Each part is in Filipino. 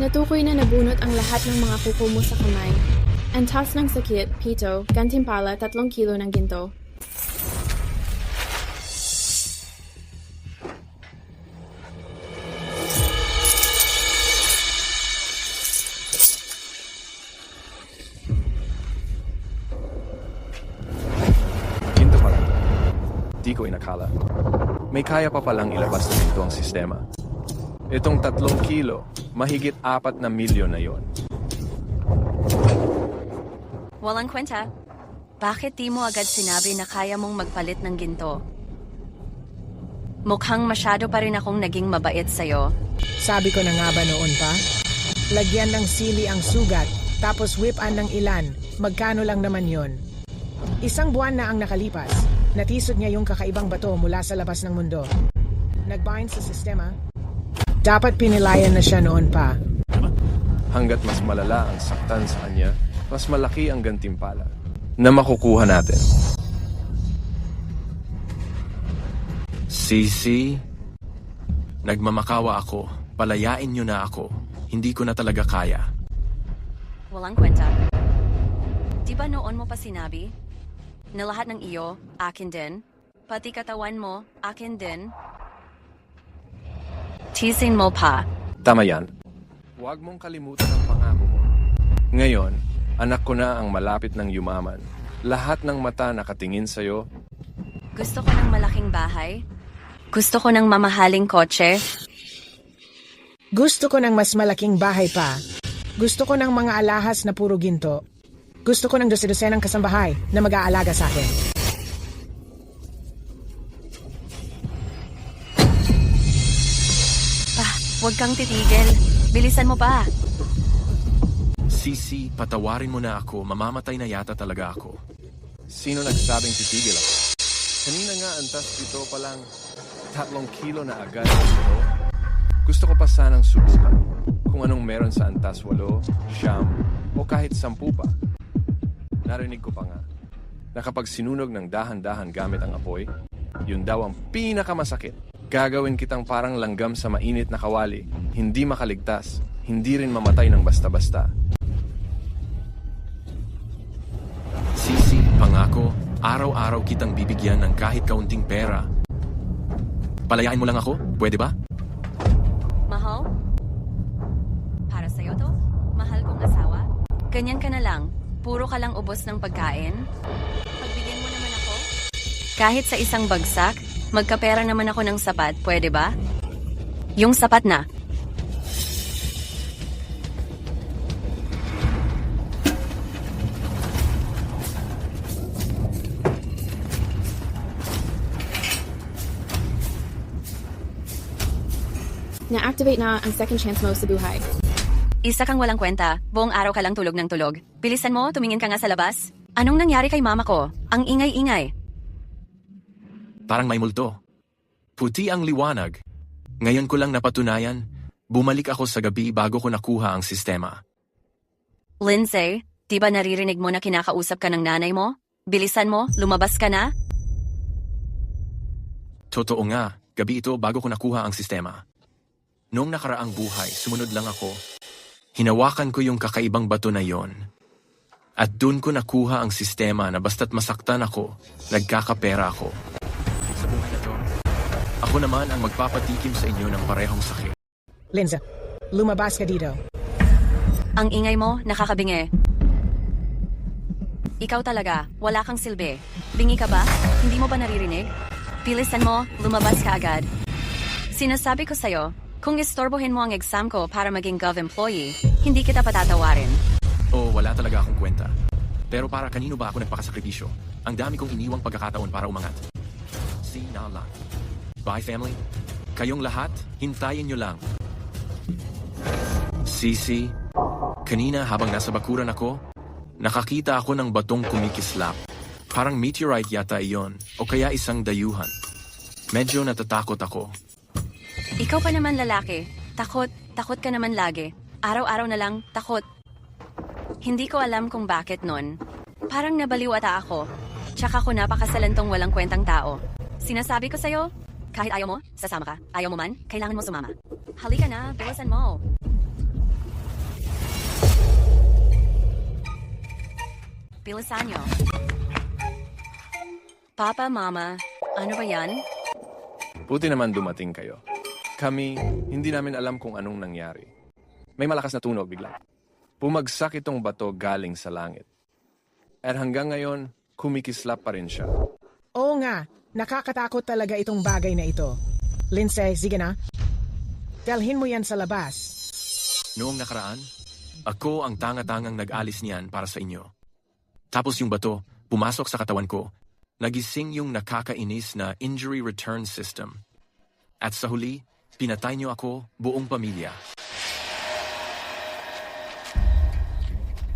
Natukoy na nabunot ang lahat ng mga kuko mo sa kamay. Antas ng sakit, pito, gantimpala, 3 kilo ng ginto. Ginto pala. Di ko inakala. May kaya pa palang ilabas na ito ang sistema. Itong 3 kilo, mahigit 4 na milyon na yon. Walang kwenta. Bakit di mo agad sinabi na kaya mong magpalit ng ginto? Mukhang masyado pa rin akong naging mabait sa'yo. Sabi ko na nga ba noon pa? Lagyan ng sili ang sugat, tapos whip-an ng ilan. Magkano lang naman yon? 1 buwan na ang nakalipas. Natisod niya yung kakaibang bato mula sa labas ng mundo. Nag-bind sa sistema. Dapat pinilayan na siya noon pa. Hanggat mas malala ang saktan sa kanya, mas malaki ang gantimpala na makukuha natin. Sisi, nagmamakawa ako. Palayain niyo na ako. Hindi ko na talaga kaya. Walang kwenta. Di ba noon mo pa sinabi? Na lahat ng iyo, akin din. Pati katawan mo, akin din. Teasing mo pa. Tama yan. Huwag mong kalimutan ang pangako mo. Ngayon, anak ko na ang malapit ng yumaman. Lahat ng mata nakatingin sa'yo. Gusto ko ng malaking bahay. Gusto ko ng mamahaling kotse. Gusto ko ng mas malaking bahay pa. Gusto ko ng mga alahas na puro ginto. Gusto ko ng dosen-dosenang kasambahay na mag-aalaga sa akin. Huwag kang titigil. Bilisan mo pa. Sisi, patawarin mo na ako. Mamamatay na yata talaga ako. Sino nagsabing titigil ako? Kanina nga antas ito palang 3 kilo na agad ang ito. Gusto ko pa sanang subukan kung anong meron sa antas 8, 9, o kahit 10 pa. Narinig ko pa nga na kapag sinunog ng dahan-dahan gamit ang apoy, yun daw ang pinakamasakit. Gagawin kitang parang langgam sa mainit na kawali, hindi makaligtas, hindi rin mamatay ng basta-basta. Sisi, pangako, araw-araw kitang bibigyan ng kahit kaunting pera. Palayain mo lang ako, pwede ba? Mahal? Para sa'yo to? Mahal kong asawa? Ganyan ka na lang. Puro ka lang ubos ng pagkain? Pagbigyan mo naman ako? Kahit sa isang bagsak, magkapera naman ako ng sapat, pwede ba? Yung sapat na. Na-activate na ang second chance mo sa buhay. Isa kang walang kwenta. Buong araw ka lang tulog ng tulog. Bilisan mo, tumingin ka nga sa labas. Anong nangyari kay mama ko? Ang ingay-ingay. Parang may multo. Puti ang liwanag. Ngayon ko lang napatunayan, bumalik ako sa gabi bago ko nakuha ang sistema. Lindsay, di ba naririnig mo na kinakausap ka ng nanay mo? Bilisan mo, lumabas ka na? Totoo nga, gabi ito bago ko nakuha ang sistema. Noong nakaraang buhay, sumunod lang ako. Hinawakan ko yung kakaibang bato na yon. At dun ko nakuha ang sistema na basta't masaktan ako, nagkakapera ako. Sa buhay na to, ako naman ang magpapatikim sa inyo ng parehong sakit. Linza, lumabas ka dito. Ang ingay mo, nakakabingi. Ikaw talaga, wala kang silbi. Bingi ka ba? Hindi mo ba naririnig? Bilisan mo, lumabas ka agad. Sinasabi ko sa'yo, kung istorbohin mo ang exam ko para maging gov employee, hindi kita patatawarin. Wala talaga akong kwenta. Pero para kanino ba ako nagpakasakripisyo? Ang dami kong iniwang pagkakataon para umangat. Sinala. Bye, family. Kayong lahat, hintayin nyo lang. Sisi, kanina habang nasa bakuran ako, nakakita ako ng batong kumikislap. Parang meteorite yata iyon, o kaya isang dayuhan. Medyo natatakot ako. Ikaw pa naman lalaki. Takot ka naman lagi. Araw-araw na lang, takot. Hindi ko alam kung bakit nun. Parang nabaliw ata ako. Tsaka ko napakasalantong walang kwentang tao. Sinasabi ko sa'yo, kahit ayaw mo, sasama ka. Ayaw mo man, kailangan mo sumama. Halika na, bilisan mo. Bilisan nyo. Papa, Mama, ano ba yan? Buti naman dumating kayo. Kami, hindi namin alam kung anong nangyari. May malakas na tunog bigla. Bumagsak itong bato galing sa langit. At hanggang ngayon, kumikislap pa rin siya. Oo nga, nakakatakot talaga itong bagay na ito. Lindsay, sige na. Dalhin mo yan sa labas. Noong nakaraan, ako ang tanga-tangang nag-alis niyan para sa inyo. Tapos yung bato, pumasok sa katawan ko. Nagising yung nakakainis na injury return system. At sa huli, pinatay niyo ako, buong pamilya.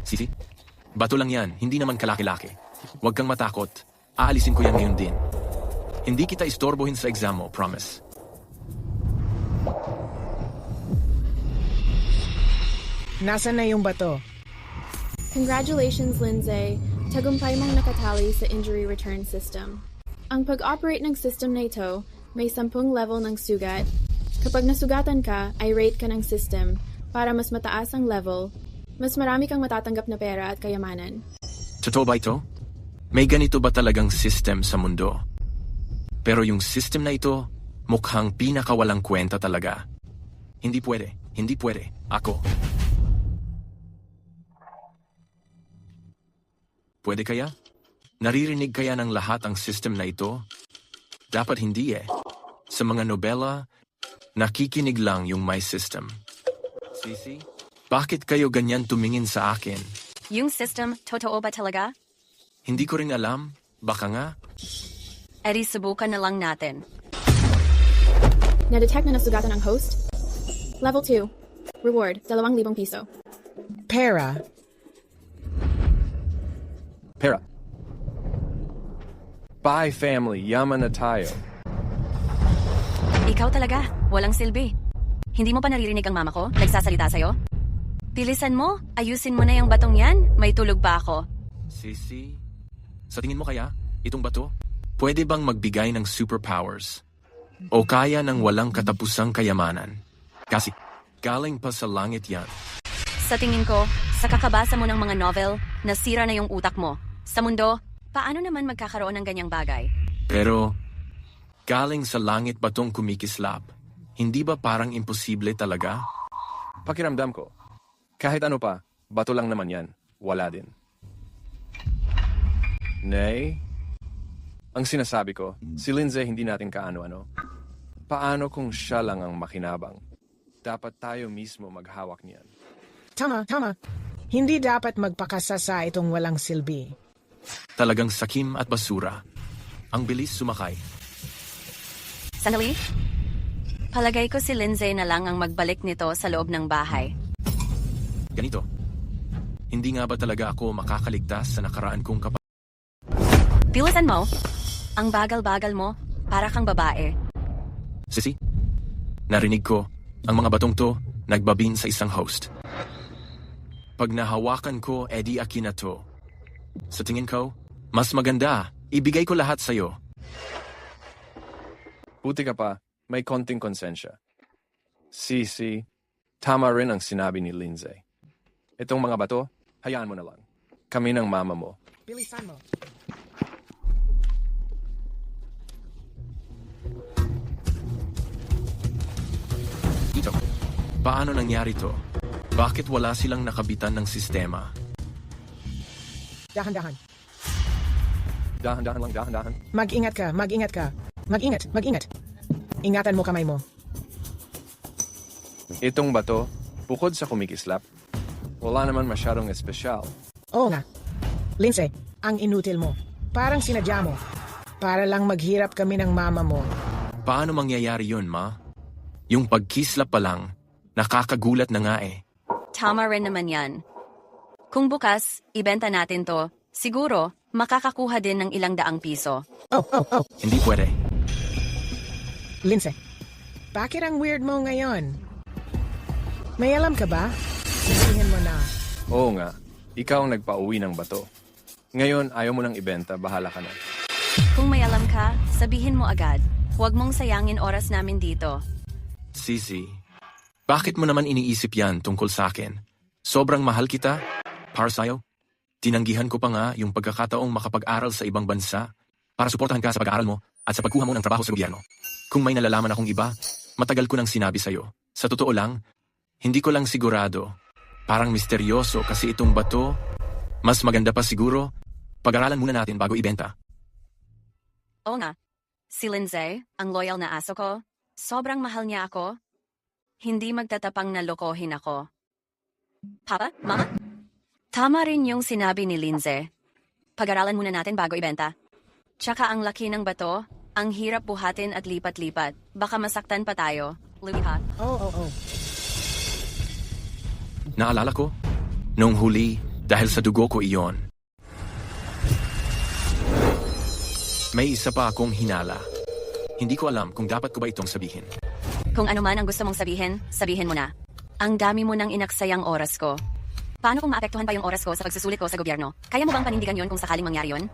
Sisi, bato lang yan, hindi naman kalaki-laki. Huwag kang matakot, aalisin ko yan ngayon din. Hindi kita istorbohin sa exam mo, promise. Nasaan na yung bato? Congratulations, Lindsay. Tagumpay mong nakatali sa injury return system. Ang pag-operate ng system na ito, may 10 level ng sugat. Kapag nasugatan ka, ay rate ka ng system para mas mataas ang level, mas marami kang matatanggap na pera at kayamanan. Totoo ba ito? May ganito ba talagang system sa mundo? Pero yung system na ito, mukhang pinakawalang kwenta talaga. Hindi pwede. Ako. Pwede kaya? Naririnig kaya ng lahat ang system na ito? Dapat hindi eh. Sa mga nobela, nakikinig lang yung my system. Sisi, bakit kayo ganyan tumingin sa akin? Yung system, totoo ba talaga? Hindi ko rin alam. Baka nga. Edi subukan na lang natin. Na-detect na nasugatan ang host? Level 2. Reward, 2,000 piso. Pera. Pera. Bye, family. Yaman na tayo. Ikaw talaga, walang silbi. Hindi mo pa naririnig ang mama ko? Nagsasalita sa'yo? Bilisan mo, ayusin mo na yung batong yan. May tulog pa ako. Sisi, sa tingin mo kaya, itong bato, pwede bang magbigay ng superpowers? O kaya ng walang katapusang kayamanan? Kasi, galing pa sa langit yan. Sa tingin ko, sa kakabasa mo ng mga novel, nasira na yung utak mo. Sa mundo, paano naman magkakaroon ng ganyang bagay? Pero, galing sa langit batong kumikislap, hindi ba parang imposible talaga? Pakiramdam ko. Kahit ano pa, bato lang naman yan. Wala din. Nay, ang sinasabi ko, si Lindsay hindi natin kaano-ano. Paano kung siya lang ang makinabang? Dapat tayo mismo maghawak niyan. Tama. Hindi dapat magpakasasa itong walang silbi. Talagang sakim at basura. Ang bilis sumakay. Sandali? Palagay ko si Lindsay na lang ang magbalik nito sa loob ng bahay. Ganito. Hindi nga ba talaga ako makakaligtas sa nakaraan kong Bilisan mo? Ang bagal-bagal mo, para kang babae. Sisi, narinig ko, ang mga batong to, nagbabin sa isang host. Pag nahawakan ko, edi akin na to. Sa tingin ko, mas maganda, ibigay ko lahat sa'yo. Buti ka pa, may konting konsensya. Sisi, tama rin ang sinabi ni Lindsay. Itong mga bato, hayaan mo na lang. Kami ng mama mo. Bilisan mo. Ito, paano nangyari to? Bakit wala silang nakabitan ng sistema? Dahan-dahan. Dahan-dahan lang. Mag-ingat ka. Mag-ingat. Ingatan mo kamay mo. Itong bato, bukod sa kumikislap, wala naman masyadong espesyal. Oo nga. Lindsay, ang inutil mo. Parang sinadya mo. Para lang maghirap kami ng mama mo. Paano mangyayari yun, ma? Yung pagkislap pa lang, nakakagulat na nga eh. Tama rin naman yan. Kung bukas, ibenta natin to, siguro, makakakuha din ng ilang daang piso. Oh. Hindi pwede. Lindsay, bakit ang weird mo ngayon? May alam ka ba? Sabihin mo na. Oo nga, ikaw ang nagpauwi ng bato. Ngayon, ayaw mo nang ibenta, bahala ka na. Kung may alam ka, sabihin mo agad. Huwag mong sayangin oras namin dito. Sisi, bakit mo naman iniisip yan tungkol sa akin? Sobrang mahal kita? Para sa'yo? Tinanggihan ko pa nga yung pagkakataong makapag-aral sa ibang bansa para suportahan ka sa pag-aaral mo at sa pagkuha mo ng trabaho sa gobyerno. Kung may nalalaman akong iba, matagal ko nang sinabi sa'yo. Sa totoo lang, hindi ko lang sigurado. Parang misteryoso kasi itong bato. Mas maganda pa siguro, pag-aralan muna natin bago ibenta. Oo nga. Si Lindsay, ang loyal na aso ko, sobrang mahal niya ako. Hindi magtatapang na lokohin ako. Papa? Mama? Tama rin yung sinabi ni Lindsay. Pag-aralan muna natin bago ibenta. Tsaka ang laki ng bato, ang hirap buhatin at lipat-lipat. Baka masaktan pa tayo. Lumiha. Oo. Naalala ko, noong huli, dahil sa dugo ko iyon. May isa pa akong hinala. Hindi ko alam kung dapat ko ba itong sabihin. Kung ano man ang gusto mong sabihin, sabihin mo na. Ang dami mo nang inaksayang oras ko. Paano kung maapektuhan pa yung oras ko sa pagsusulit ko sa gobyerno? Kaya mo bang panindigan yon kung sakaling mangyari yon?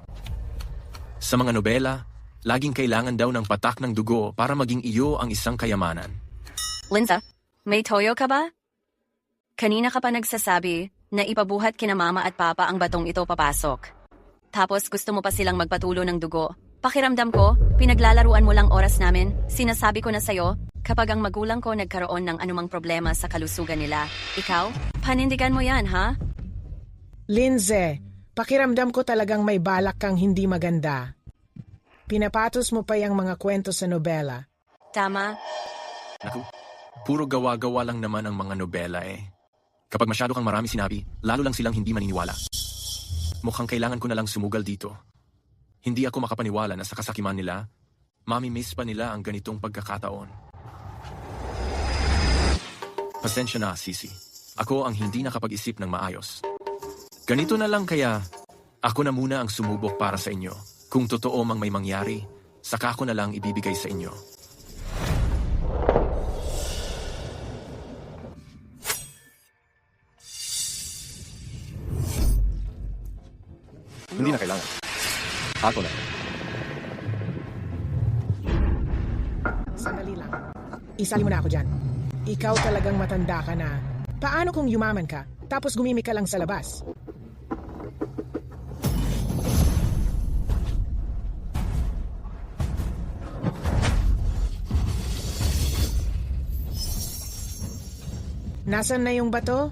Sa mga nobela, laging kailangan daw ng patak ng dugo para maging iyo ang isang kayamanan. Linza, may toyo ka ba? Kanina ka pa nagsasabi na ipabuhat kina mama at papa ang batong ito papasok. Tapos gusto mo pa silang magpatulo ng dugo. Pakiramdam ko, pinaglalaruan mo lang oras namin. Sinasabi ko na sa'yo, kapag ang magulang ko nagkaroon ng anumang problema sa kalusugan nila, ikaw, panindigan mo yan, ha? Lindsay, pakiramdam ko talagang may balak kang hindi maganda. Pinapatos mo pa yung mga kwento sa nobela. Tama. Naku, puro gawa-gawa lang naman ang mga nobela eh. Kapag masyado kang marami sinabi, lalo lang silang hindi maniniwala. Mukhang kailangan ko na lang sumugal dito. Hindi ako makapaniwala na sa kasakiman nila, mami-miss pa nila ang ganitong pagkakataon. Pasensya na, Sisi. Ako ang hindi nakapag-isip ng maayos. Ganito na lang kaya, ako na muna ang sumubok para sa inyo. Kung totoo mang may mangyari, saka ako na lang ibibigay sa inyo. Hindi na kailangan. Ako na. Sandali lang. Isali mo na ako dyan. Ikaw talagang matanda ka na. Paano kung yumaman ka, tapos gumimik ka lang sa labas? Nasaan na yung bato?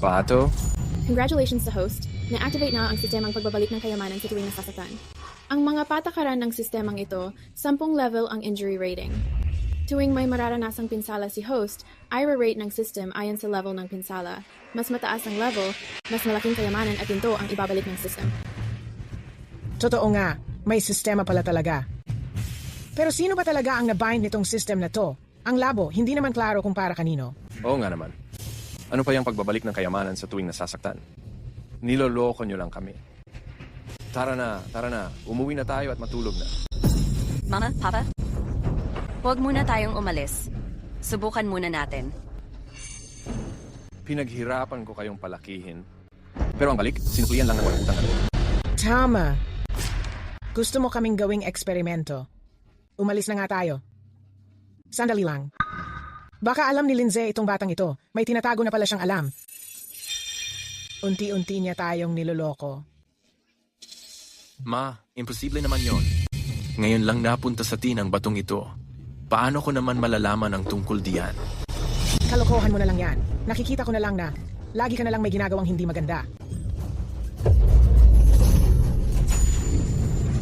Bato? Congratulations sa host. Na-activate na ang sistemang pagbabalik ng kayamanan sa tuwing nasasaktan. Ang mga patakaran ng sistemang ito, 10 level ang injury rating. Tuwing may mararanasang pinsala si host, i-rate ng system ayon sa level ng pinsala. Mas mataas ang level, mas malaking kayamanan at ito ang ibabalik ng system. Totoo nga, may sistema pala talaga. Pero sino ba talaga ang nabind nitong system na to? Ang labo, hindi naman klaro kung para kanino. Oo nga naman. Ano pa yung pagbabalik ng kayamanan sa tuwing nasasaktan? Niloloko nyo lang kami. Tara na. Umuwi na tayo at matulog na. Mama, Papa? Huwag muna tayong umalis. Subukan muna natin. Pinaghirapan ko kayong palakihin. Pero ang balik, sinukuyan lang ng walang utang na loob. Tama. Gusto mo kaming gawing eksperimento. Umalis na nga tayo. Sandali lang. Baka alam ni Lindsay itong batang ito. May tinatago na pala siyang alam. Unti-unti niya tayong niloloko. Ma, imposible naman yon. Ngayon lang napunta sa tin ang batong ito. Paano ko naman malalaman ang tungkol diyan? Kalokohan mo na lang yan. Nakikita ko na lang na lagi ka na lang may ginagawang hindi maganda.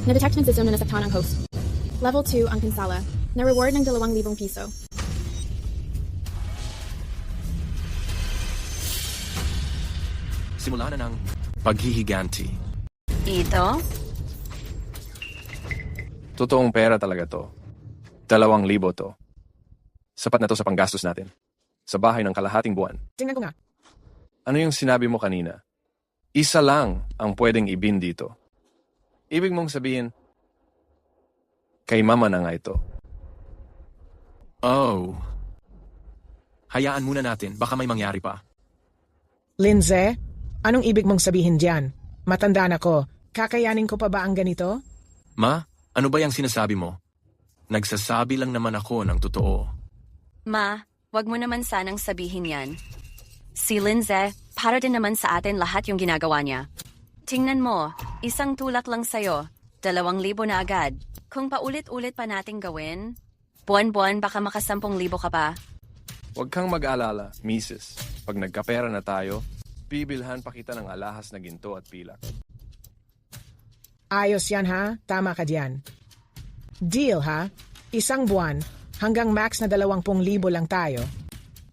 Na-detect ng system na nasaktan ang host. Level 2 ang pinsala. Na-reward ng 2,000 piso. Simula na ng paghihiganti. Ito? Totoong pera talaga to. 2,000 to. Sapat na to sa panggastos natin. Sa bahay ng kalahating buwan. Tingnan ko nga. Ano yung sinabi mo kanina? Isa lang ang pwedeng ibin dito. Ibig mong sabihin, kay mama na nga ito. Oh. Hayaan muna natin, baka may mangyari pa. Lindsay, anong ibig mong sabihin diyan? Matanda na ko. Kakayanin ko pa ba ang ganito? Ma, ano ba yung sinasabi mo? Nagsasabi lang naman ako ng totoo. Ma, wag mo naman sanang sabihin yan. Si Lindsay, para din naman sa atin lahat yung ginagawa niya. Tingnan mo, isang tulak lang sa'yo, 2,000 na agad. Kung paulit-ulit pa nating gawin, buwan-buwan baka maka 10,000 ka pa. Huwag kang mag-alala, Mrs. Pag nagkapera na tayo, bibilhan pa kita ng alahas na ginto at pilak. Ayos yan ha, tama ka diyan. Deal ha, isang buwan hanggang max na 20,000 lang tayo.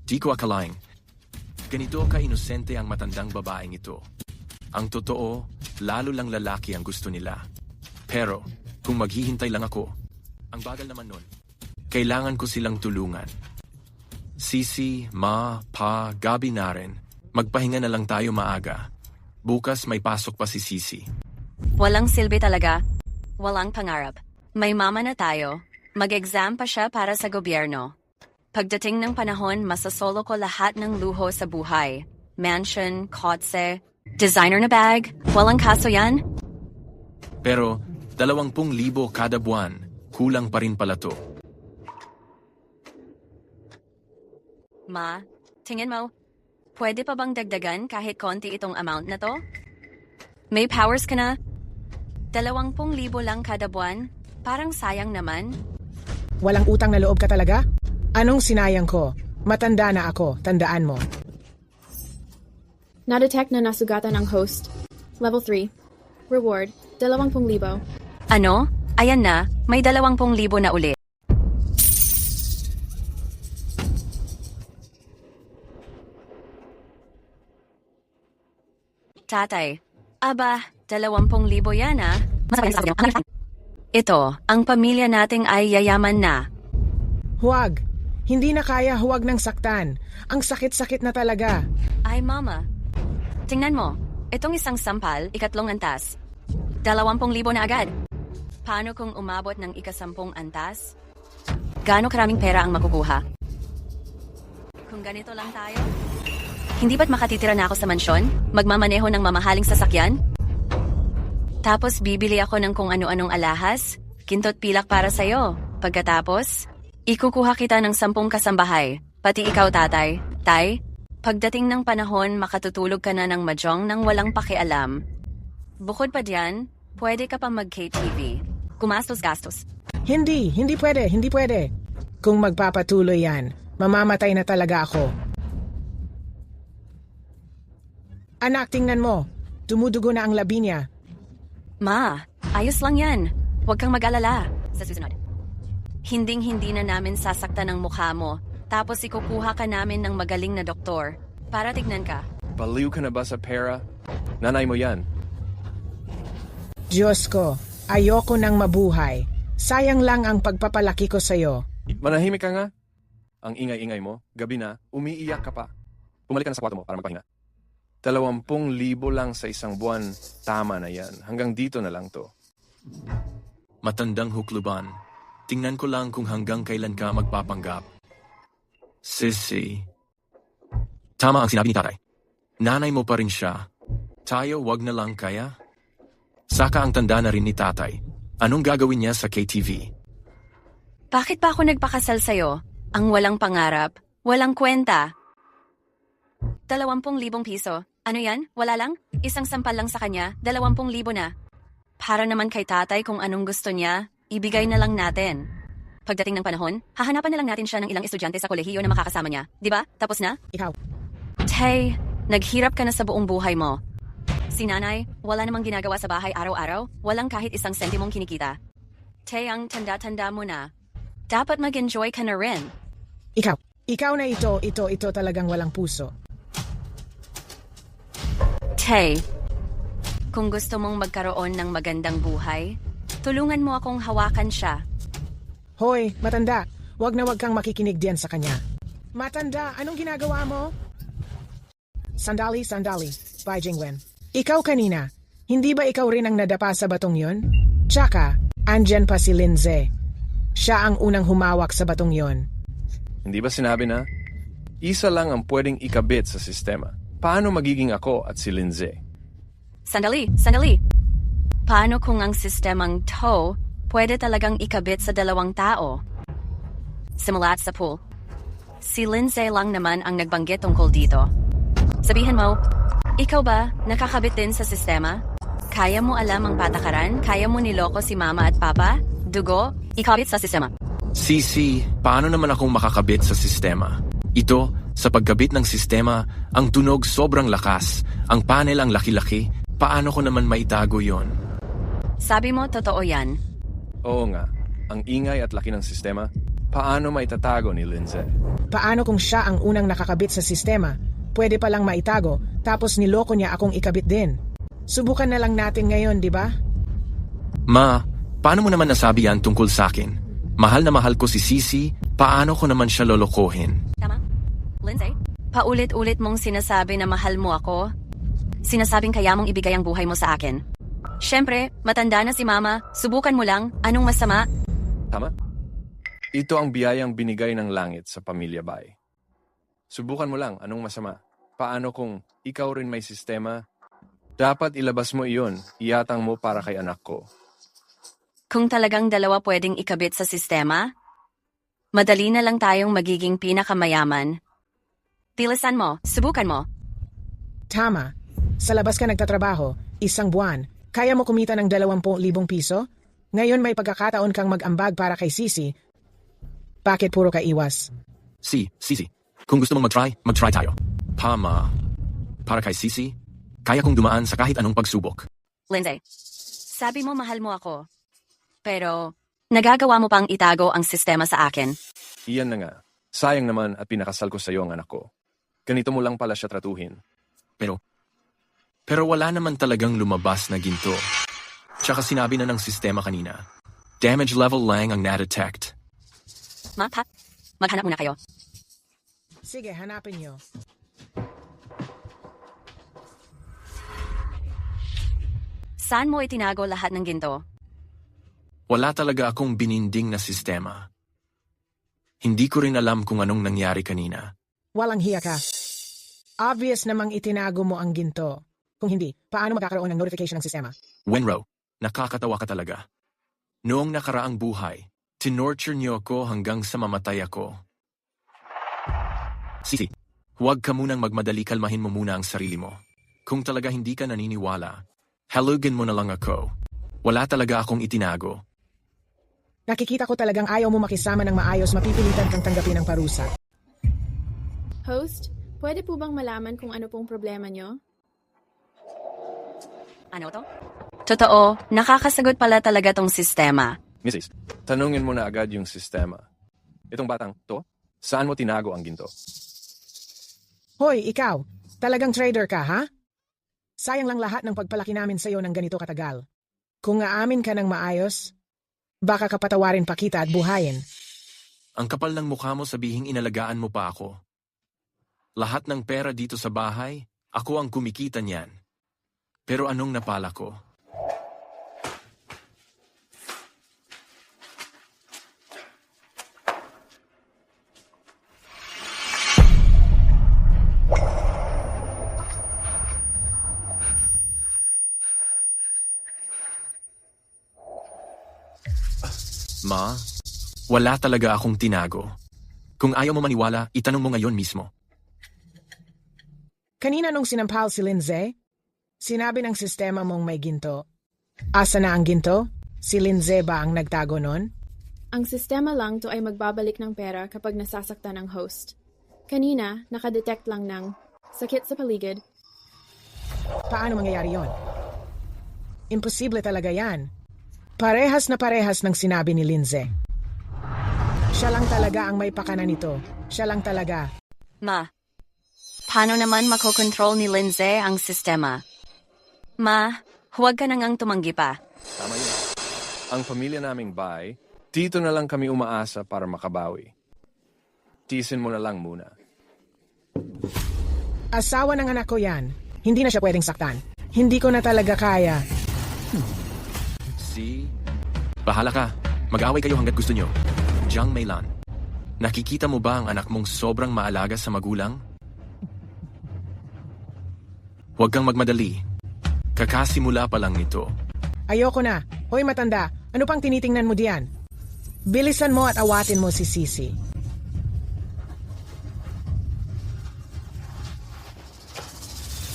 Di ko akalaing. Ganito ka-inosente ang matandang babaeng ito. Ang totoo, lalo lang lalaki ang gusto nila. Pero, kung maghihintay lang ako, ang bagal naman nun. Kailangan ko silang tulungan. Sisi, Ma, Pa, Gabi na rin. Magpahinga na lang tayo maaga. Bukas may pasok pa si Sisi. Walang silbi talaga. Walang pangarap. May mama na tayo. Mag-exam pa siya para sa gobyerno. Pagdating ng panahon, masasolo ko lahat ng luho sa buhay. Mansion, kotse, designer na bag. Walang kaso yan? Pero, 20,000 kada buwan. Kulang pa rin pala to. Ma, tingin mo, pwede pa bang dagdagan kahit konti itong amount na to? May powers ka na? 20,000 lang kada buwan? Parang sayang naman. Walang utang na loob ka talaga? Anong sinayang ko? Matanda na ako, tandaan mo. Na-detect na nasugatan ang host. Level 3. Reward, 20,000. Ano? Ayan na, may 20,000 na ulit. Tatay, aba, 20,000 yan ah. Ito, ang pamilya nating ay yayaman na. Huwag. Hindi na kaya, huwag ng saktan. Ang sakit-sakit na talaga. Ay mama, tingnan mo, itong isang sampal, 3 antas. 20,000 na agad. Paano kung umabot ng 10 antas? Gaano karaming pera ang makukuha? Kung ganito lang tayo? Hindi ba't makatitira na ako sa mansyon? Magmamaneho ng mamahaling sasakyan? Tapos bibili ako ng kung ano-anong alahas, kintot pilak para sa'yo. Pagkatapos, ikukuha kita ng 10 kasambahay, pati ikaw tatay. Tay, pagdating ng panahon makatutulog ka na ng mahjong nang walang pakialam. Bukod pa diyan, pwede ka pa mag-KTV. Gumastos-gastos. Hindi pwede. Kung magpapatuloy yan, mamamatay na talaga ako. Anak, tingnan mo. Dumudugo na ang labi niya. Ma, ayos lang yan. Huwag kang mag-alala. Sa susunod. Hinding-hindi na namin sasaktan ang mukha mo. Tapos ikukuha ka namin ng magaling na doktor. Para tignan ka. Baliw ka na ba sa pera? Nanay mo yan. Diyos ko, ayoko nang mabuhay. Sayang lang ang pagpapalaki ko sa'yo. Manahimik ka nga. Ang ingay-ingay mo, gabi na, umiiyak ka pa. Bumalik ka na sa kwarto mo para magpahinga. 20,000 lang sa isang buwan, tama na yan. Hanggang dito na lang to. Matandang hukluban. Tingnan ko lang kung hanggang kailan ka magpapanggap. Sissy. Tama ang sinabi ni tatay. Nanay mo pa rin siya. Tayo wag na lang kaya? Saka ang tanda na rin ni tatay. Anong gagawin niya sa KTV? Bakit pa ako nagpakasal sa'yo? Ang walang pangarap, walang kwenta. 20,000 piso. Ano yan? Wala lang? Isang sampal lang sa kanya, 20,000 na. Para naman kay tatay kung anong gusto niya, ibigay na lang natin. Pagdating ng panahon, hahanapan na lang natin siya ng ilang estudyante sa kolehiyo na makakasama niya. Di ba? Tapos na? Ikaw. Tay, naghirap ka na sa buong buhay mo. Si nanay, wala namang ginagawa sa bahay araw-araw, walang kahit isang sentimong kinikita. Tay, ang tanda-tanda mo na. Dapat mag-enjoy ka na rin. Ikaw na ito talagang walang puso. Tay, kung gusto mong magkaroon ng magandang buhay, tulungan mo akong hawakan siya. Hoy, matanda, wag na wag kang makikinig diyan sa kanya. Matanda, anong ginagawa mo? Sandali. Bai Jingwen. Ikaw kanina, hindi ba ikaw rin ang nadapa sa batong yon? Tsaka, andyan pa si Lindsay. Siya ang unang humawak sa batong yon. Hindi ba sinabi na? Isa lang ang pwedeng ikabit sa sistema. Paano magiging ako at si Lindsay? Sandali. Paano kung ang sistemang to pwede talagang ikabit sa 2 tao? Simulat sa pool. Si Lindsay lang naman ang nagbanggit tungkol dito. Sabihin mo, ikaw ba nakakabit din sa sistema? Kaya mo alam ang patakaran? Kaya mo niloko si mama at papa? Dugo? Ikabit sa sistema. Sisi, paano naman akong makakabit sa sistema? Ito, sa pagkabit ng sistema, ang tunog sobrang lakas, ang panel ang laki-laki, paano ko naman maitago yon? Sabi mo, totoo yan. Oo nga, ang ingay at laki ng sistema, paano maitatago ni Lindsay? Paano kung siya ang unang nakakabit sa sistema? Pwede palang maitago, tapos niloko niya akong ikabit din. Subukan na lang natin ngayon, di ba? Ma, paano mo naman nasabi yan tungkol sa akin? Mahal na mahal ko si Sisi, paano ko naman siya lolokohin? Tama? Lindsay? Paulit-ulit mong sinasabi na mahal mo ako? Sinasabing kaya mong ibigay ang buhay mo sa akin? Siyempre, matanda na si mama, subukan mo lang, anong masama? Tama? Ito ang biyayang binigay ng langit sa pamilya Bai. Subukan mo lang, anong masama? Paano kung ikaw rin may sistema? Dapat ilabas mo iyon, iatang mo para kay anak ko. Kung talagang dalawa pwedeng ikabit sa sistema, madali na lang tayong magiging pinakamayaman. Bilisan mo, subukan mo. Tama. Sa labas ka nagtatrabaho, 1 buwan, kaya mo kumita ng 20,000 piso? Ngayon may pagkakataon kang mag-ambag para kay Sisi. Bakit puro ka iwas? Sisi, kung gusto mong mag-try tayo. Pama, para kay Sisi, kaya kong dumaan sa kahit anong pagsubok. Lindsay, sabi mo mahal mo ako. Pero, nagagawa mo pang itago ang sistema sa akin. Iyan na nga. Sayang naman at pinakasal ko sa iyo ang anak ko. Ganito mo lang pala siya tratuhin. Pero wala naman talagang lumabas na ginto. Tsaka sinabi na ng sistema kanina. Damage level lang ang na-detect. Maghanap muna kayo. Sige, hanapin niyo. Saan mo itinago lahat ng ginto? Wala talaga akong bininding na sistema. Hindi ko rin alam kung anong nangyari kanina. Walang hiya ka. Obvious namang itinago mo ang ginto. Kung hindi, paano magkakaroon ng notification ng sistema? Wenro, nakakatawa ka talaga. Noong nakaraang buhay, tinorture niyo ako hanggang sa mamatay ako. Sisi, huwag ka munang magmadali, kalmahin mo muna ang sarili mo. Kung talaga hindi ka naniniwala, halugan mo na lang ako. Wala talaga akong itinago. Nakikita ko talagang ayaw mo makisama ng maayos, mapipilitan kang tanggapin ang parusa. Host, pwede po bang malaman kung ano pong problema nyo? Ano to? Totoo, nakakasagot pala talaga tong sistema. Mrs., tanungin mo na agad yung sistema. Itong batang to, saan mo tinago ang ginto? Hoy, ikaw, talagang trader ka, ha? Sayang lang lahat ng pagpalaki namin sa'yo ng ganito katagal. Kung aamin ka ng maayos, baka kapatawarin pa kita at buhayin. Ang kapal ng mukha mo sabihing inalagaan mo pa ako. Lahat ng pera dito sa bahay, ako ang kumikita niyan. Pero anong napala ko? Ma, wala talaga akong tinago. Kung ayaw mo maniwala, itanong mo ngayon mismo. Kanina nung sinampal si Lindsay, sinabi ng sistema mong may ginto. Asa na ang ginto? Si Lindsay ba ang nagtago nun? Ang sistema lang to ay magbabalik ng pera kapag nasasaktan ang host. Kanina, nakadetect lang ng sakit sa paligid. Paano mangyayari yon? Imposible talaga yan. Parehas na parehas ng sinabi ni Lindsay. Siya lang talaga ang may pakana nito. Siya lang talaga. Ma, paano naman makokontrol ni Lindsay ang sistema? Ma, huwag ka nang tumanggi pa. Tama yun. Ang pamilya naming Bai, dito na lang kami umaasa para makabawi. Tiisin mo na lang muna. Asawa ng anak ko yan. Hindi na siya pwedeng saktan. Hindi ko na talaga kaya. Bahala ka. Mag-away kayo hanggat gusto nyo. Jiang Meilan, nakikita mo ba ang anak mong sobrang maalaga sa magulang? Huwag kang magmadali. Kakasimula pa lang nito. Ayoko na. Hoy matanda, ano pang tinitingnan mo diyan? Bilisan mo at awatin mo si Sisi.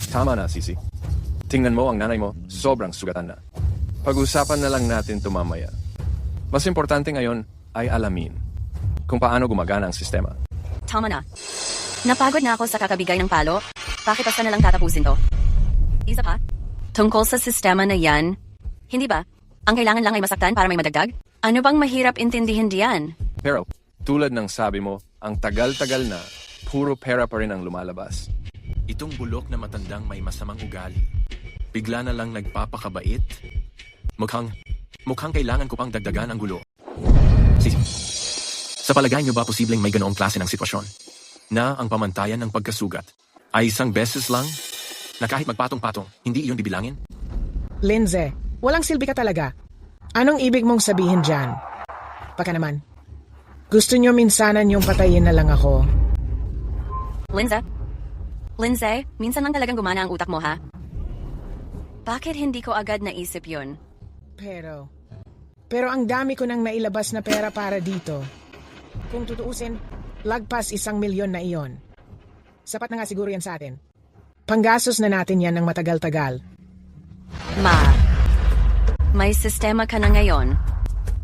Tama na, Sisi. Tingnan mo ang nanay mo, sobrang sugatan na. Pag-usapan na lang natin ito mamaya. Mas importante ngayon ay alamin kung paano gumagana ang sistema. Tama na. Napagod na ako sa kakabigay ng palo. Bakit basta na lang tatapusin to? Isa pa? Tungkol sa sistema na yan, hindi ba? Ang kailangan lang ay masaktan para may madagdag? Ano bang mahirap intindihin diyan? Pero, tulad ng sabi mo, ang tagal-tagal na, puro pera pa rin ang lumalabas. Itong bulok na matandang may masamang ugali. Bigla na lang nagpapakabait. Mukhang kailangan ko pang dagdagan ang gulo. Sa palagay niyo ba posibleng may ganoong klase ng sitwasyon? Na ang pamantayan ng pagkasugat ay isang beses lang? Na kahit magpatong-patong, hindi iyon bibilangin? Lindsay, walang silbi ka talaga. Anong ibig mong sabihin dyan? Baka naman. Gusto nyo minsanan yung patayin na lang ako. Lindsay, minsan lang talagang gumana ang utak mo, ha? Bakit hindi ko agad naisip yun? Pero ang dami ko nang nailabas na pera para dito. Kung tutuusin, lagpas 1 milyon na iyon. Sapat na nga siguro yan sa atin. Panggastos na natin yan ng matagal-tagal. May sistema ka na ngayon.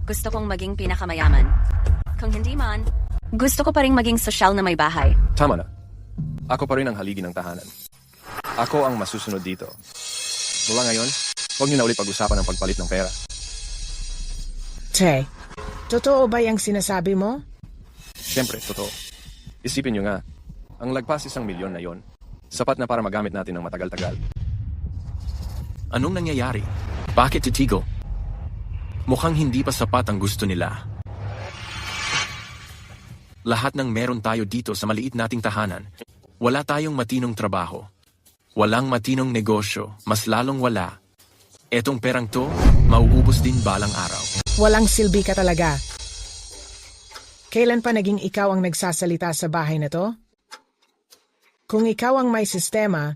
Gusto kong maging pinakamayaman. Kung hindi man, gusto ko pa rin maging sosyal na may bahay. Tama na. Ako pa rin ang haligi ng tahanan. Ako ang masusunod dito. Mula ngayon, huwag niyo na ulit pag-usapan ang pagpalit ng pera. Che, totoo ba yung sinasabi mo? Siyempre, totoo. Isipin niyo nga, ang lagpas 1 milyon na yon, sapat na para magamit natin ng matagal-tagal. Anong nangyayari? Bakit titigo? Mukhang hindi pa sapat ang gusto nila. Lahat ng meron tayo dito sa maliit nating tahanan, wala tayong matinong trabaho. Walang matinong negosyo, mas lalong wala. Etong perang to, mauubos din balang araw. Walang silbi ka talaga. Kailan pa naging ikaw ang nagsasalita sa bahay na to? Kung ikaw ang may sistema,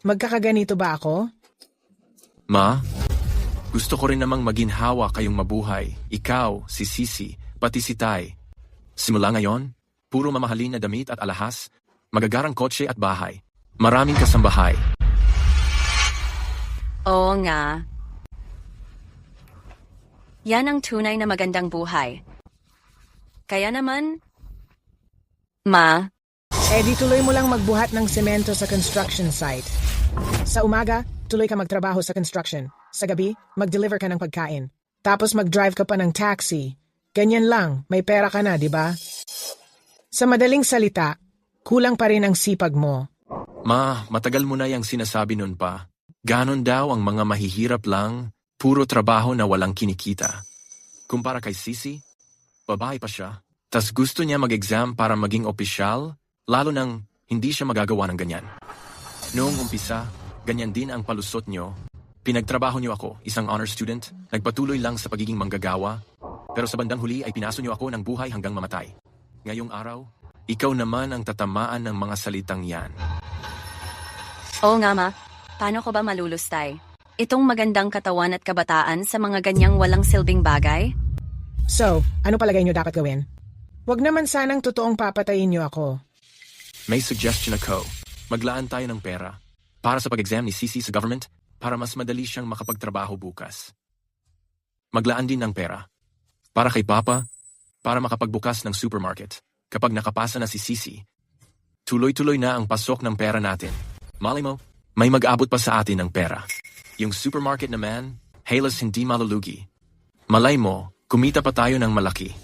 magkakaganito ba ako? Ma, gusto ko rin namang maginhawa kayong mabuhay. Ikaw, si Sisi, pati si Tay. Simula ngayon, puro mamahalin na damit at alahas, magagarang kotse at bahay. Maraming kasambahay. Oo nga. Yan ang tunay na magandang buhay. Kaya naman, Ma, Di tuloy mo lang magbuhat ng semento sa construction site. Sa umaga, tuloy ka magtrabaho sa construction. Sa gabi, mag-deliver ka ng pagkain. Tapos mag-drive ka pa ng taxi. Ganyan lang, may pera ka na, di ba? Sa madaling salita, kulang pa rin ang sipag mo. Ma, matagal mo na yung sinasabi nun pa. Ganon daw ang mga mahihirap lang, puro trabaho na walang kinikita. Kumpara kay Sisi, babae pa siya, tas gusto niya mag-exam para maging opisyal, lalo nang hindi siya magagawa ng ganyan. Noong umpisa, ganyan din ang palusot nyo. Pinagtrabaho niyo ako, isang honor student, nagpatuloy lang sa pagiging manggagawa, pero sa bandang huli ay pinaso niyo ako ng buhay hanggang mamatay. Ngayong araw, ikaw naman ang tatamaan ng mga salitang yan. oo nga Ma, paano ko ba malulustay? Itong magandang katawan at kabataan sa mga ganyang walang silbing bagay? So, ano palagay nyo dapat gawin? Huwag naman sanang totoong papatayin nyo ako. May suggestion ako. Maglaan tayo ng pera para sa pag-exam ni Sisi sa government para mas madali siyang makapagtrabaho bukas. Maglaan din ng pera para kay Papa para makapagbukas ng supermarket. Kapag nakapasa na si Sisi, tuloy-tuloy na ang pasok ng pera natin. Malay mo, may mag-abot pa sa atin ng pera. Yung supermarket naman, halos hindi malulugi. Malay mo, kumita pa tayo ng malaki.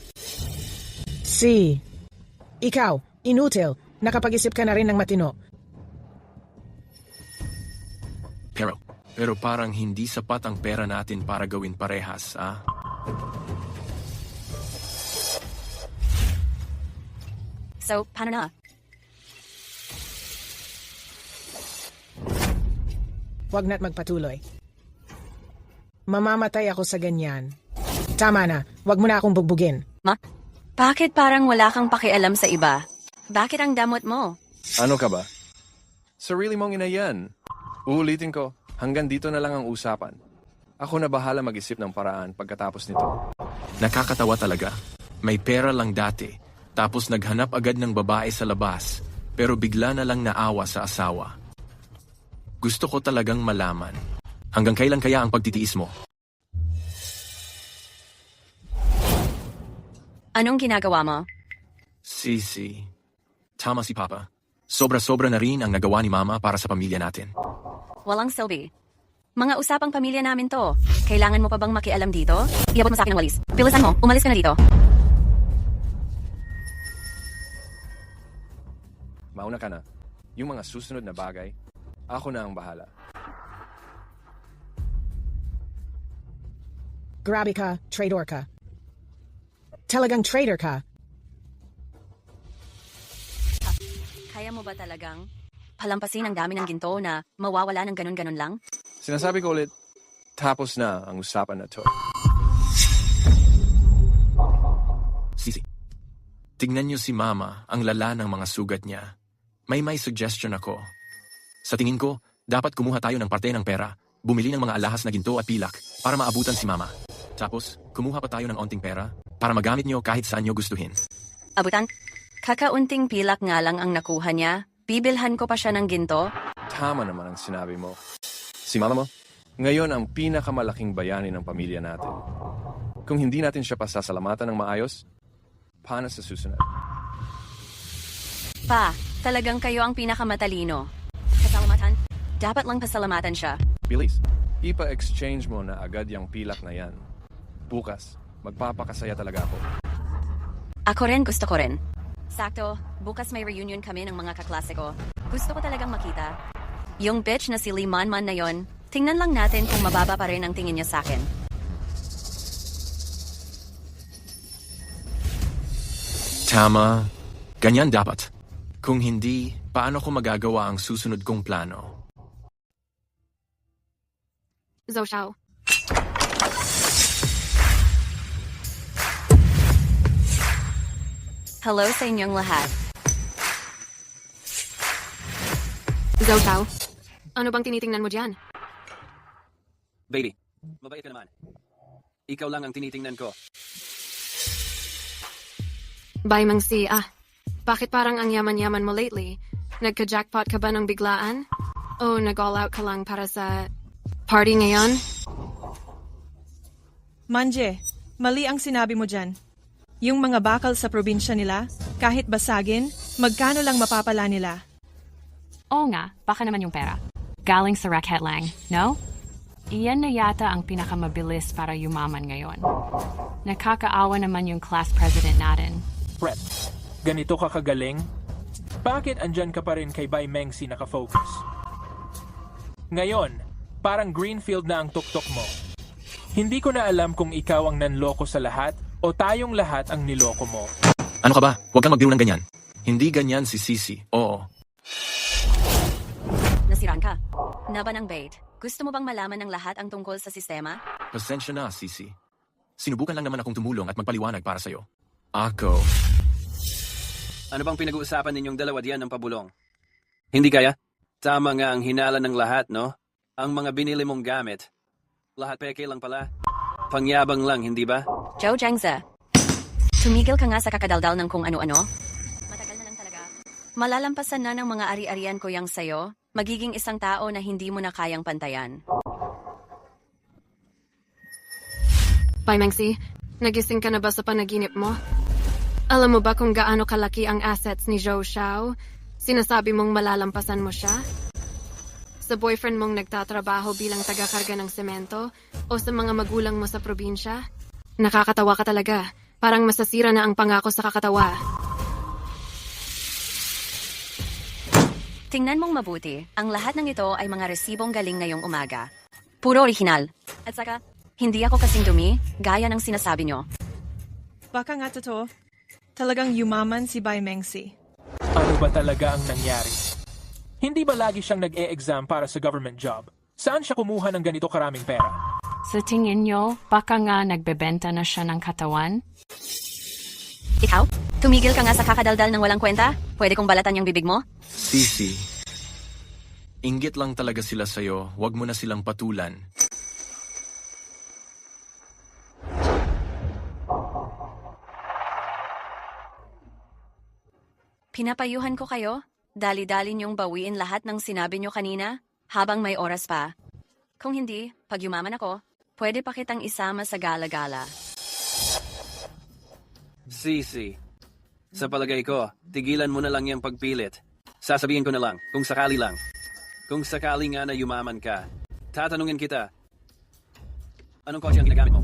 Ikaw, inutil, nakapag-isip ka na rin ng matino. Pero parang hindi sapat ang pera natin para gawin parehas, ah? So, paano na? Huwag na't magpatuloy. Mamamatay ako sa ganyan. Tama na, huwag mo na akong bugbugin. Ma, bakit parang wala kang pakialam sa iba? Bakit ang damot mo? Ano ka ba? Sarili mong ina yan. Uulitin ko, hanggang dito na lang ang usapan. Ako na bahala mag-isip ng paraan pagkatapos nito. Nakakatawa talaga. May pera lang dati, tapos naghanap agad ng babae sa labas, pero bigla na lang naawa sa asawa. Gusto ko talagang malaman. Hanggang kailan kaya ang pagtitiis mo? Anong ginagawa mo? Sisi. Tama si Papa. Sobra-sobra na rin ang nagawa ni Mama para sa pamilya natin. Walang silbi. Mga usapang pamilya namin to. Kailangan mo pa bang makialam dito? Iabot mo sa akin ang walis. Bilisan mo, umalis ka na dito. Mauna ka na. Yung mga susunod na bagay, ako na ang bahala. Grabe ka, traitor ka. Talagang traitor ka. Kaya mo ba talagang palampasin ang dami ng ginto na mawawala ng ganun-ganun lang? Sinasabi ko ulit, tapos na ang usapan na to. Sisi. Tignan niyo si Mama, ang lala ng mga sugat niya. May suggestion ako. Sa tingin ko, dapat kumuha tayo ng parte ng pera, bumili ng mga alahas na ginto at pilak para maabutan si Mama. Tapos, kumuha pa tayo ng onting pera para magamit niyo kahit saan niyo gustuhin. Abutan, kakaunting pilak nga lang ang nakuha niya. Bibilhan ko pa siya ng ginto. Tama naman ang sinabi mo. Si Mama mo, ngayon ang pinakamalaking bayani ng pamilya natin. Kung hindi natin siya pasasalamatan ng maayos, paano sa susunod? Pa, talagang kayo ang pinakamatalino. Pasalamatan? Dapat lang pasalamatan siya. Bilis, ipa-exchange mo na agad yung pilak na yan. Bukas, magpapakasaya talaga ako. Ako rin, gusto ko rin. Sakto, bukas may reunion kami ng mga kaklase ko. Gusto ko talagang makita. Yung bitch na si Lee Manman na yon, tingnan lang natin kung mababa pa rin ang tingin niya sa akin. Tama. Ganyan dapat. Kung hindi, paano ko magagawa ang susunod kong plano? Zhou Xiao. Hello sa inyong lahat. Zhou Xiao. Ano bang tinitingnan mo dyan? Baby, mabait ka naman. Ikaw lang ang tinitingnan ko. Bai Mengsi, bakit parang ang yaman-yaman mo lately? Nagka-jackpot ka ba ng biglaan? O nag-all out ka lang para sa party ngayon? Manje, mali ang sinabi mo dyan. Yung mga bakal sa probinsya nila, kahit basagin, magkano lang mapapala nila? Oo nga, baka naman yung pera. Galing sa racket lang, no? Iyan na yata ang pinakamabilis para yumaman ngayon. Nakakaawa naman yung class president natin. Brett, ganito ka kagaling? Bakit andyan ka pa rin kay Bai Mengsi nakafocus? Ngayon, parang Greenfield na ang tuktok mo. Hindi ko na alam kung ikaw ang nanloko sa lahat o tayong lahat ang niloko mo. Ano ka ba? Huwag kang magbiro ng ganyan. Hindi ganyan si Sisi, oo. Nasiraan ka. Naba ng bait. Gusto mo bang malaman ng lahat ang tungkol sa sistema? Pasensya na, Sisi. Sinubukan lang naman akong tumulong at magpaliwanag para sa'yo. Ako. Ano bang pinag-uusapan ninyong dalawa diyan ng pabulong? Hindi kaya? Tama nga ang hinala ng lahat, no? Ang mga binili mong gamit. Lahat peke lang pala. Pangyabang lang, hindi ba? Joe Jangza. Tumigil ka nga sa kakadaldal ng kung ano-ano. Matagal na lang talaga. Malalampasan na ng mga ari-arian ko yang sayo. Magiging isang tao na hindi mo na kayang pantayan. Bai Mengsi, nagising ka na ba sa panaginip mo? Alam mo ba kung gaano kalaki ang assets ni Zhou Xiao? Sinasabi mong malalampasan mo siya? Sa boyfriend mong nagtatrabaho bilang taga-karga ng semento? O sa mga magulang mo sa probinsya? Nakakatawa ka talaga. Parang masasira na ang pangako sa kakatawa. Tingnan mong mabuti, ang lahat ng ito ay mga resibong galing ngayong umaga. Puro orihinal. At saka, hindi ako kasing dumi, gaya ng sinasabi nyo. Baka nga totoo. Talagang yumaman si Bai Mengsi. Ano ba talaga ang nangyari? Hindi ba lagi siyang nag-e-exam para sa government job? Saan siya kumuha ng ganito karaming pera? Sa tingin nyo, baka nga nagbebenta na siya ng katawan? Ikaw? Tumigil ka nga sa kakadaldal ng walang kwenta? Pwede kong balatan yung bibig mo? Sisi. Inggit lang talaga sila sa'yo. Huwag mo na silang patulan. Pinapayuhan ko kayo? Dali-dali niyong bawiin lahat ng sinabi niyo kanina? habang may oras pa. Kung hindi, pag yumaman ako, pwede pa kitang isama sa gala-gala. Sisi, sa palagay ko, tigilan mo na lang yung pagpilit. Sasabihin ko na lang, kung sakali lang. Kung sakali nga na yumaman ka, tatanungin kita, anong kotse ang ginagamit mo?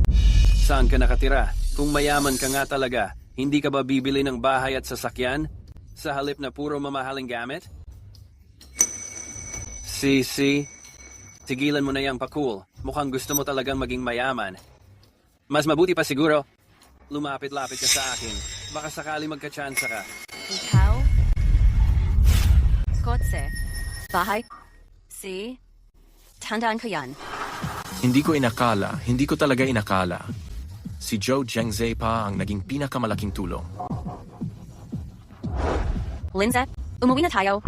Saan ka nakatira? Kung mayaman ka nga talaga, hindi ka ba bibili ng bahay at sasakyan? Sa halip na puro mamahaling gamit? Sisi, tigilan mo na yung pa-cool. Mukhang gusto mo talagang maging mayaman. Mas mabuti pa siguro, lumapit-lapit ka sa akin. Baka sakali magka-tsansa ka. Ikaw? Kotse? Bahay? Si? Tandaan ko yan. Hindi ko talaga inakala. Si Joe Jengze pa ang naging pinakamalaking tulong. Lindsay, umuwi na tayo.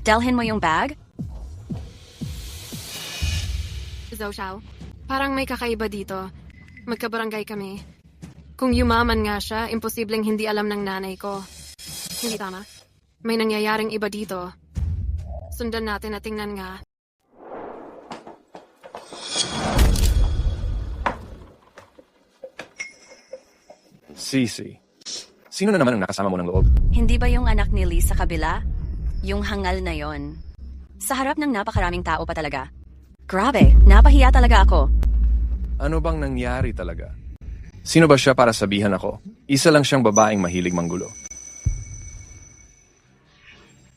Dalhin mo yung bag? Zhou Xiao, parang may kakaiba dito. Magkabarangay kami. Kung yumaman nga siya, imposibleng hindi alam ng nanay ko. Hindi tama. May nangyayaring iba dito. Sundan natin at tingnan nga. Sisi, sino na naman ang nakasama mo ng loob? Hindi ba yung anak ni Lee sa kabila? Yung hangal na yon. Sa harap ng napakaraming tao pa talaga. Grabe, napahiya talaga ako. Ano bang nangyari talaga? Sino ba siya para sabihan ako? Isa lang siyang babaeng mahilig manggulo.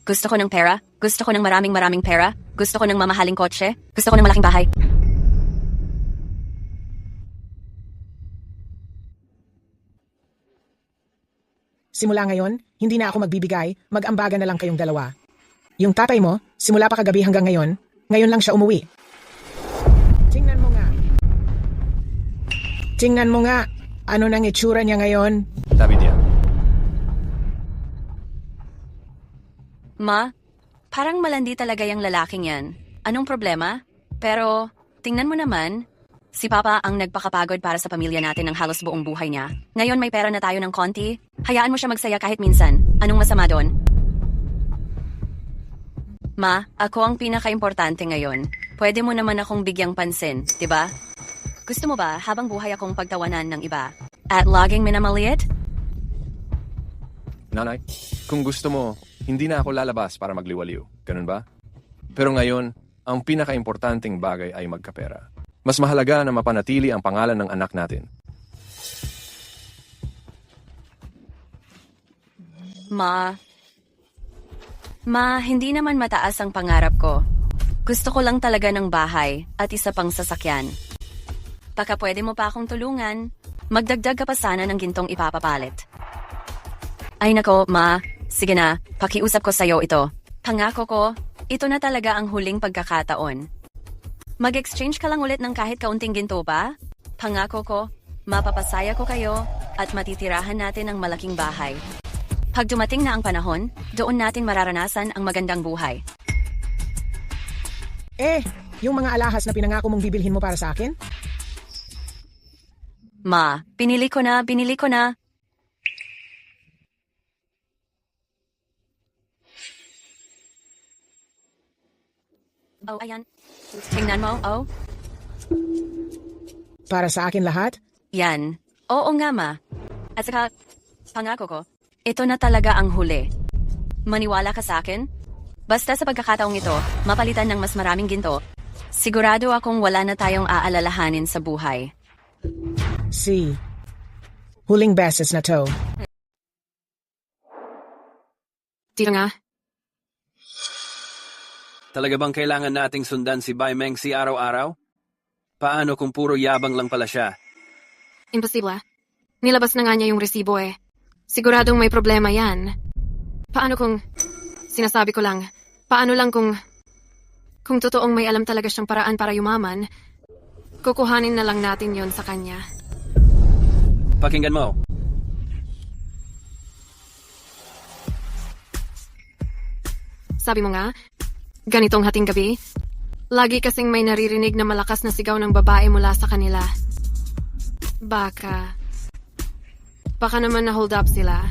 Gusto ko ng pera, gusto ko ng maraming pera, gusto ko ng mamahaling kotse, gusto ko ng malaking bahay. Simula ngayon, hindi na ako magbibigay, mag-ambagan na lang kayong dalawa. Yung tatay mo, simula pa kagabi hanggang ngayon lang siya umuwi. Tingnan mo nga, ano nang itsura niya ngayon? Tabi diyan. Ma, parang malandi talaga yung lalaking yan. Anong problema? Pero, tingnan mo naman, si Papa ang nagpakapagod para sa pamilya natin ng halos buong buhay niya. Ngayon may pera na tayo ng konti, hayaan mo siya magsaya kahit minsan. Anong masama doon? Ma, ako ang pinaka-importante ngayon. Pwede mo naman akong bigyang pansin, 'di ba? Gusto mo ba habang buhay akong pagtawanan ng iba? At laging minamaliit? Nanay, kung gusto mo, hindi na ako lalabas para magliwaliw. Ganun ba? Pero ngayon, ang pinaka-importanting bagay ay magkapera. Mas mahalaga na mapanatili ang pangalan ng anak natin. Ma, hindi naman mataas ang pangarap ko. Gusto ko lang talaga ng bahay at isa pang sasakyan. Baka pwede mo pa akong tulungan. Magdagdag ka pa sana ng gintong ipapapalit. Ay nako, Ma. Sige na, pakiusap ko sa'yo ito. Pangako ko, ito na talaga ang huling pagkakataon. Mag-exchange ka lang ulit ng kahit kaunting ginto pa? Pangako ko, mapapasaya ko kayo at matitirahan natin ang malaking bahay. Pag dumating na ang panahon, doon natin mararanasan ang magandang buhay. Yung mga alahas na pinangako mong bibilhin mo para sa akin? Ma, binili ko na. Oh, ayan. Tingnan mo, oh. Para sa akin lahat? Yan. Oo nga, Ma. At saka, pangako ko, ito na talaga ang huli. Maniwala ka sa akin? Basta sa pagkakataong ito, mapalitan ng mas maraming ginto, sigurado akong wala na tayong aalalahanin sa buhay. Huling beses na to. Dito nga. Talaga bang kailangan nating sundan si Bai Mengsi araw-araw? Paano kung puro yabang lang pala siya? Imposible. Nilabas na nga niya yung resibo eh. Siguradong may problema yan. Paano kung... Sinasabi ko lang, paano lang kung totoong may alam talaga siyang paraan para yumaman, kukuhanin na lang natin yon sa kanya. Pakinggan mo. Sabi mo nga, ganitong hating gabi, lagi kasing may naririnig na malakas na sigaw ng babae mula sa kanila. Baka naman na hold up sila.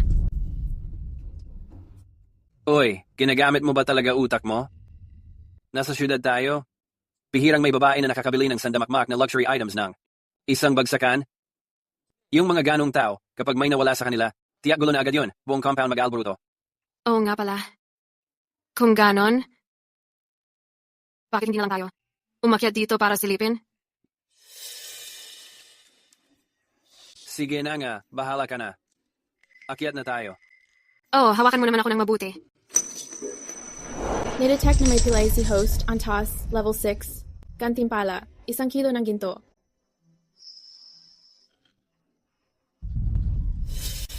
Uy, ginagamit mo ba talaga utak mo? Nasa syudad tayo. Bihirang may babae na nakakabili ng sandamakmak na luxury items ng isang bagsakan. Yung mga ganong tao, kapag may nawala sa kanila, tiyak gulo na agad yun. Buong compound mag-alburuto. Oo nga pala. Kung ganon, bakit hindi lang tayo umakyat dito para silipin? Sige na nga, bahala ka na. Akyat na tayo. Oh, hawakan mo naman ako ng mabuti. Nidetect na may pilay si host, Antas, level 6. Gantimpala, 1 kilo ng ginto.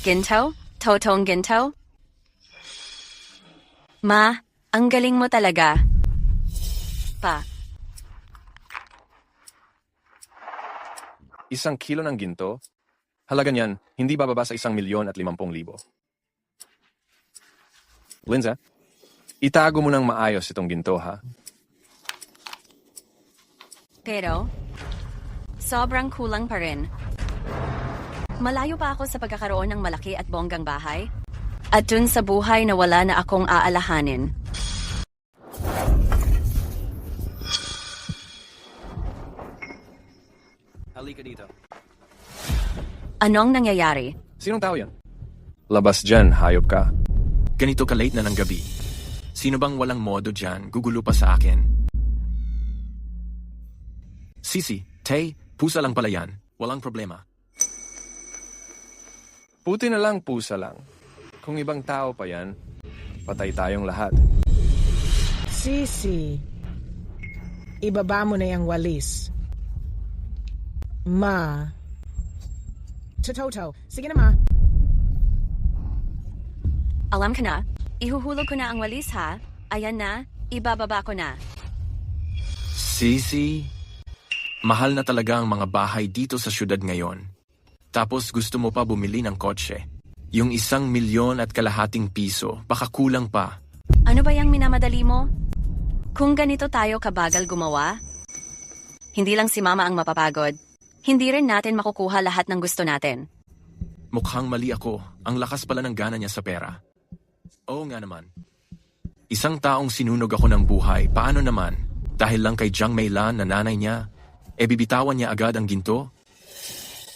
Ginto? Totong ginto? Ma, ang galing mo talaga. Pa, 1 kilo ng ginto? Halaga niyan, hindi bababa sa 1,050,000. Linza, itago mo ng maayos itong ginto, ha? pero, sobrang kulang pa rin. Malayo pa ako sa pagkakaroon ng malaki at bonggang bahay. At dun sa buhay na wala na akong aalahanin. Halika dito. Anong nangyayari? Sinong tao yan? Labas dyan, hayop ka. Ganito ka-late na ng gabi. Sino bang walang modo dyan, gugulo pa sa akin? Sisi, Tay, pusa lang pala yan. Walang problema. Puti na lang, pusa lang. Kung ibang tao pa yan, patay tayong lahat. Sisi, ibaba mo na yung walis. Ma. Toto, sige na ma. Alam ka na, ihuhulog ko na ang walis ha. Ayan na, ibababa ko na. Sisi, mahal na talaga ang mga bahay dito sa syudad ngayon. Tapos gusto mo pa bumili ng kotse. Yung 1,000,000 piso, baka kulang pa. Ano ba yung minamadali mo? Kung ganito tayo kabagal gumawa, hindi lang si Mama ang mapapagod. Hindi rin natin makukuha lahat ng gusto natin. Mukhang mali ako. Ang lakas pala ng gana niya sa pera. Oo nga naman. Isang taong sinunog ako ng buhay. Paano naman? Dahil lang kay Jiang Meilan na nanay niya, bibitawan niya agad ang ginto?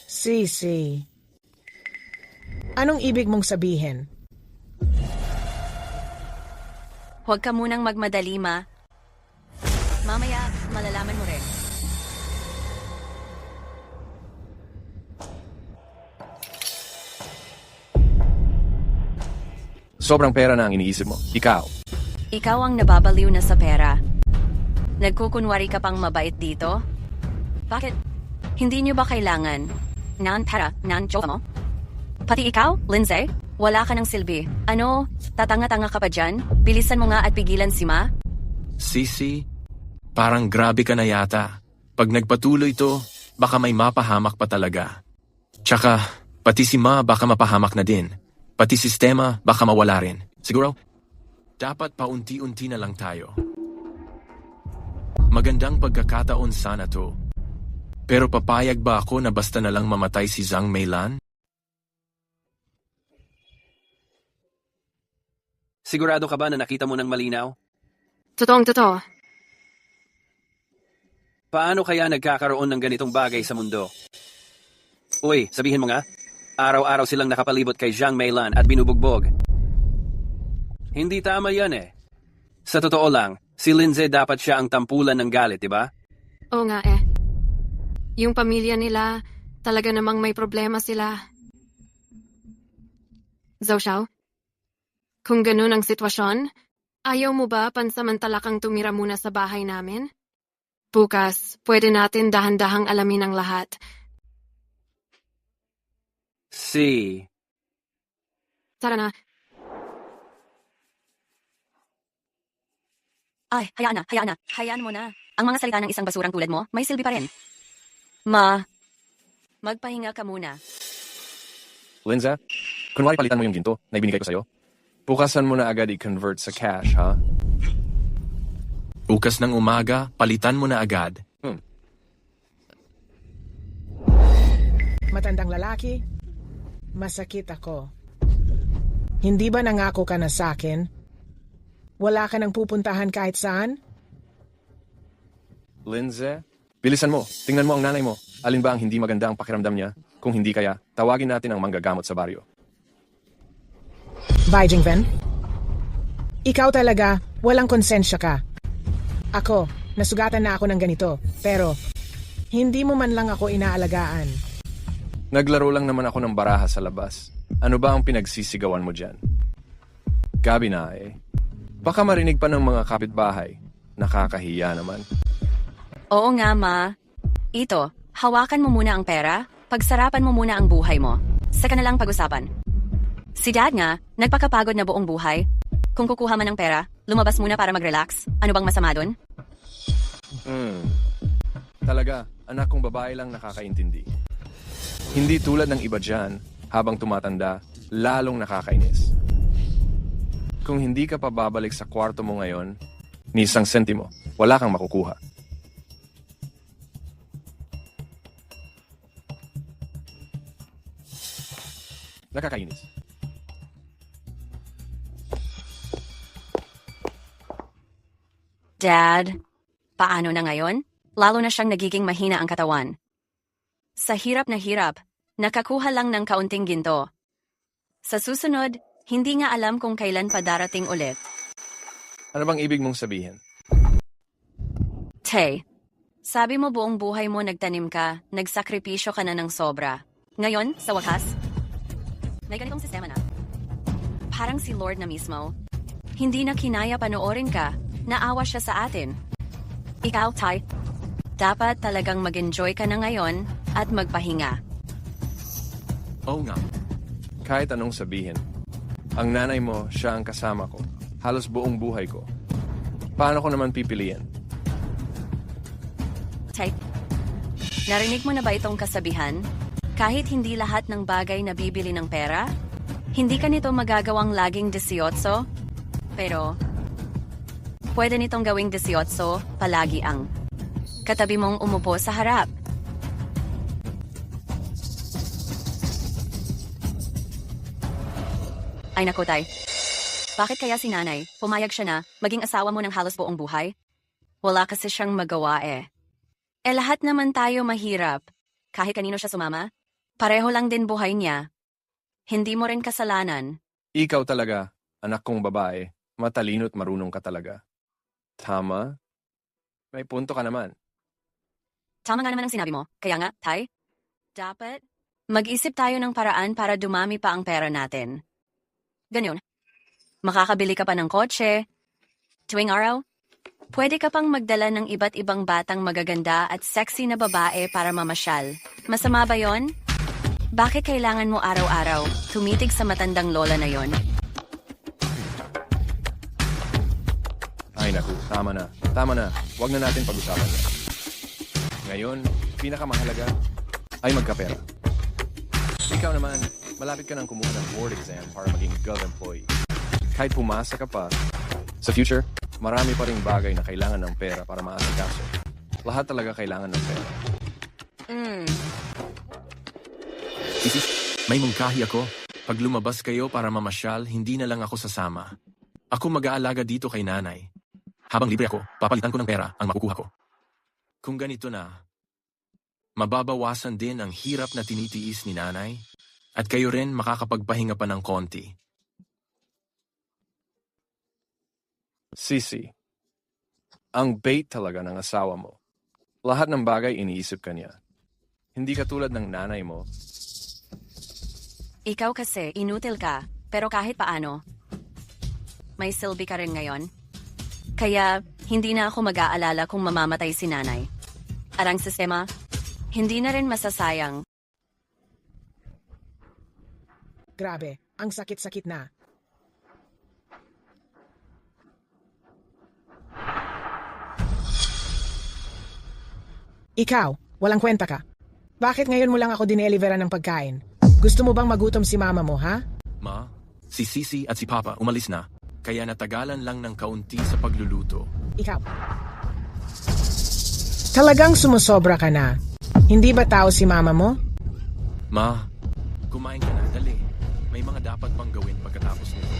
Sisi, anong ibig mong sabihin? Huwag ka munang magmadali, Ma. Mamaya, malalaman mo rin. Sobrang pera na ang iniisip mo. Ikaw. Ikaw ang nababaliw na sa pera. Nagkukunwari ka pang mabait dito? Bakit? Hindi nyo ba kailangan ng pera, ng jowa mo? Pati ikaw, Lindsay? Wala ka ng silbi. Ano, tatanga-tanga ka pa dyan? Bilisan mo nga at pigilan si Ma? Sisi, parang grabe ka na yata. Pag nagpatuloy to, baka may mapahamak pa talaga. Tsaka, pati si Ma baka mapahamak na din. Pati sistema baka mawala rin. Siguro, dapat paunti-unti na lang tayo. Magandang pagkakataon sana to. Pero papayag ba ako na basta na lang mamatay si Jiang Meilan? Sigurado ka ba na nakita mo ng malinaw? Totoo. Paano kaya nagkakaroon ng ganitong bagay sa mundo? Uy, sabihin mo nga. Araw-araw silang nakapalibot kay Jiang Meilan at binubugbog. Hindi tama yan eh. Sa totoo lang, si Lindsay dapat siya ang tampulan ng galit, di ba? Oo nga Yung pamilya nila, talaga namang may problema sila. Zhou Xiao, kung ganun ang sitwasyon, ayaw mo ba pansamantala kang tumira muna sa bahay namin? Bukas, pwede natin dahan-dahang alamin ang lahat. Tara na. Ay, hayaan na. Hayaan mo na. Ang mga salita ng isang basurang tulad mo, may silbi pa rin. Ma, magpahinga ka muna. Linza, kunwari palitan mo yung ginto na ibinigay ko sa'yo. Bukasan mo na agad i-convert sa cash, ha? Bukas ng umaga, palitan mo na agad. Matandang lalaki, masakit ako. Hindi ba nangako ka na sa akin? Wala ka nang pupuntahan kahit saan? Lindsay? Bilisan mo. Tingnan mo ang nanay mo. Alin ba ang hindi maganda ang pakiramdam niya? Kung hindi kaya, tawagin natin ang manggagamot sa baryo. Jingven? Ikaw talaga, walang konsensya ka. Ako, nasugatan na ako ng ganito, pero hindi mo man lang ako inaalagaan. Naglaro lang naman ako ng baraha sa labas. Ano ba ang pinagsisigawan mo dyan? Gabi na eh. Baka marinig pa ng mga kapitbahay. Nakakahiya naman. Oo nga, Ma. Ito, hawakan mo muna ang pera, pagsarapan mo muna ang buhay mo. Saka na lang pag-usapan. Si Dad nga, nagpakapagod na buong buhay. Kung kukuha man ng pera, lumabas muna para mag-relax. Ano bang masama dun? Talaga, anak kong babae lang nakakaintindi. Hindi tulad ng iba dyan, habang tumatanda, lalong nakakainis. Kung hindi ka pa babalik sa kwarto mo ngayon, ni isang sentimo, wala kang makukuha. Nakakainis. Dad, paano na ngayon? Lalo na siyang nagiging mahina ang katawan. Sa hirap na hirap, nakakuha lang ng kaunting ginto. Sa susunod, hindi nga alam kung kailan pa darating ulit. Ano bang ibig mong sabihin? Tay, sabi mo buong buhay mo nagtanim ka, nagsakripisyo ka na ng sobra. Ngayon, sa wakas, may ganitong sistema na. Parang si Lord na mismo. Hindi na kinaya panoorin ka, naawa siya sa atin. Ikaw, Tay, dapat talagang mag-enjoy ka na ngayon at magpahinga. Oo nga. Kahit anong sabihin, ang nanay mo, siya ang kasama ko. Halos buong buhay ko. Paano ko naman pipiliin? Tay, narinig mo na ba itong kasabihan? Kahit hindi lahat ng bagay na bibili ng pera, hindi ka nito magagawang laging 18, pero pwede nitong gawing 18 palagi ang katabi mong umupo sa harap. Ay naku, Tay. Bakit kaya si nanay, pumayag siya na maging asawa mo ng halos buong buhay? Wala kasi siyang magawa eh. Lahat naman tayo mahirap. Kahit kanino siya sumama, pareho lang din buhay niya. Hindi mo rin kasalanan. Ikaw talaga, anak kong babae, matalino't marunong ka talaga. Tama? May punto ka naman. Tama nga naman ang sinabi mo. Kaya nga, Tay, dapat mag-isip tayo ng paraan para dumami pa ang pera natin. Ganyan. Makakabili ka pa ng kotse. Tuwing araw, pwede ka pang magdala ng iba't ibang batang magaganda at sexy na babae para mamasyal. Masama ba yon? Bakit kailangan mo araw-araw tumitig sa matandang lola na yon? Ay naku, tama na. Tama na. Huwag na natin pag-usapan yan. Ngayon, pinakamahalaga ay magkapera. Ikaw naman, malapit ka nang kumuha ng board exam para maging gov employee. Kahit pumasa ka pa, sa future, marami pa ring bagay na kailangan ng pera para maasikaso. Lahat talaga kailangan ng pera. May mungkahi ako. Pag lumabas kayo para mamasyal, hindi na lang ako sasama. Ako mag-aalaga dito kay nanay. Habang libre ako, papalitan ko ng pera ang makukuha ko. Kung ganito na, mababawasan din ang hirap na tinitiis ni nanay at kayo rin makakapagpahinga pa ng konti. Sisi, ang bait talaga ng asawa mo. Lahat ng bagay iniisip ka niya. Hindi ka tulad ng nanay mo. Ikaw kasi, inutil ka, pero kahit paano, may silbi ka rin ngayon. Kaya, hindi na ako mag-aalala kung mamamatay si nanay. Arang sistema, hindi na rin masasayang. Grabe, ang sakit-sakit na. Ikaw, walang kwenta ka. Bakit ngayon mo lang ako dineliveran ng pagkain? Gusto mo bang magutom si mama mo, ha? Ma, si Sisi at si Papa umalis na, kaya natagalan lang ng kaunti sa pagluluto. Ikaw. Talagang sumusobra ka na. Hindi ba tao si mama mo? Ma, kumain ka na, dali. May mga dapat pang gawin pagkatapos nito.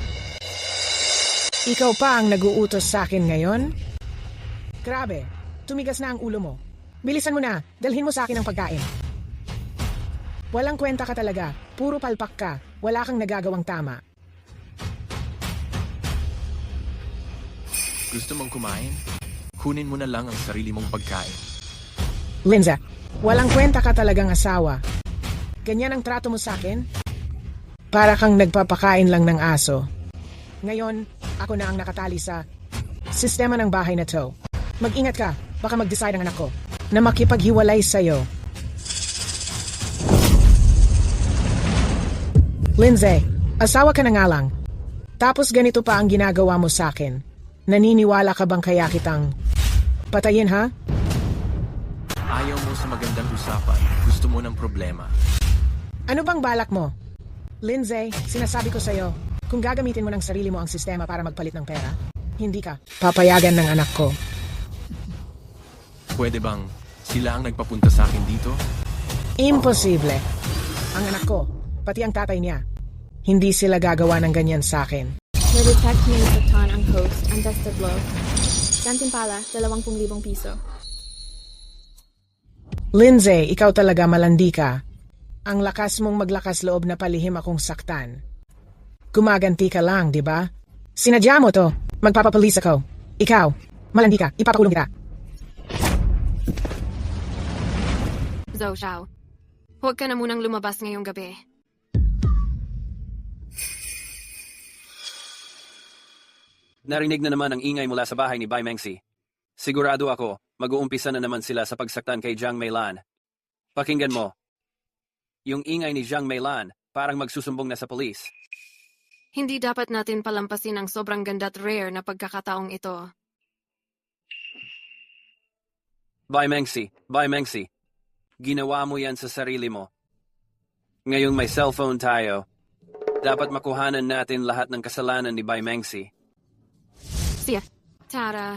Ikaw pa ang nag-uutos sa akin ngayon? Grabe, Tumigas na ang ulo mo. Bilisan mo na, dalhin mo sa akin ang pagkain. Walang kwenta ka talaga, puro palpak ka, wala kang nagagawang tama. Gusto mong kumain? Kunin mo na lang ang sarili mong pagkain. Lindsay, walang kwenta ka talagang asawa. Ganyan ang trato mo sa akin? Para kang nagpapakain lang ng aso. Ngayon, ako na ang nakatali sa sistema ng bahay na to. Mag-ingat ka, baka mag-decide ang anak ko na makipaghiwalay sa'yo. Lindsay, asawa ka na nga lang. Tapos ganito pa ang ginagawa mo sa akin. Naniniwala ka bang kaya kitang patayin, ha? Ayaw mo sa magandang usapan. Gusto mo ng problema. Ano bang balak mo? Lindsay, sinasabi ko sa'yo, kung gagamitin mo ng sarili mo ang sistema para magpalit ng pera, hindi ka papayagan ng anak ko. Pwede bang sila ang nagpapunta sa akin dito? Imposible. Ang anak ko, pati ang tatay niya, hindi sila gagawa ng ganyan sa akin. Na-detect ni Satan ang host, ang Destablo. Gantimpala, 20,000 piso. Lindsay, ikaw talaga malandi ka. Ang lakas mong maglakas loob na palihim akong saktan. Gumaganti ka lang, di ba? Sinadya mo to. Magpapapulis ako. Ikaw, malandi ka. Ipapakulong kita. Zhou Xiao, huwag ka na munang lumabas ngayong gabi. Narinig na naman ang ingay mula sa bahay ni Bai Mengsi. Sigurado ako, mag-uumpisa na naman sila sa pagsaktan kay Jiang Meilan. Pakinggan mo. Yung ingay ni Jiang Meilan, parang magsusumbong na sa polis. Hindi dapat natin palampasin ang sobrang ganda at rare na pagkakataong ito. Bai Mengsi, ginawa mo yan sa sarili mo. Ngayong may cellphone tayo, dapat makuhanan natin lahat ng kasalanan ni Bai Mengsi. Siya, Tara,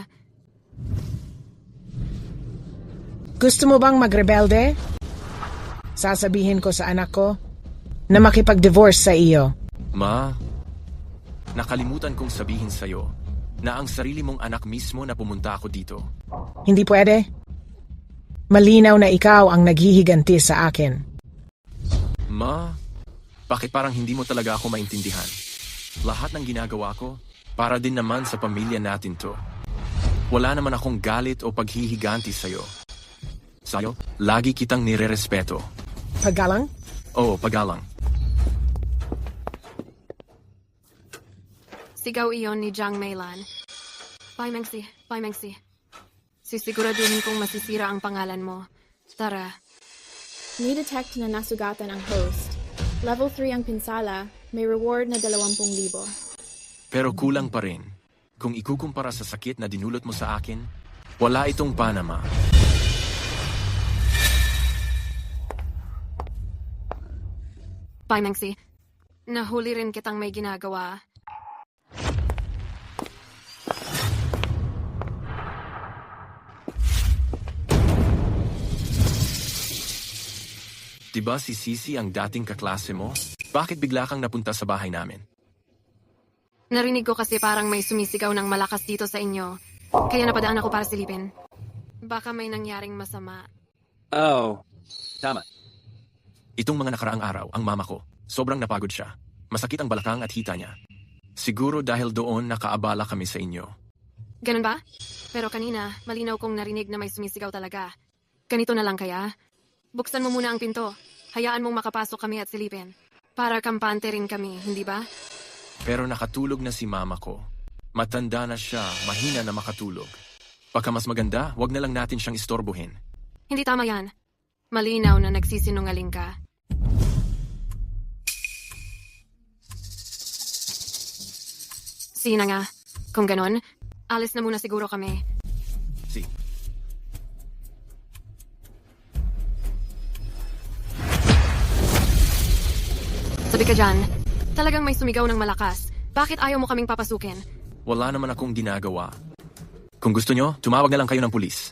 Gusto mo bang magrebelde? Sasabihin ko sa anak ko na makipag-divorce sa iyo. Ma, nakalimutan kong sabihin sa'yo na ang sarili mong anak mismo na pumunta ako dito. Hindi pwede. Malinaw na ikaw ang naghihiganti sa akin. Ma, bakit parang hindi mo talaga ako maintindihan? Lahat ng ginagawa ko, para din naman sa pamilya natin to. Wala naman akong galit o paghihiganti sa'yo. Sa'yo, lagi kitang nirerespeto. Paggalang? Oo, paggalang. sigaw iyon ni Jiang Meilan. Bai Mengsi. Sisiguraduhin kong masisira ang pangalan mo. Tara. Ni-detect na nasugatan ang host. Level 3 ang pinsala, may reward na 20,000. Pero kulang pa rin. Kung ikukumpara sa sakit na dinulot mo sa akin, wala itong Panama. Bai Mengsi, nahuli rin kitang may ginagawa. Diba si Sisi ang dating kaklase mo? Bakit bigla kang napunta sa bahay namin? Narinig ko kasi parang may sumisigaw ng malakas dito sa inyo. Kaya napadaan ako para silipin. Baka may nangyaring masama. Oh, tama. Itong mga nakaraang araw, ang mama ko, sobrang napagod siya. Masakit ang balakang at hita niya. Siguro dahil doon nakaabala kami sa inyo. Ganun ba? Pero kanina, malinaw kong narinig na may sumisigaw talaga. Ganito na lang kaya? Buksan mo muna ang pinto. Hayaan mong makapasok kami at silipin. Para kampante rin kami, hindi ba? Pero nakatulog na si mama ko. Matanda na siya, mahina na makatulog. Baka mas maganda, wag na lang natin siyang istorbohin. Hindi tama yan. Malinaw na nagsisinungaling ka. Sige na nga. Kung ganon, alis na muna siguro kami. Si. Sabi ka dyan, talagang may sumigaw ng malakas. Bakit ayaw mo kaming papasukin? Wala naman akong ginagawa. Kung gusto nyo, tumawag na lang kayo ng pulis.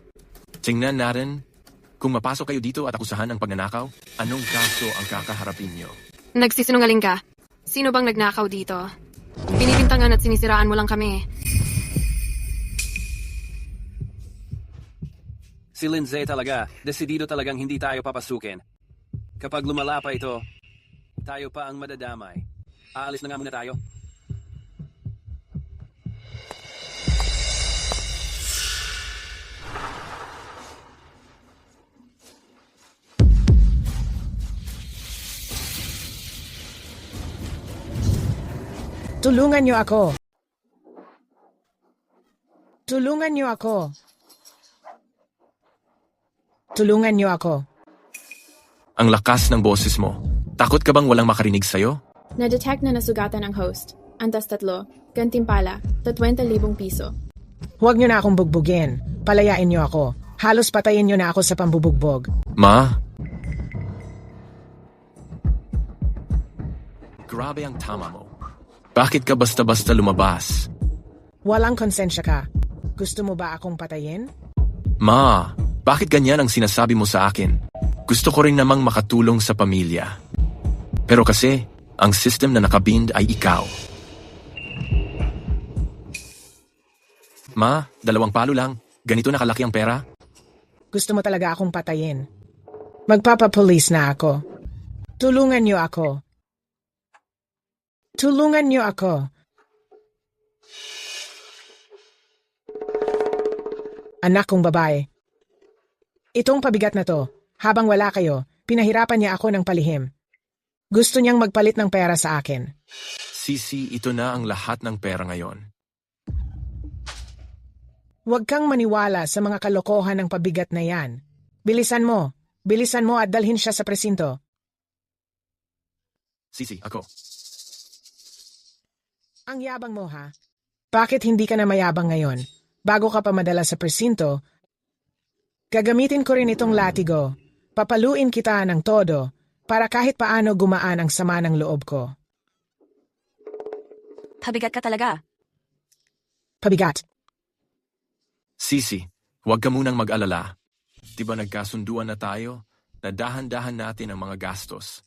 Tingnan natin, kung mapasok kayo dito at akusahan ng pagnanakaw, anong kaso ang kakaharapin nyo? Nagsisinungaling ka. Sino bang nagnakaw dito? Binibintangan at sinisiraan mo lang kami. Si Lindsay talaga, desidido talagang hindi tayo papasukin. Kapag lumala pa ito, tayo pa ang madadamay. Aalis na nga muna tayo. Tulungan niyo ako. Tulungan niyo ako. Tulungan niyo ako. Ang lakas ng boses mo. Takot ka bang walang makarinig sa'yo? Na-detect na nasugatan ang host. Antas 3, gantimpala, 20,000 piso. Huwag niyo na akong bugbugin. Palayain niyo ako. Halos patayin niyo na ako sa pambubugbog. Ma? Grabe ang tama mo. Bakit ka basta-basta lumabas? Walang konsensya ka. Gusto mo ba akong patayin? Ma, bakit ganyan ang sinasabi mo sa akin? Gusto ko rin namang makatulong sa pamilya. Pero kasi, ang system na nakabind ay ikaw. Ma, 2 palo lang. Ganito na kalaki ang pera? Gusto mo talaga akong patayin? Magpapapulis na ako. Tulungan niyo ako. Tulungan niyo ako. Anak kong babae. Itong pabigat na to, habang wala kayo, pinahirapan niya ako ng palihim. Gusto niyang magpalit ng pera sa akin. Sisi, ito na ang lahat ng pera ngayon. Huwag kang maniwala sa mga kalokohan ng pabigat na yan. Bilisan mo at dalhin siya sa presinto. Sisi, ako. Ang yabang mo ha? Bakit hindi ka na mayabang ngayon? Bago ka pa madala sa presinto, gagamitin ko rin itong latigo. Papaluin kita ng todo para kahit paano gumaan ang sama ng loob ko. Pabigat ka talaga. Pabigat. Sisi, huwag ka munang mag-alala. Diba nagkasunduan na tayo na dahan-dahan natin ang mga gastos?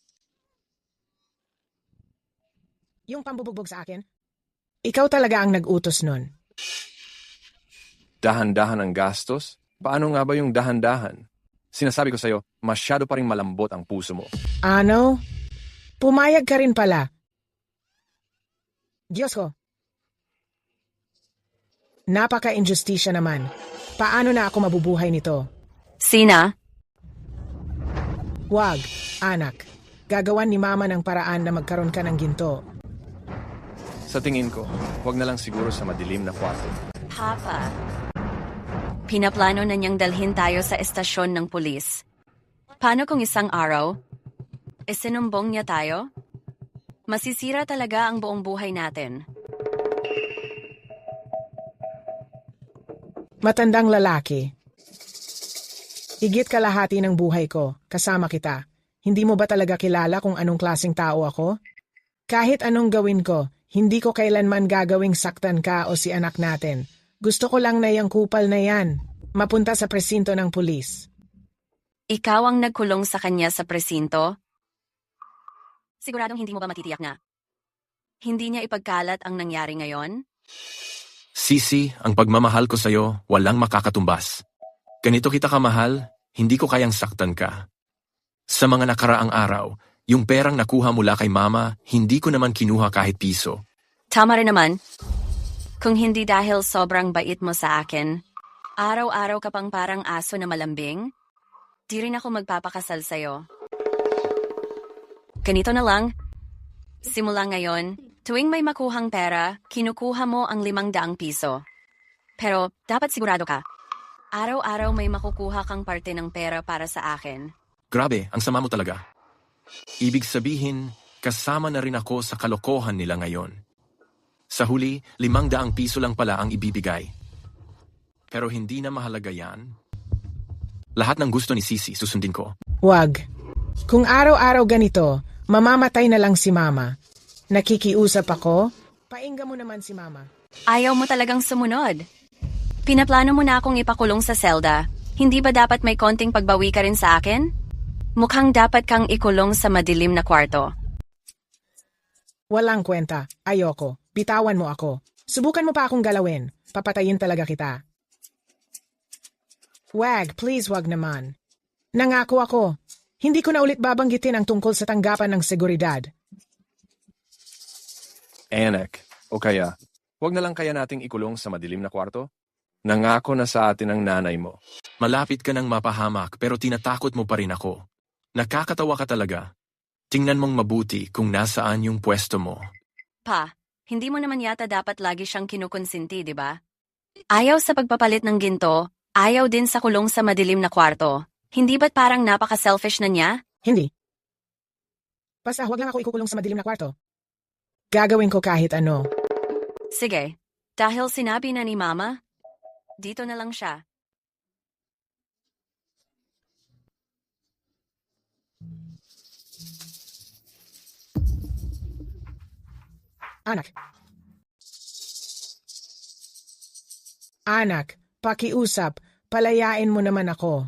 Yung pambubugbog sa akin? Ikaw talaga ang nag-utos nun. Dahan-dahan ang gastos? Paano nga ba yung dahan-dahan? Sinasabi ko sa'yo, masyado pa rin malambot ang puso mo. Ano? Pumayag ka rin pala. Diyos ko. Napaka-injustisya naman. Paano na ako mabubuhay nito? Sina? Wag, anak. Gagawan ni Mama ng paraan na magkaroon ka ng ginto. Sa tingin ko, huwag na lang siguro sa madilim na kwarto. Papa. Pinaplano na niyang dalhin tayo sa estasyon ng pulis. Paano kung isang araw, isinumbong niya tayo? Masisira talaga ang buong buhay natin. Matandang lalaki. Higit kalahati ng buhay ko, kasama kita. Hindi mo ba talaga kilala kung anong klaseng tao ako? Kahit anong gawin ko, hindi ko kailanman gagawing saktan ka o si anak natin. Gusto ko lang na yung kupal na yan, mapunta sa presinto ng pulis. Ikaw ang nagkulong sa kanya sa presinto? Siguradong hindi mo ba matitiyak na? Hindi niya ipagkalat ang nangyari ngayon? Sisi, ang pagmamahal ko sa'yo, walang makakatumbas. Ganito kita kamahal, hindi ko kayang saktan ka. Sa mga nakaraang araw, yung perang nakuha mula kay Mama, hindi ko naman kinuha kahit piso. Tama rin naman. Kung hindi dahil sobrang bait mo sa akin, araw-araw ka pang parang aso na malambing, di rin ako magpapakasal sa'yo. Ganito na lang. Simula ngayon, tuwing may makuhang pera, kinukuha mo ang 500 piso. Pero dapat sigurado ka. Araw-araw may makukuha kang parte ng pera para sa akin. Grabe, ang sama mo talaga. Ibig sabihin, kasama na rin ako sa kalokohan nila ngayon. Sa huli, 500 piso lang pala ang ibibigay. Pero hindi na mahalaga yan. Lahat ng gusto ni Sisi, susundin ko. Wag. Kung araw-araw ganito, mamamatay na lang si Mama. Nakikiusap ako? Painggan mo naman si Mama. Ayaw mo talagang sumunod. Pinaplano mo na akong ipakulong sa selda. Hindi ba dapat may konting pagbawi ka rin sa akin? Mukhang dapat kang ikulong sa madilim na kwarto. Walang kwenta. Ayoko. Bitawan mo ako. Subukan mo pa akong galawin. Papatayin talaga kita. Please wag naman. Nangako ako. Hindi ko na ulit babanggitin ang tungkol sa tanggapan ng seguridad. Anak, o kaya, wag na lang kaya nating ikulong sa madilim na kwarto? Nangako na sa atin ang nanay mo. Malapit ka ng mapahamak pero tinatakot mo pa rin ako. Nakakatawa ka talaga. Tingnan mong mabuti kung nasaan yung pwesto mo. Pa, hindi mo naman yata dapat lagi siyang kinukonsinti, di ba? Ayaw sa pagpapalit ng ginto, ayaw din sa kulong sa madilim na kwarto. Hindi ba't parang napaka-selfish na niya? Hindi. Basta huwag lang ako ikukulong sa madilim na kwarto. Gagawin ko kahit ano. Sige, dahil sinabi na ni Mama, dito na lang siya. Anak, pakiusap, palayain mo naman ako.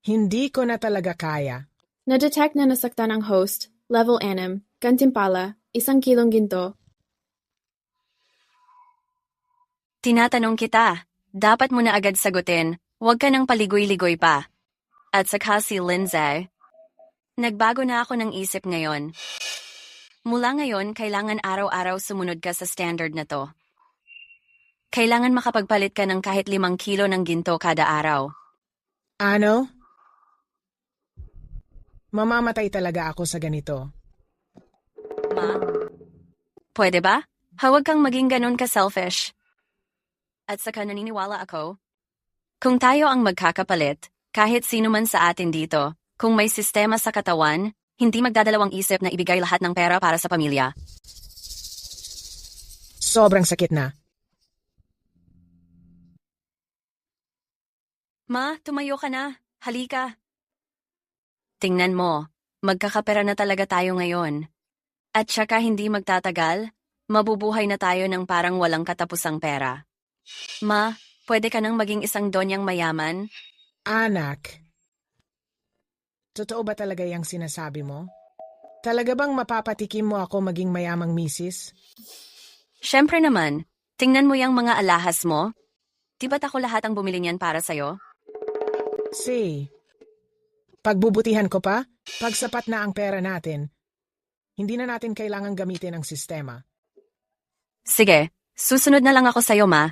Hindi ko na talaga kaya. Na-detect na nasaktan ang host, level 6, gantimpala, 1 kilong ginto. Tinatanong kita, dapat mo na agad sagutin, huwag ka nang paligoy-ligoy pa. At saka si Lindsay, nagbago na ako ng isip ngayon. Mula ngayon, kailangan araw-araw sumunod ka sa standard na to. Kailangan makapagpalit ka ng kahit 5 kilo ng ginto kada araw. Ano? Mamamatay talaga ako sa ganito. Ma, pwede ba? Huwag kang maging ganun ka-selfish. At saka naniniwala ako, kung tayo ang magkakapalit, kahit sino man sa atin dito, kung may sistema sa katawan, hindi magdadalawang isip na ibigay lahat ng pera para sa pamilya. Sobrang sakit na. Ma, tumayo ka na. Halika. Tingnan mo, magkakapera na talaga tayo ngayon. At saka hindi magtatagal, mabubuhay na tayo ng parang walang katapusang pera. Ma, pwede ka nang maging isang donyang mayaman? Anak, totoo ba talaga yung sinasabi mo? Talaga bang mapapatikim mo ako maging mayamang misis? Siyempre naman, tingnan mo yung mga alahas mo. Di ba't ako lahat ang bumili niyan para sa'yo? Pagbubutihan ko pa, pag sapat na ang pera natin, hindi na natin kailangang gamitin ang sistema. Sige, susunod na lang ako sa'yo, Ma.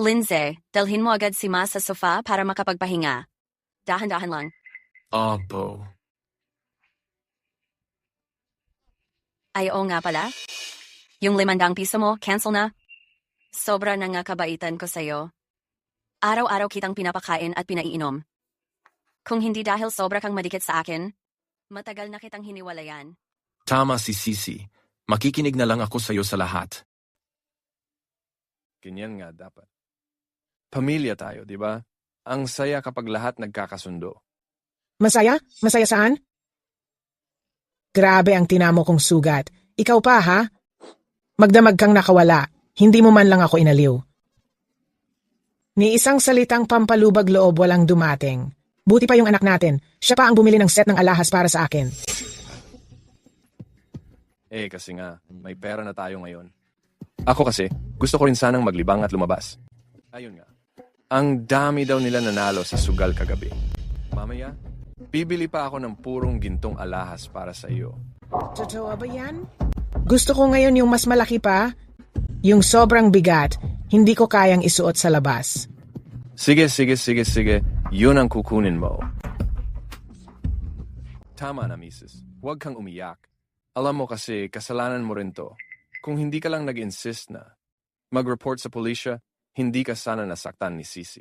Lindsay, dalhin mo agad si Ma sa sofa para makapagpahinga. Dahan-dahan lang. Opo. Ay, oo nga pala. Yung 500 piso mo, cancel na. Sobra na nga kabaitan ko sa'yo. Araw-araw kitang pinapakain at pinaiinom. Kung hindi dahil sobra kang madikit sa akin, matagal na kitang hiniwalayan. Tama si Sisi. Makikinig na lang ako sa'yo sa lahat. Ganyan nga dapat. Pamilya tayo, di ba? Ang saya kapag lahat nagkakasundo. Masaya? Masaya saan? Grabe ang tinamo kong sugat. Ikaw pa, ha? Magdamag kang nakawala. Hindi mo man lang ako inaliw. Ni isang salitang pampalubag loob walang dumating. Buti pa yung anak natin. Siya pa ang bumili ng set ng alahas para sa akin. Kasi nga, may pera na tayo ngayon. Ako kasi, gusto ko rin sanang maglibang at lumabas. Ayun nga. Ang dami daw nila nanalo sa sugal kagabi. Mamaya, bibili pa ako ng purong gintong alahas para sa iyo. Totoo ba yan? Gusto ko ngayon yung mas malaki pa. Yung sobrang bigat, hindi ko kayang isuot sa labas. Sige. Yun ang kukunin mo. Tama na, Mrs. Huwag kang umiyak. Alam mo kasi, kasalanan mo rin to. Kung hindi ka lang nag-insist na mag-report sa pulisya, hindi ka sana nasaktan ni Sisi.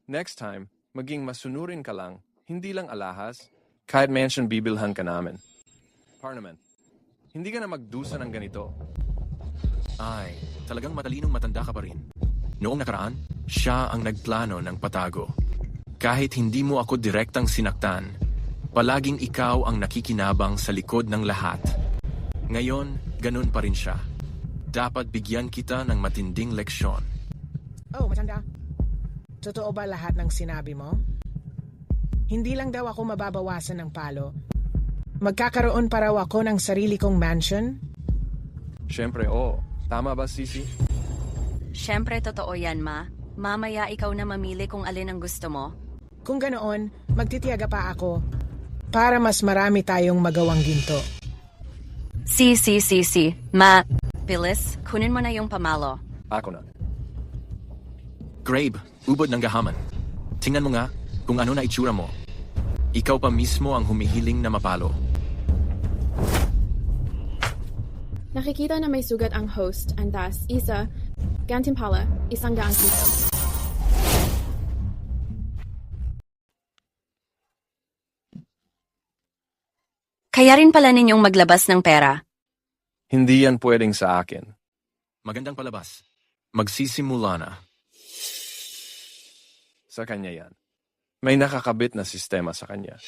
Next time, maging masunurin ka lang, hindi lang alahas, kahit mansion bibilhan ka namin. Parliament, hindi ka na magdusa ng ganito. Ay, talagang matalinong matanda ka pa rin. Noong nakaraan, siya ang nagplano ng patago. Kahit hindi mo ako direktang sinaktan, palaging ikaw ang nakikinabang sa likod ng lahat. Ngayon, ganun pa rin siya. Dapat bigyan kita ng matinding leksyon. Oh, matanda. Totoo ba lahat ng sinabi mo? Hindi lang daw ako mababawasan ng palo. Magkakaroon pa raw ako ng sarili kong mansion? Siyempre, oo. Tama ba, Sisi? Siyempre, totoo yan, Ma. Mamaya ikaw na mamili kung alin ang gusto mo. Kung ganoon, magtitiyaga pa ako para mas marami tayong magawang ginto. Si. Bilis, kunin mo na yung pamalo. Ako na. Grabe, ubod ng gahaman. Tingnan mo nga kung ano na itsura mo. Ikaw pa mismo ang humihiling na mapalo. Nakikita na may sugat ang host, antas, isa, gantimpala, 100 piso. Kaya rin pala ninyong maglabas ng pera. Hindi yan pwedeng sa akin. Magandang palabas. Magsisimula na. Sa kanya yan. May nakakabit na sistema sa kanya.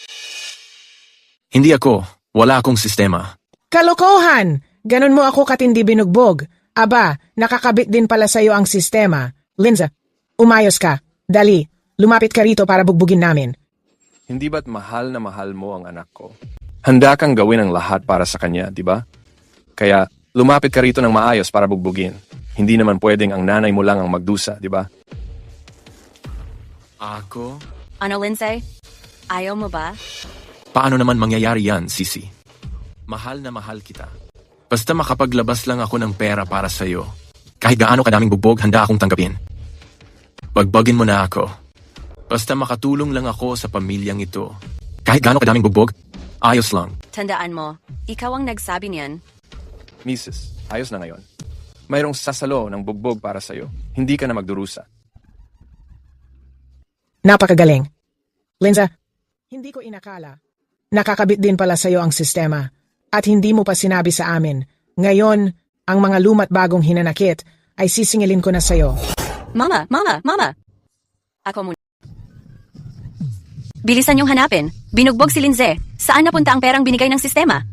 Hindi ako. Wala akong sistema. Kalokohan! Ganon mo ako katindi binugbog. Aba, nakakabit din pala sa'yo ang sistema. Linza, umayos ka. Dali, lumapit ka rito para bugbugin namin. Hindi ba't mahal na mahal mo ang anak ko? Handa kang gawin ang lahat para sa kanya, di ba? Kaya lumapit ka rito ng maayos para bugbugin. Hindi naman pwedeng ang nanay mo lang ang magdusa, di ba? Ako? Ano, Lindsay? Ayaw mo ba? Paano naman mangyayari yan, Sisi? Mahal na mahal kita. Basta makapaglabas lang ako ng pera para sa'yo. Kahit gaano kadaming bugbog, handa akong tanggapin. Bagbagin mo na ako. Basta makatulong lang ako sa pamilyang ito. Kahit gaano kadaming bugbog, ayos lang. Tandaan mo, ikaw ang nagsabi niyan. Mrs., ayos na ngayon. Mayroong sasalo ng bugbog para sa'yo. Hindi ka na magdurusa. Napakagaling. Linza, hindi ko inakala. Nakakabit din pala sa'yo ang sistema. At hindi mo pa sinabi sa amin. Ngayon, ang mga lumat bagong hinanakit ay sisingilin ko na sa'yo. Mama! Ako muna. Bilisan niyong hanapin. Binugbog si Lindsay. Saan napunta ang perang binigay ng sistema?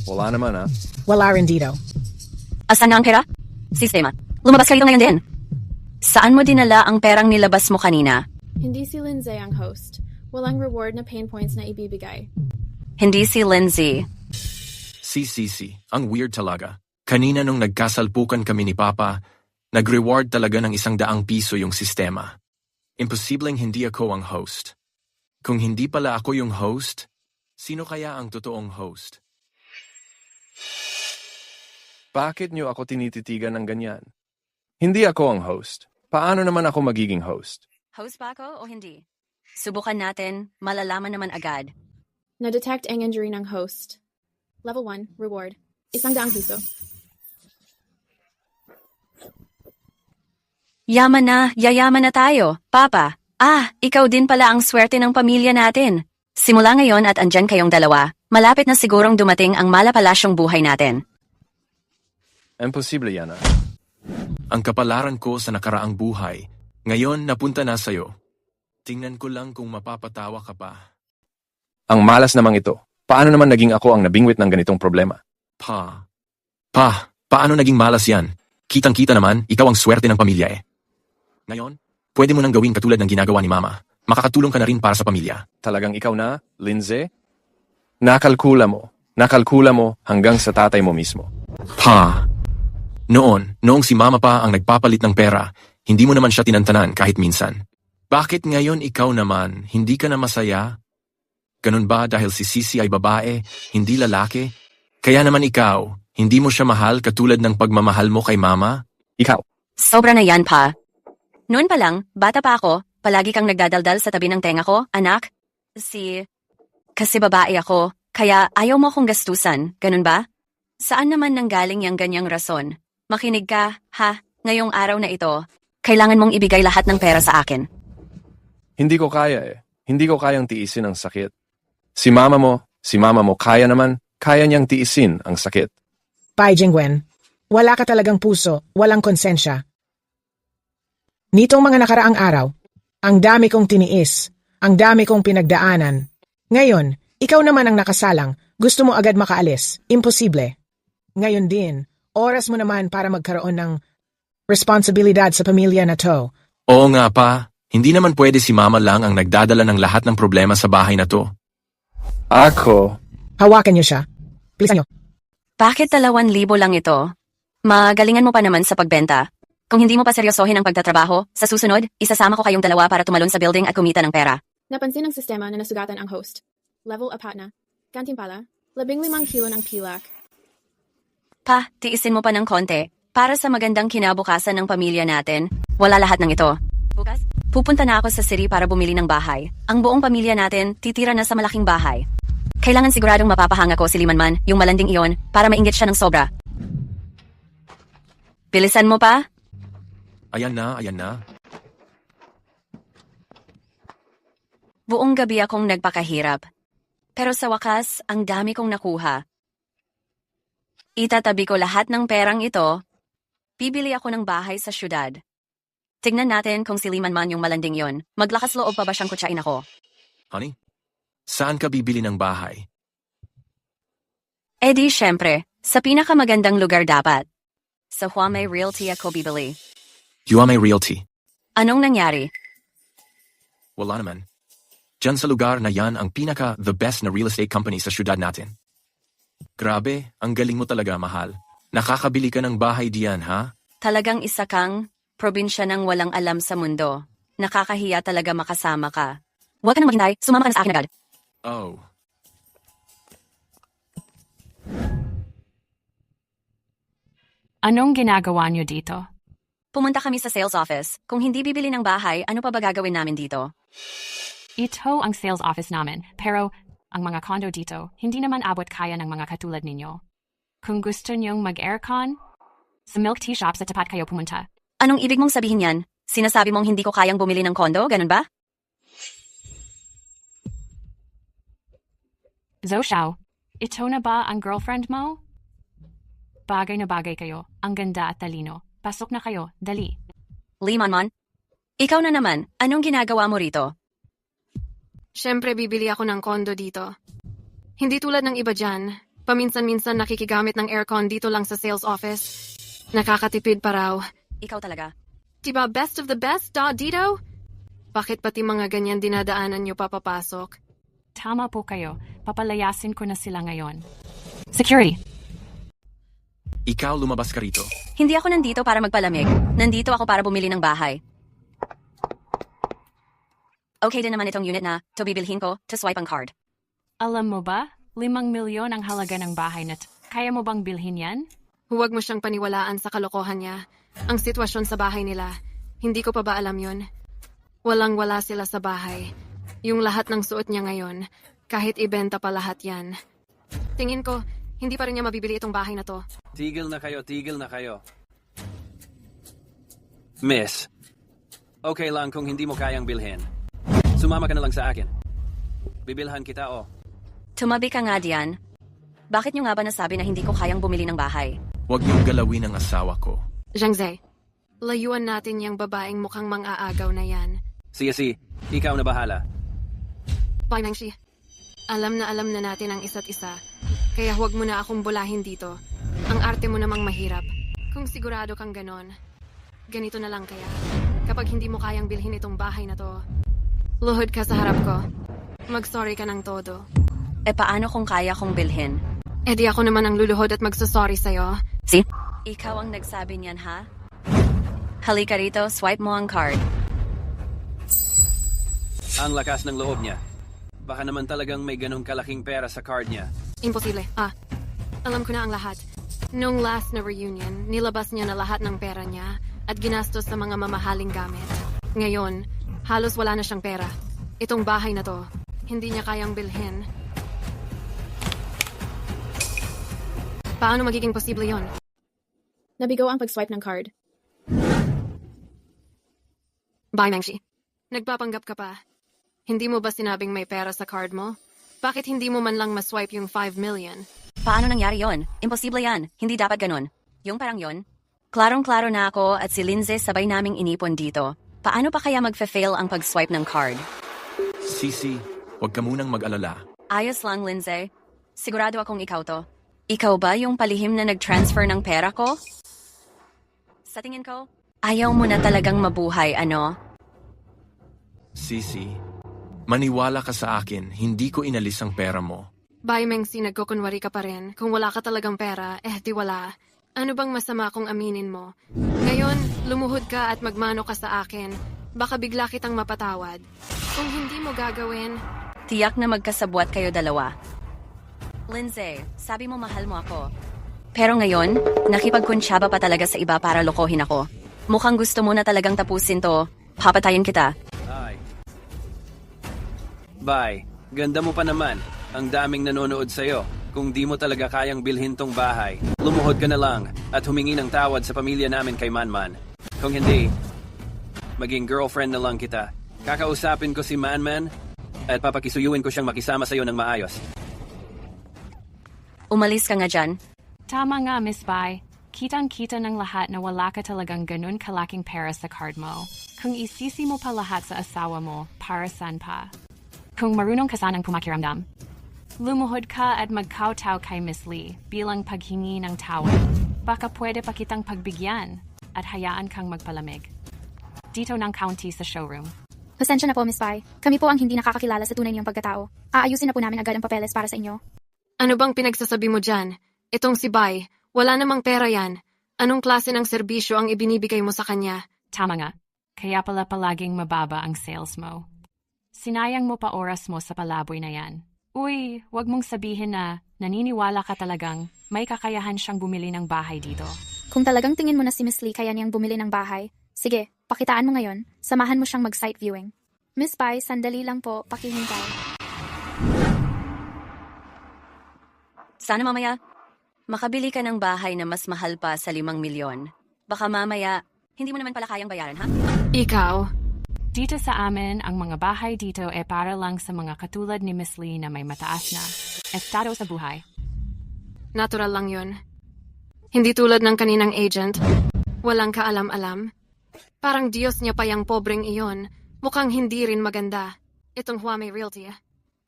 Wala naman, ha? Wala rin dito. Asan na ang pera? Sistema. Lumabas ka rito ngayon din. Saan mo dinala ang perang nilabas mo kanina? Hindi si Lindsay ang host. Walang reward na pain points na ibibigay. Hindi si Lindsay. Si Sisi, ang weird talaga. Kanina nung nagkasalpukan kami ni Papa, nag-reward talaga ng 100 piso yung sistema. Imposibleng hindi ako ang host. Kung hindi pala ako yung host, sino kaya ang totoong host? Bakit niyo ako tinititigan ng ganyan? Hindi ako ang host. Paano naman ako magiging host? Host ba ako o hindi? Subukan natin, malalaman naman agad. Na-detect ang injury ng host. Level 1, reward, 100 piso. Yayaman na tayo. Papa, ikaw din pala ang swerte ng pamilya natin. Simula ngayon at andyan kayong dalawa, malapit na sigurong dumating ang malapalasyong buhay natin. Imposible yan, ha? Ang kapalaran ko sa nakaraang buhay, ngayon napunta na sa'yo. Tingnan ko lang kung mapapatawa ka pa. Ang malas namang ito. Paano naman naging ako ang nabingwit ng ganitong problema? Paano naging malas yan? Kitang-kita naman, ikaw ang swerte ng pamilya eh. Ngayon, pwede mo nang gawin katulad ng ginagawa ni Mama. Makakatulong ka na rin para sa pamilya. Talagang ikaw na, Lindsay? Nakalkula mo hanggang sa tatay mo mismo. Noong si Mama pa ang nagpapalit ng pera, hindi mo naman siya tinantanan kahit minsan. Bakit ngayon ikaw naman, hindi ka na masaya? Ganun ba dahil si Sisi ay babae, hindi lalaki? Kaya naman ikaw, hindi mo siya mahal katulad ng pagmamahal mo kay Mama? Ikaw. Sobra na yan pa. Noon pa lang, bata pa ako, palagi kang nagdadaldal sa tabi ng tenga ko, anak. Kasi babae ako, kaya ayaw mo akong gastusan, ganun ba? Saan naman nanggaling yung ganyang rason? Makinig ka, ha? Ngayong araw na ito, kailangan mong ibigay lahat ng pera sa akin. Hindi ko kaya eh. Hindi ko kayang tiisin ang sakit. Si mama mo kaya niyang tiisin ang sakit. Pai Jingwen, wala ka talagang puso, walang konsensya. Nitong mga nakaraang araw, ang dami kong tiniis, ang dami kong pinagdaanan. Ngayon, ikaw naman ang nakasalang, gusto mo agad makaalis, imposible. Ngayon din, oras mo naman para magkaroon ng responsibilidad sa pamilya na to. Oo nga pa, hindi naman pwede si Mama lang ang nagdadala ng lahat ng problema sa bahay na to. Ako? Hawakan niyo siya. Please nyo. Bakit 2,000 lang ito? Magalingan mo pa naman sa pagbenta. Kung hindi mo pa seryosohin ang pagtatrabaho, sa susunod, isasama ko kayong dalawa para tumalon sa building at kumita ng pera. Napansin ng sistema na nasugatan ang host. Level apat na. Gantimpala, 15 kilo ng pilak. Pa, tiisin mo pa ng konti. Para sa magandang kinabukasan ng pamilya natin, wala lahat ng ito. Bukas, pupunta na ako sa city para bumili ng bahay. Ang buong pamilya natin, titira na sa malaking bahay. Kailangan siguradong mapapahanga ko si Limanman, yung malanding iyon, para mainggit siya ng sobra. Bilisan mo pa? Ayan na, ayan na. Buong gabi akong nagpakahirap. Pero sa wakas, ang dami kong nakuha. Itatabi ko lahat ng perang ito. Bibili ako ng bahay sa syudad. Tignan natin kung si Limanman yung malanding yon. Maglakas loob pa ba siyang kutsain ako? Honey, saan ka bibili ng bahay? Eh di, syempre, sa pinakamagandang lugar dapat. Sa Huamei Realty ako bibili. Yuamay Realty. Anong nangyari? Wala naman. Diyan sa lugar na yan ang the best na real estate company sa syudad natin. Grabe, ang galing mo talaga, mahal. Nakakabili ka ng bahay diyan, ha? Talagang isa kang probinsya ng walang alam sa mundo. Nakakahiya talaga makasama ka. Huwag ka nang maghintay, sumama ka na sa akin agad. Oh. Anong ginagawa niyo dito? Pumunta kami sa sales office. Kung hindi bibili ng bahay, ano pa ba gagawin namin dito? Ito ang sales office namin, pero ang mga condo dito, hindi naman abot kaya ng mga katulad ninyo. Kung gusto niyong mag-aircon, sa milk tea shop sa tapat kayo pumunta. Anong ibig mong sabihin yan? Sinasabi mong hindi ko kayang bumili ng kondo, ganun ba? Zhou Xiao, ito na ba ang girlfriend mo? Bagay na bagay kayo, ang ganda at talino. Pasok na kayo, dali. Limanman, ikaw na naman, anong ginagawa mo rito? Siyempre bibili ako ng kondo dito. Hindi tulad ng iba dyan. Paminsan-minsan nakikigamit ng aircon dito lang sa sales office. Nakakatipid pa raw. Ikaw talaga. Diba best of the best, dito? Bakit pati mga ganyan dinadaanan nyo papapasok? Tama po kayo, papalayasin ko na sila ngayon. Security! Ikaw lumabas ka rito. Hindi ako nandito para magpalamig. Nandito ako para bumili ng bahay. Okay din naman itong unit na, to bibilhin ko, to swipe ang card. Alam mo ba, 5 milyon ang halaga ng bahay na kaya mo bang bilhin yan? Huwag mo siyang paniwalaan sa kalokohan niya. Ang sitwasyon sa bahay nila, hindi ko pa ba alam yun? Walang-wala sila sa bahay. Yung lahat ng suot niya ngayon, kahit ibenta pa lahat yan. Tingin ko, hindi pa rin niya mabibili itong bahay na to. Tigil na kayo, tigil na kayo. Miss, okay lang kung hindi mo kayang bilhin. Sumama ka na lang sa akin. Bibilhan kita, oh. Tumabi ka nga diyan. Bakit nyo nga ba nasabi na hindi ko kayang bumili ng bahay? Huwag niyong galawin ang asawa ko. Zhangze, layuan natin yung babaeng mukhang mang-aagaw na yan. Sige, ikaw na bahala. Bye, Mengshi. Alam na natin ang isa't isa. Kaya huwag mo na akong bulahin dito. Ang arte mo namang mahirap. Kung sigurado kang ganon, ganito na lang kaya. Kapag hindi mo kayang bilhin itong bahay na to, luhod ka sa harap ko. Mag-sorry ka ng todo. E paano kung kaya kong bilhin? Eh di ako naman ang luluhod at magsasorry sa'yo. Si? Ikaw ang nagsabi niyan, ha? Halika rito, swipe mo ang card. Ang lakas ng loob niya. Baka naman talagang may ganong kalaking pera sa card niya. Imposible. Alam ko na ang lahat. Nung last na reunion, nilabas niya na lahat ng pera niya at ginastos sa mga mamahaling gamit. Ngayon, halos wala na siyang pera. Itong bahay na to, hindi niya kayang bilhin. Paano magiging posible yon? Nabigo ang pag-swipe ng card. Bye, Mengshi. Nagpapanggap ka pa. Hindi mo ba sinabing may pera sa card mo? Bakit hindi mo man lang maswipe yung 5 million? Paano nangyari yon? Imposible yan. Hindi dapat ganun. Yung parang yon? Klarong-klaro na ako at si Lindsay sabay naming inipon dito. Paano pa kaya magfe-fail ang pag-swipe ng card? Sisi, huwag ka munang mag-alala. Ayos lang, Lindsay. Sigurado akong ikaw to. Ikaw ba yung palihim na nag-transfer ng pera ko? Sa tingin ko, ayaw mo na talagang mabuhay, ano? Sisi, maniwala ka sa akin, hindi ko inalis ang pera mo. Bye, Mengsi, nagkukunwari ka pa rin. Kung wala ka talagang pera, di wala. Ano bang masama kung aminin mo? Ngayon, lumuhod ka at magmano ka sa akin. Baka bigla kitang mapatawad. Kung hindi mo gagawin, Tiyak na magkasabwat kayo dalawa. Lindsay, sabi mo mahal mo ako. Pero ngayon, nakipagkunsyaba pa talaga sa iba para lokohin ako. Mukhang gusto mo na talagang tapusin to. Papatayin kita. Ay. Bye. Ganda mo pa naman. Ang daming nanonood sa'yo. Kung di mo talaga kayang bilhin tong bahay, lumuhod ka na lang at humingi ng tawad sa pamilya namin kay Manman. Kung hindi, maging girlfriend na lang kita. Kakausapin ko si Manman at papakisuyuin ko siyang makisama sa'yo ng maayos. Umalis ka nga dyan. Tama nga, Miss Bai. Kitang-kita ng lahat na wala ka talagang ganun kalaking pera sa card mo. Kung isisi mo pa lahat sa asawa mo, para saan pa? Kung marunong ka sanang pumakiramdam, lumuhod ka at magkawtaw kay Miss Lee bilang paghingi ng tawad. Baka pwede pa kitang pagbigyan at hayaan kang magpalamig. Dito ng county sa showroom. Pasensya na po, Miss Pai. Kami po ang hindi nakakakilala sa tunay niyong pagkatao. Aayusin na po namin agad ang papeles para sa inyo. ano bang pinagsasabi mo dyan? Itong si Bai, wala namang pera yan. Anong klase ng serbisyo ang ibinibigay mo sa kanya? Tama nga. Kaya pala palaging mababa ang sales mo. Sinayang mo pa oras mo sa palaboy na yan. Uy, wag mong sabihin na naniniwala ka talagang may kakayahan siyang bumili ng bahay dito. Kung talagang tingin mo na si Miss Lee kaya niyang bumili ng bahay, sige, pakitaan mo ngayon, samahan mo siyang mag-site viewing. Miss Pai, sandali lang po, pakihintay. Sana mamaya, makabili ka ng bahay na mas mahal pa sa 5 milyon. Baka mamaya, hindi mo naman pala kayang bayaran, ha? Ikaw? Dito sa amin, ang mga bahay dito ay para lang sa mga katulad ni Miss Lee na may mataas na estado sa buhay. Natural lang yun. Hindi tulad ng kaninang agent. Walang kaalam-alam. Parang Diyos niya pa yung pobreng iyon. Mukhang hindi rin maganda. Itong Huamei Realty.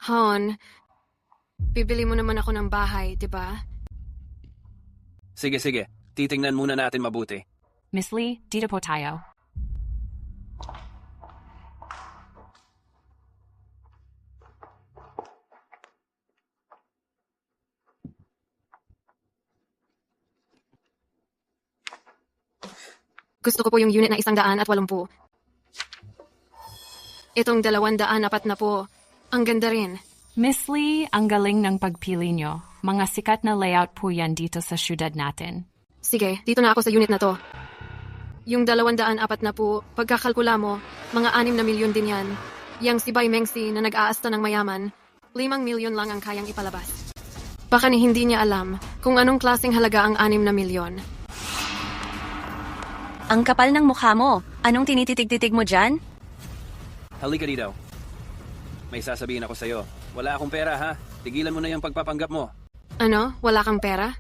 Hon, bibili mo naman ako ng bahay, di ba? Sige. Titingnan muna natin mabuti. Miss Lee, dito po tayo. Gusto ko po yung unit na 180. Itong 240 po. Ang ganda rin. Miss Lee, ang galing ng pagpili nyo. Mga sikat na layout po yan dito sa syudad natin. Sige, dito na ako sa unit na to. Yung 240 po, pagkakalkula mo, mga 6 na milyon din yan. Yang si Bai Mengsi na nag-aasta ng mayaman, 5 milyon lang ang kayang ipalabas. Baka ni hindi niya alam kung anong klaseng halaga ang 6 na milyon. Ang kapal ng mukha mo. Anong tinititig-titig mo dyan? Halika dito. May sasabihin ako sa'yo. Wala akong pera, ha? Tigilan mo na yung pagpapanggap mo. Ano? Wala kang pera?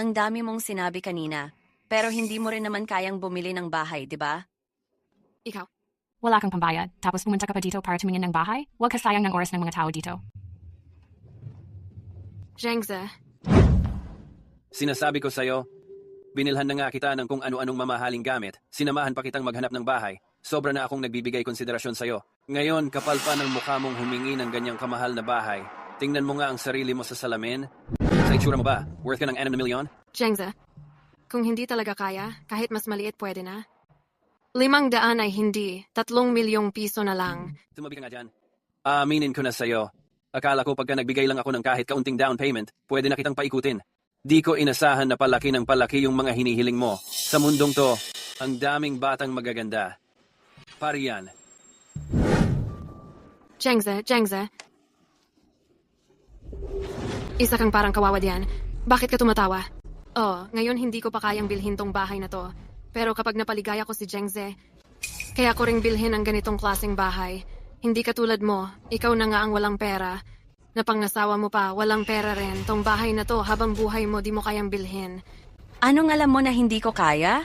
Ang dami mong sinabi kanina. Pero hindi mo rin naman kayang bumili ng bahay, di ba? Ikaw. Wala kang pambayad, tapos pumunta ka pa dito para tumingin ng bahay? Huwag ka sayang ng oras ng mga tao dito. Zhengze. Sinasabi ko sa'yo, binilhan na nga kita ng kung ano-anong mamahaling gamit. Sinamahan pa kitang maghanap ng bahay. Sobra na akong nagbibigay konsiderasyon sa'yo. Ngayon, kapal pa ng mukha mong humingi ng ganyang kamahal na bahay. Tingnan mo nga ang sarili mo sa salamin. Sa itsura mo ba? Worth ka ng 6 na milyon? Zhengze, kung hindi talaga kaya, kahit mas maliit pwede na. 500 ay hindi, 3 milyong piso na lang. Tumabi ka nga dyan. Aminin ko na sa'yo. Akala ko pagka nagbigay lang ako ng kahit kaunting down payment, pwede na kitang paikutin. Di ko inasahan na palaki ng palaki yung mga hinihiling mo. Sa mundong to, ang daming batang magaganda. Pariyan. Zhengze. Isa kang parang kawawa diyan. Bakit ka tumatawa? Oh, ngayon hindi ko pa kayang bilhin tong bahay na to. Pero kapag napaligaya ko si Zhengze, kaya ko ring bilhin ang ganitong klaseng bahay. Hindi katulad mo, ikaw na nga ang walang pera. Napangasawa mo pa, walang pera rin. Tong bahay na to, habang buhay mo, di mo kayang bilhin. Anong alam mo na hindi ko kaya?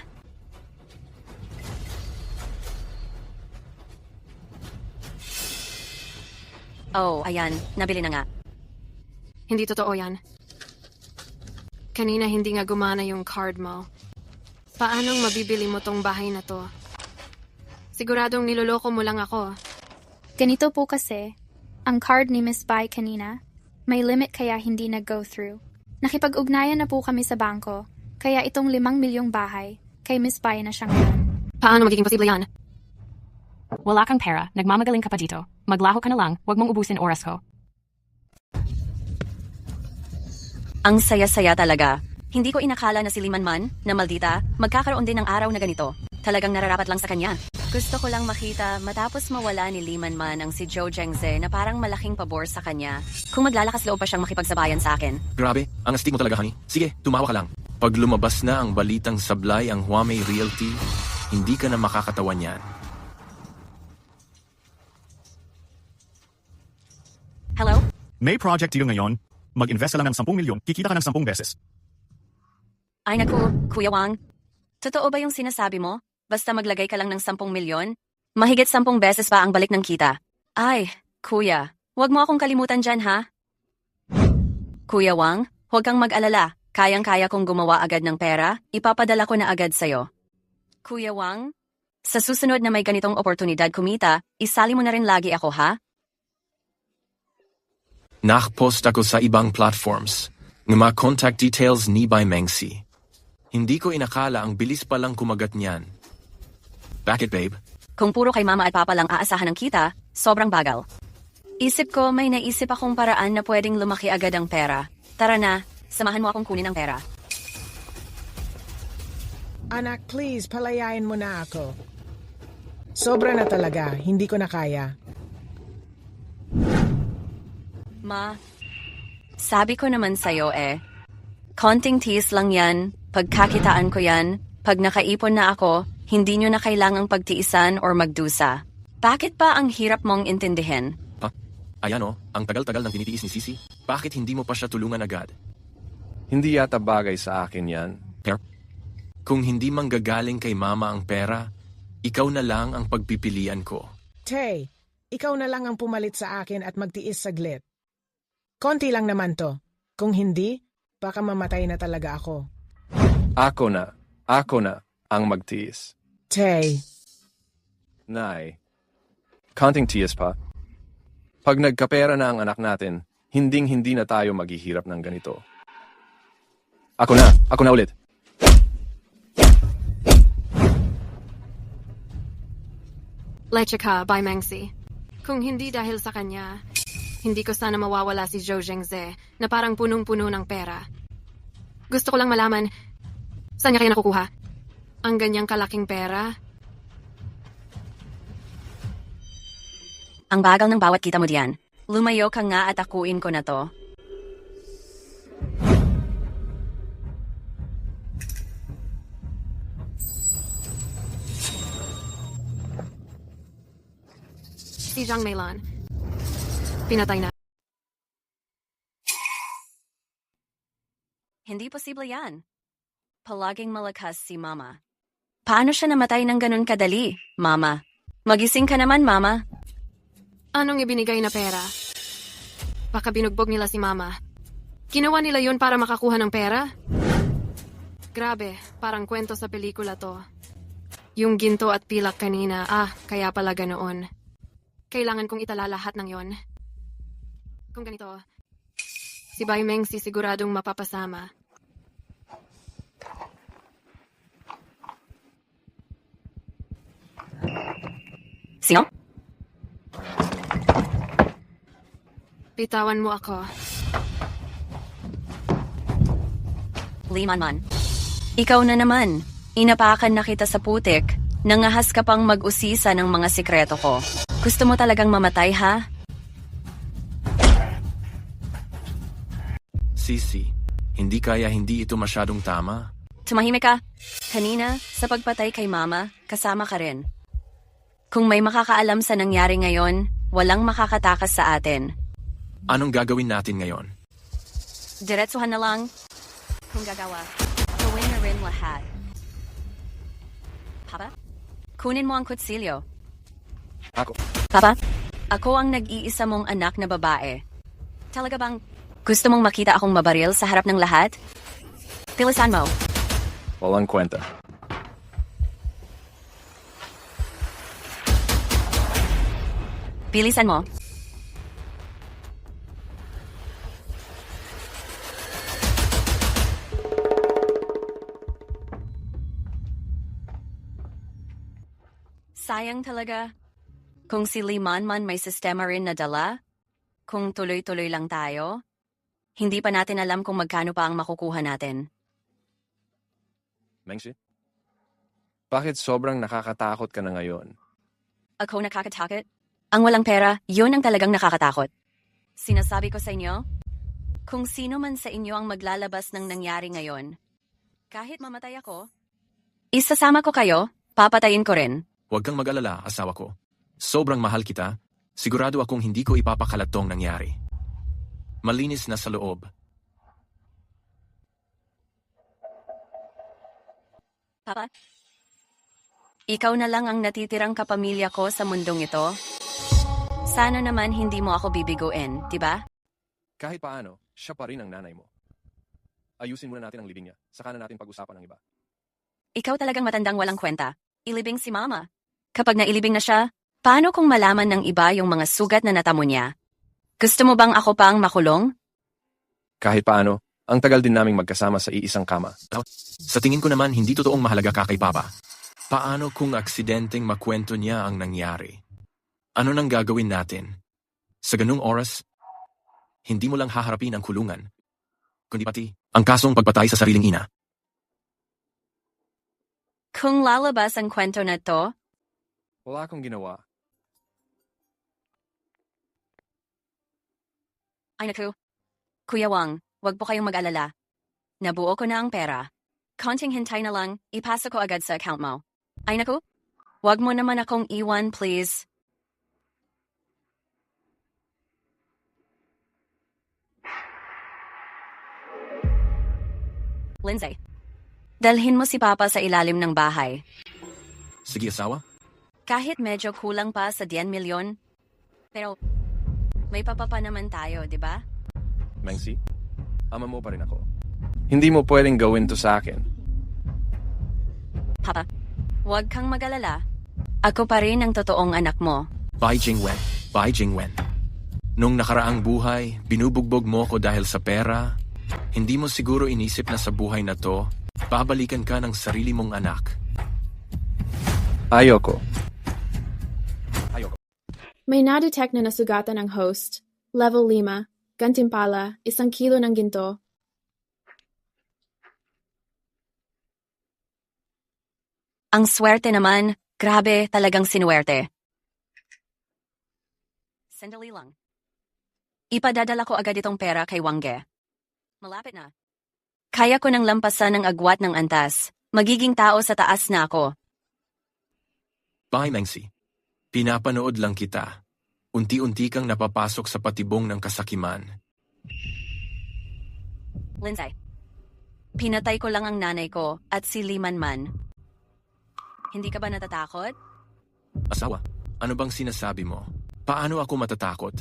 Oh, ayan. Nabili na nga. Hindi totoo yan. Kanina hindi nga gumana yung card mo. Paanong mabibili mo tong bahay na to? Siguradong niloloko mo lang ako. Ganito po kasi, ang card ni Miss Bai kanina, may limit kaya hindi nag-go through. Nakipag-ugnayan na po kami sa bangko, Kaya itong 5 milyong bahay, kay Miss Bai na siya ngayon. Paano magiging posible yan? Wala kang pera, nagmamagaling ka pa dito. Maglaho ka na lang, wag mong ubusin oras ko. Ang saya-saya talaga. Hindi ko inakala na si Limanman, na maldita, magkakaroon din ng araw na ganito. Talagang nararapat lang sa kanya. Gusto ko lang makita matapos mawala ni Limanman ang si Zhou Zhengze na parang malaking pabor sa kanya. Kung maglalakas loob pa siyang makipagsabayan sa akin. Grabe, ang astig mo talaga, honey. Sige, tumawa ka lang. Pag lumabas na ang balitang sablay ang Huamei Realty, hindi ka na makakatawan yan. Hello? May project deal ngayon. Mag-invest ka lang ng 10 milyon, kikita ka ng 10 beses. Ay naku, Kuya Wang. Totoo ba yung sinasabi mo? Basta maglagay ka lang ng 10 milyon? Mahigit 10 beses pa ang balik ng kita. Ay, Kuya, wag mo akong kalimutan dyan ha? Kuya Wang, huwag kang mag-alala. Kayang-kaya kong gumawa agad ng pera, ipapadala ko na agad sa'yo. Kuya Wang, sa susunod na may ganitong oportunidad kumita, isali mo na rin lagi ako ha? Nakpost ako sa ibang platforms. Ng mga contact details ni Bai Mengsi. Hindi ko inakala ang bilis palang kumagat niyan. Bakit, babe? Kung puro kay mama at papa lang aasahan ng kita, sobrang bagal. Isip ko may naisip akong paraan na pwedeng lumaki agad ang pera. Tara na, samahan mo akong kunin ang pera. Anak, please, palayain mo na ako. Sobra na talaga, hindi ko na kaya. Ma, sabi ko naman sa'yo konting tiis lang yan, pagkakitaan ko yan, pag nakaipon na ako, hindi nyo na kailangang pagtiisan or magdusa. Bakit pa ang hirap mong intindihin? Ayan ang tagal-tagal ng tinitiis ni Sisi. Bakit hindi mo pa siya tulungan agad? Hindi yata bagay sa akin yan. Pero, kung hindi manggagaling kay mama ang pera, ikaw na lang ang pagpipilian ko. Tay, ikaw na lang ang pumalit sa akin at magtiis saglit. Konti lang naman to. Kung hindi, baka mamatay na talaga ako. Ako na ang magtiis. Tay. Nay, counting tiis pa. Pag nagkapera na ang anak natin, hinding-hindi na tayo maghihirap ng ganito. Ako na ulit. Leche ka, Bai Mengsi. Kung hindi dahil sa kanya, hindi ko sana mawawala si Zhou Zhengze na parang punong-puno ng pera. Gusto ko lang malaman, saan niya kayo nakukuha? Ang ganyang kalaking pera? Ang bagal ng bawat kita mo diyan. Lumayo ka nga at akuin ko na to. Si Zhang Meilan. Pinatay na. Hindi posible yan. Palaging malakas si Mama. Paano siya namatay ng ganun kadali, Mama? Magising ka naman, Mama. Anong ibinigay na pera? Baka binugbog nila si Mama. Ginawa nila yun para makakuha ng pera? Grabe, parang kwento sa pelikula to. Yung ginto at pilak kanina, kaya pala ganoon. Kailangan kong itala lahat ng yon. Kung ganito, si Bai Mengsi siguradong mapapasama. Sino? Bitawan mo ako. Limanman. Ikaw na naman. Inapakan na kita sa putik. Nangahas ka pang mag-usisa ng mga sikreto ko. Gusto mo talagang mamatay, ha? Sisi, hindi ito masyadong tama? Tumahimik ka. Kanina, sa pagpatay kay Mama, kasama ka rin. Kung may makakaalam sa nangyari ngayon, walang makakatakas sa atin. Anong gagawin natin ngayon? Diretsuhan na lang. Kung gagawa, gawin na rin lahat. Papa? Kunin mo ang kutsilyo. Ako. Papa, ako ang nag-iisa mong anak na babae. Talaga bang gusto mong makita akong mabaril sa harap ng lahat? Pilisan mo. Walang kwenta. Bilisan mo. Sayang talaga. Kung si Liman man may sistema rin na dala, kung tuloy-tuloy lang tayo, hindi pa natin alam kung magkano pa ang makukuha natin. Mengsi? Bakit sobrang nakakatakot ka na ngayon? Ako nakakatakot? Ang walang pera, yun ang talagang nakakatakot. Sinasabi ko sa inyo, kung sino man sa inyo ang maglalabas ng nangyari ngayon, kahit mamatay ako, isasama ko kayo, papatayin ko rin. Huwag kang mag-alala, asawa ko. Sobrang mahal kita. Sigurado akong hindi ko ipapakalat tong nangyari. Malinis na sa loob. Papa? Ikaw na lang ang natitirang kapamilya ko sa mundong ito. Sana naman hindi mo ako bibiguin, diba? Kahit paano, siya pa rin ang nanay mo. Ayusin muna natin ang libing niya. Saka na natin pag-usapan ng iba. Ikaw talagang matandang walang kwenta. Ilibing si Mama. Kapag nailibing na siya, paano kung malaman ng iba yung mga sugat na natamo niya? Gusto mo bang ako pa ang makulong? Kahit paano, ang tagal din naming magkasama sa iisang kama. Sa tingin ko naman, hindi totoong mahalaga ka kay Papa. Paano kung aksidenteng makwento niya ang nangyari? Ano nang gagawin natin? Sa ganung oras, hindi mo lang haharapin ang kulungan, kundi pati ang kasong pagpatay sa sariling ina. Kung lalabas ang kwento na to, Wala akong ginawa. ay naku. Kuya Wang, wag po kayong mag-alala. Nabuo ko na ang pera. Konting hintay na lang, ipasa ko agad sa account mo. Ay naku, wag mo naman akong iwan, please. Lindsay, dalhin mo si Papa sa ilalim ng bahay. Sige, asawa. Kahit medyo kulang pa sa 10 milyon, pero may papa pa naman tayo, di ba? Mengsi, ama mo pa rin ako. Hindi mo pwedeng gawin to sa akin. Papa, huwag kang mag-alala. Ako pa rin ang totoong anak mo. Bai Jingwen. Bai Jingwen. Nung nakaraang buhay, binubugbog mo ko dahil sa pera. Hindi mo siguro inisip na sa buhay na to, babalikan ka ng sarili mong anak. Ayoko. May na-detect na nasugatan ang host, level 5, gantimpala, 1 kilo ng ginto. Ang swerte naman, grabe talagang sinuwerte. Sandali lang. Ipadadala ko agad itong pera kay Wangge. Malapit na. Kaya ko nang lampasan ng agwat ng antas. Magiging tao sa taas na ako. Bye, Mengsi. Pinapanood lang kita. Unti-unti kang napapasok sa patibong ng kasakiman. Lindsay, pinatay ko lang ang nanay ko at si Liman man. Hindi ka ba natatakot? Asawa, ano bang sinasabi mo? Paano ako matatakot?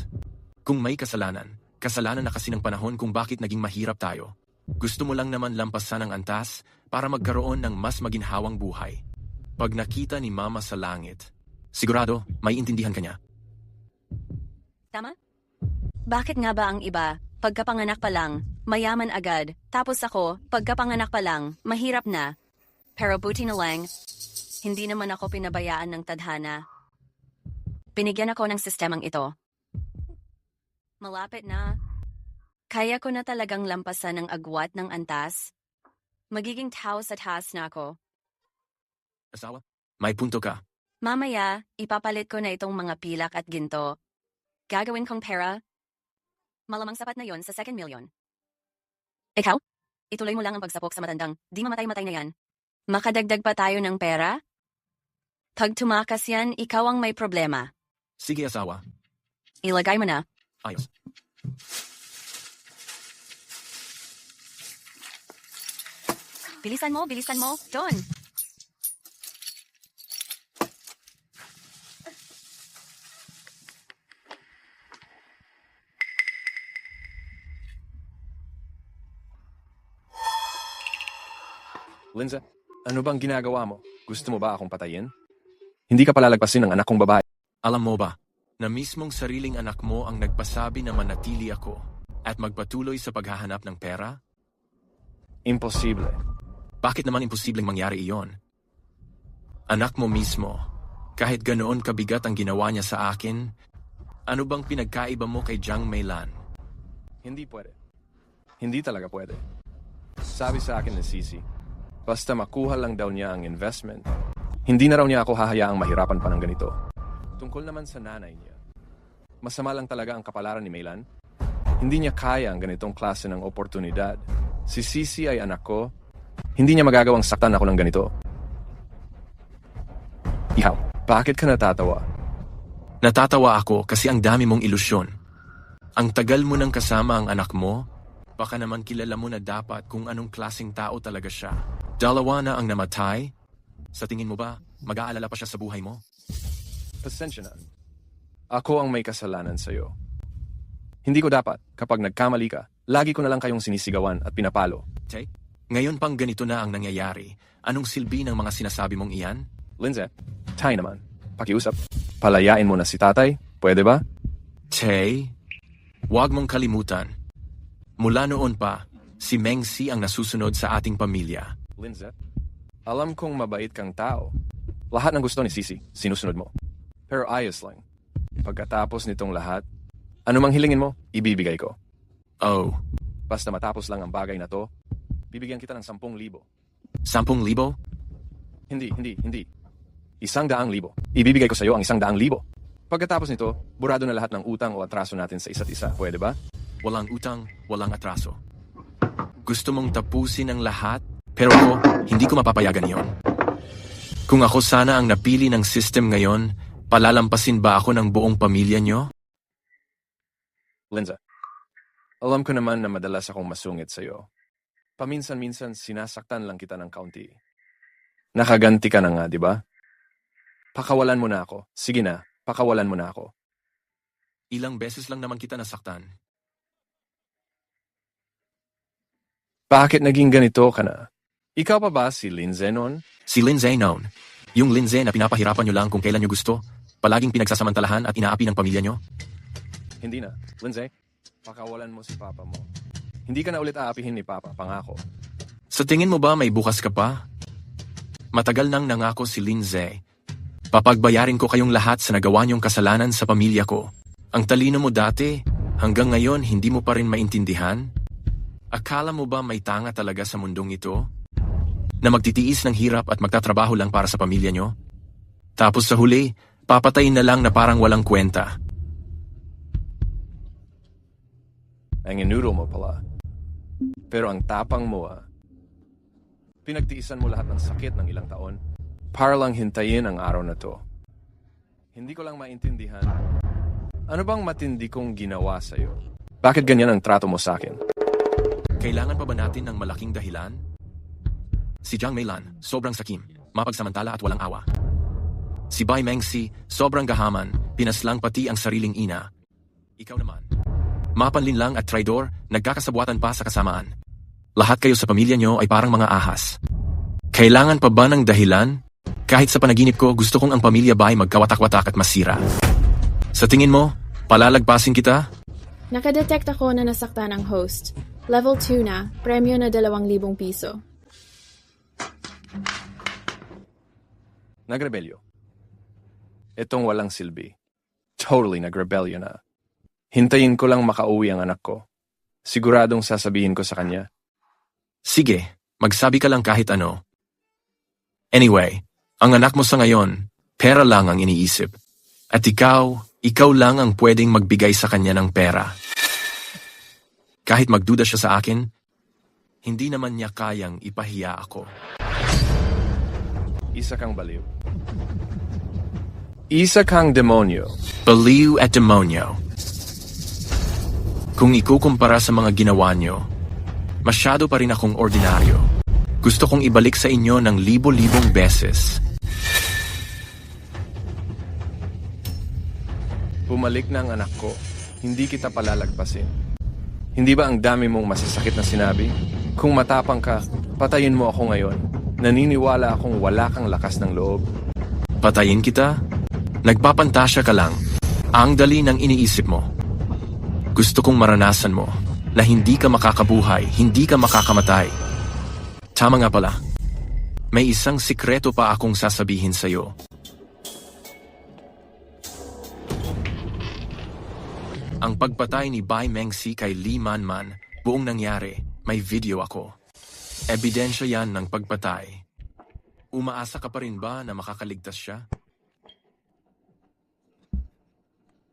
Kung may kasalanan, kasalanan na kasi ng panahon kung bakit naging mahirap tayo. Gusto mo lang naman lampasan ang antas para magkaroon ng mas maginhawang buhay. Pag nakita ni Mama sa langit, sigurado may intindihan ka niya. Tama? Bakit nga ba ang iba, pagkapanganak pa lang, mayaman agad, tapos ako, pagkapanganak pa lang, mahirap na? Pero buti na lang, hindi naman ako pinabayaan ng tadhana. Binigyan ako ng sistemang ito. Malapit na. Kaya ko na talagang lampasan ang agwat ng antas. Magiging tao sa taas na ako. Asawa, may punto ka. Mamaya, ipapalit ko na itong mga pilak at ginto. Gagawin kong pera. Malamang sapat na yon sa 2 milyon. Ikaw? Ituloy mo lang ang pagsapok sa matandang, di mamatay-matay na yan. Makadagdag pa tayo ng pera? Pag tumakas yan, ikaw ang may problema. Sige, asawa. Ilagay mo na. Ayos. Bilisan mo, Don. Lindsay, ano bang ginagawa mo? Gusto mo ba akong patayin? Hindi ka palalagpasin ng anak kong babae. Alam mo ba, na mismong sariling anak mo ang nagpasabi na manatili ako at magpatuloy sa paghahanap ng pera? Imposible. Bakit naman imposibleng mangyari iyon? Anak mo mismo, Kahit ganoon kabigat ang ginawa niya sa akin, ano bang pinagkaiba mo kay Jiang Meilan? Hindi pwede. Hindi talaga pwede. Sabi sa akin ni Sisi, basta makuha lang daw niya ang investment, hindi na raw niya ako hahayaang mahirapan pa ng ganito. Tungkol naman sa nanay niya, masama lang talaga ang kapalaran ni Meilan. Hindi niya kaya ang ganitong klase ng oportunidad. Si Sisi ay anak ko. Hindi niya magagawang saktan ako ng ganito. Ihaw, bakit ka natatawa? Natatawa ako kasi ang dami mong ilusyon. Ang tagal mo nang kasama ang anak mo, baka naman kilala mo na dapat kung anong klaseng tao talaga siya. Dalawa na ang namatay. Sa tingin mo ba, mag-aalala pa siya sa buhay mo? Pasensya na. Ako ang may kasalanan sa'yo. Hindi ko dapat, kapag nagkamali ka, lagi ko na lang kayong sinisigawan at pinapalo. Okay? Ngayon pang ganito na ang nangyayari. Anong silbi ng mga sinasabi mong iyan? Lindsay, tayo naman. Pakiusap. Palayain mo na si tatay. Pwede ba? Tay, huwag mong kalimutan. Mula noon pa, si Meng Si ang nasusunod sa ating pamilya. Lindsay, alam kong mabait kang tao. Lahat ng gusto ni Sisi, sinusunod mo. Pero ayos lang. Pagkatapos nitong lahat, anumang hilingin mo, ibibigay ko. Oh. Basta matapos lang ang bagay na to, bibigyan kita ng 10,000. 10,000? Hindi. 100,000. Ibibigay ko sa iyo ang 100,000. Pagkatapos nito, burado na lahat ng utang o atraso natin sa isa't isa. Pwede ba? Walang utang, walang atraso. Gusto mong tapusin ang lahat, pero ako, hindi ko mapapayagan iyon. Kung ako sana ang napili ng system ngayon, palalampasin ba ako ng buong pamilya nyo? Lindsay, alam ko naman na madalas akong masungit sa iyo. Paminsan-minsan sinasaktan lang kita ng kaunti. Nakaganti ka na nga, di ba? Pakawalan mo na ako. Sige na, pakawalan mo na ako. Ilang beses lang naman kita nasaktan. Bakit naging ganito ka na? Ikaw pa ba si Lindsay noon? Si Lindsay noon. Yung Lindsay na pinapahirapan nyo lang kung kailan nyo gusto, palaging pinagsasamantalahan at inaapi ng pamilya nyo? Hindi na. Lindsay, pakawalan mo si Papa mo. Hindi ka na ulit aapihin ni Papa, pangako. Sa tingin mo ba may bukas ka pa? Matagal nang nangako si Lindsay. Papagbayarin ko kayong lahat sa nagawa niyong kasalanan sa pamilya ko. Ang talino mo dati, hanggang ngayon hindi mo pa rin maintindihan? Akala mo ba may tanga talaga sa mundong ito? Na magtitiis ng hirap at magtatrabaho lang para sa pamilya nyo? Tapos sa huli, papatayin na lang na parang walang kwenta. Ang inuro mo pala. Pero ang tapang mo pinagtiisan mo lahat ng sakit ng ilang taon para lang hintayin ang araw na to. Hindi ko lang maintindihan. Ano bang matindi kong ginawa sa'yo? Bakit ganyan ang trato mo sa akin? Kailangan pa ba natin ng malaking dahilan? Si Jiang Meilan, sobrang sakim, mapagsamantala at walang awa. Si Bai Mengsi, sobrang gahaman, pinaslang pati ang sariling ina. Ikaw naman, mapanlinlang at traidor, nagkakasabwatan pa sa kasamaan. Lahat kayo sa pamilya nyo ay parang mga ahas. Kailangan pa ba ng dahilan? Kahit sa panaginip ko, gusto kong ang pamilya Bai magkawatak-watak at masira. Sa tingin mo, palalagpasin kita? Nakadetect ako na nasaktan ang host. Level 2 na, premyo na 2,000 piso. Nagrebelyo. Itong walang silbi. Totally nagrebelyo na. Hintayin ko lang makauwi ang anak ko. Siguradong sasabihin ko sa kanya. Sige, magsabi ka lang kahit ano. Anyway, ang anak mo sa ngayon, pera lang ang iniisip. At ikaw lang ang pwedeng magbigay sa kanya ng pera. Kahit magduda siya sa akin, hindi naman niya kayang ipahiya ako. Isa kang baliw. Isa kang demonyo. Baliw at demonyo. Kung ikukumpara sa mga ginawa nyo, masyado pa rin akong ordinaryo. Gusto kong ibalik sa inyo ng libo-libong beses. Bumalik na ang anak ko. Hindi kita palalagpasin. Hindi ba ang dami mong masasakit na sinabi? Kung matapang ka, patayin mo ako ngayon. Naniniwala akong wala kang lakas ng loob. Patayin kita? Nagpapantasya ka lang. Ang dali ng iniisip mo. Gusto kong maranasan mo na hindi ka makakabuhay, hindi ka makakamatay. Tama nga pala. May isang sikreto pa akong sasabihin sa'yo. Ang pagpatay ni Bai Mengsi kay Lee Manman, buong nangyari, may video ako. Ebidensya yan ng pagpatay. Umaasa ka pa rin ba na makakaligtas siya?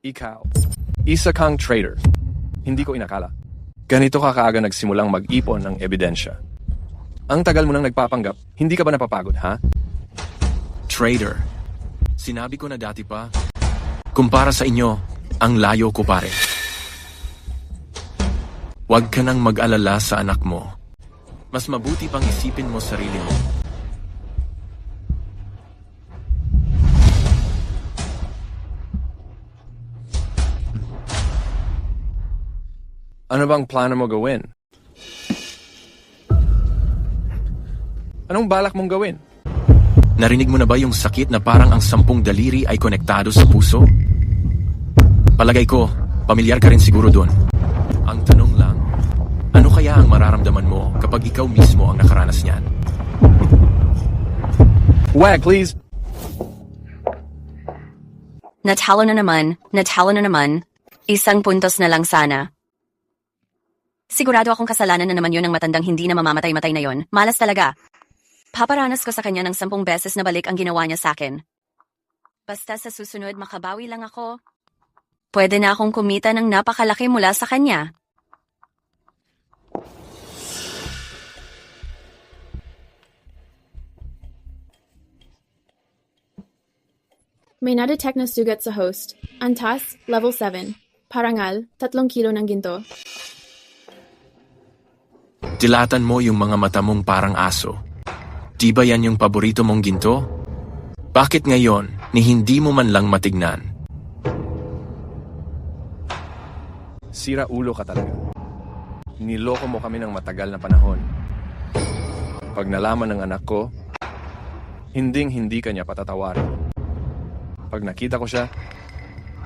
Ikaw, isa kang traitor. Hindi ko inakala. Ganito ka kaaga nagsimulang mag-ipon ng ebidensya. Ang tagal mo nang nagpapanggap, hindi ka ba napapagod, ha? Traitor. Sinabi ko na dati pa, kumpara sa inyo, ang layo ko pare. Huwag ka nang mag-alala sa anak mo. Mas mabuti pang isipin mo sarili mo. Ano bang plano mo gawin? Anong balak mong gawin? Narinig mo na ba yung sakit na parang ang 10 daliri ay konektado sa puso? Palagay ko, pamilyar ka rin siguro doon. Ang tanong lang, ano kaya ang mararamdaman mo kapag ikaw mismo ang nakaranas niyan? Wag, please! Natalo na naman. Isang puntos na lang sana. Sigurado akong kasalanan na naman yun ng matandang hindi na mamamatay-matay na yon. Malas talaga. Paparanas ko sa kanya ng 10 beses na balik ang ginawa niya sa akin. Basta sa susunod makabawi lang ako. Pwede na akong kumita ng napakalaki mula sa kanya. May na-detect na sugat sa host. Antas, level 7. Parangal, 3 kilo ng ginto. Dilatan mo yung mga mata mong parang aso. Di ba yan yung paborito mong ginto? Bakit ngayon ni hindi mo man lang matignan? Sira ulo ka talaga. Niloko mo kami ng matagal na panahon. Pag nalaman ng anak ko, hindi ka niya patatawarin. Pag nakita ko siya,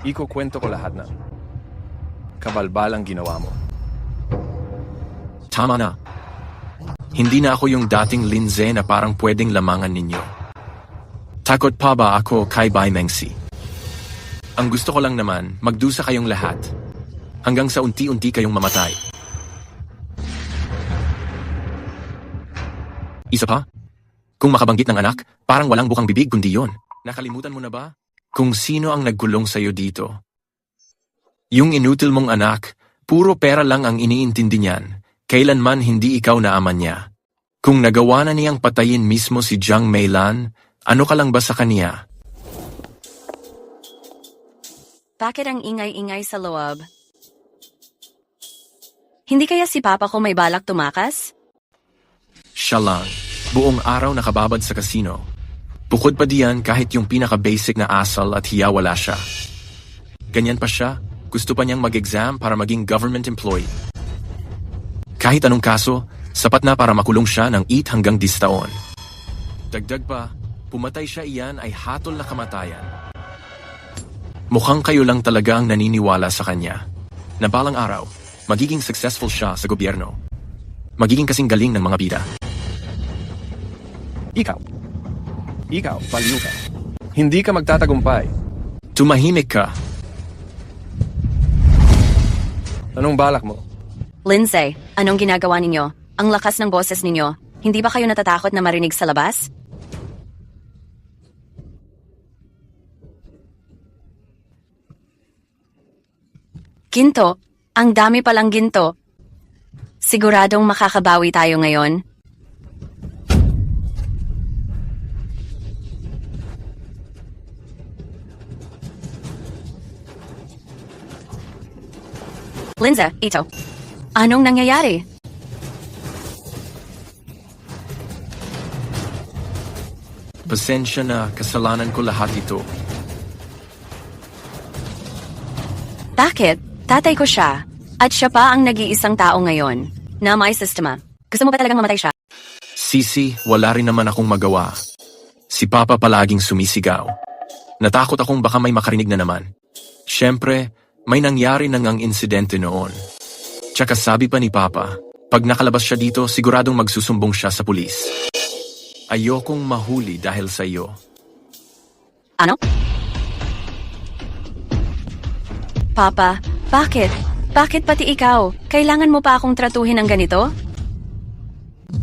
ikukwento ko lahat ng kabalbalang ginawa mo. Tama na. Hindi na ako yung dating Lindsay na parang pwedeng lamangan ninyo. Takot pa ba ako kay Bai Mengsi? Ang gusto ko lang naman, magdusa kayong lahat. Hanggang sa unti-unti kayong mamatay. Isa pa? Kung makabanggit ng anak, parang walang bukang bibig kundi yun. Nakalimutan mo na ba? Kung sino ang nagkulong sa'yo dito. Yung inutil mong anak, puro pera lang ang iniintindi niyan. Kailanman hindi ikaw na ama niya. Kung nagawa na niyang patayin mismo si Jiang Meilan, ano ka lang ba sa kaniya? Bakit ang ingay-ingay sa loob? Hindi kaya si Papa ko may balak tumakas? Siya lang. Buong araw nakababad sa kasino. Bukod pa diyan kahit yung pinaka-basic na asal at hiya wala siya. Ganyan pa siya, gusto pa niyang mag-exam para maging government employee. Kahit anong kaso, sapat na para makulong siya ng 8 hanggang 10 taon. Dagdag pa, pumatay siya iyan ay hatol na kamatayan. Mukhang kayo lang talaga ang naniniwala sa kanya. Na balang araw, magiging successful siya sa gobyerno. Magiging kasing galing ng mga bida. Ikaw, baliw ka. Hindi ka magtatagumpay. Tumahimik ka. Anong balak mo? Lindsay, anong ginagawa ninyo? Ang lakas ng boses ninyo. Hindi ba kayo natatakot na marinig sa labas? Ginto? Ang dami palang ginto. Siguradong makakabawi tayo ngayon. Lindsay, ito. Anong nangyayari? Pasensya na, kasalanan ko lahat ito. Bakit? Tatay ko siya. At siya pa ang nag-iisang tao ngayon na may sistema. Gusto mo ba talagang mamatay siya? Sisi, wala rin naman akong magawa. Si Papa palaging sumisigaw. Natakot akong baka may makarinig na naman. Siyempre, may nangyari na ngang insidente noon. Tsaka sabi pa ni Papa, pag nakalabas siya dito, siguradong magsusumbong siya sa pulis. Ayokong mahuli dahil sa iyo. Ano? Papa, Bakit? Bakit pati ikaw? Kailangan mo pa akong tratuhin ng ganito?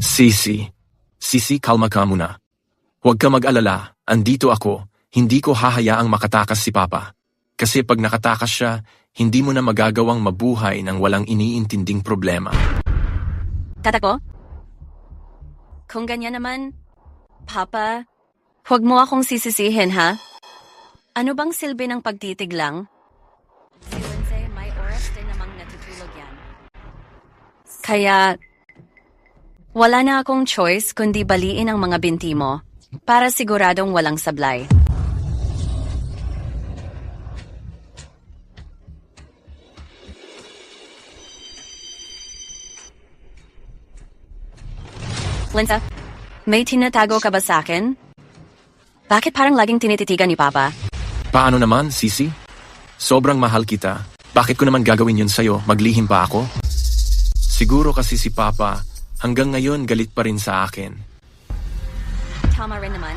Sisi, kalma ka muna. Huwag ka mag-alala, andito ako. Hindi ko hahayaang makatakas si Papa. Kasi pag nakatakas siya, hindi mo na magagawang mabuhay ng walang iniintinding problema. Tatako? Kung ganyan naman, Papa, huwag mo akong sisisihin, ha? Ano bang silbi ng pagtitig lang? Si Lindsay, may oras din namang natutulog yan. Kaya, wala na akong choice kundi baliin ang mga binti mo para siguradong walang sablay. Lindsay, may tinatago ka ba sa akin? Bakit parang laging tinititigan ni Papa? Paano naman, Sisi? Sobrang mahal kita. Bakit ko naman gagawin yun sa'yo? Maglihim pa ako? Siguro kasi si Papa hanggang ngayon galit pa rin sa akin. Tama rin naman.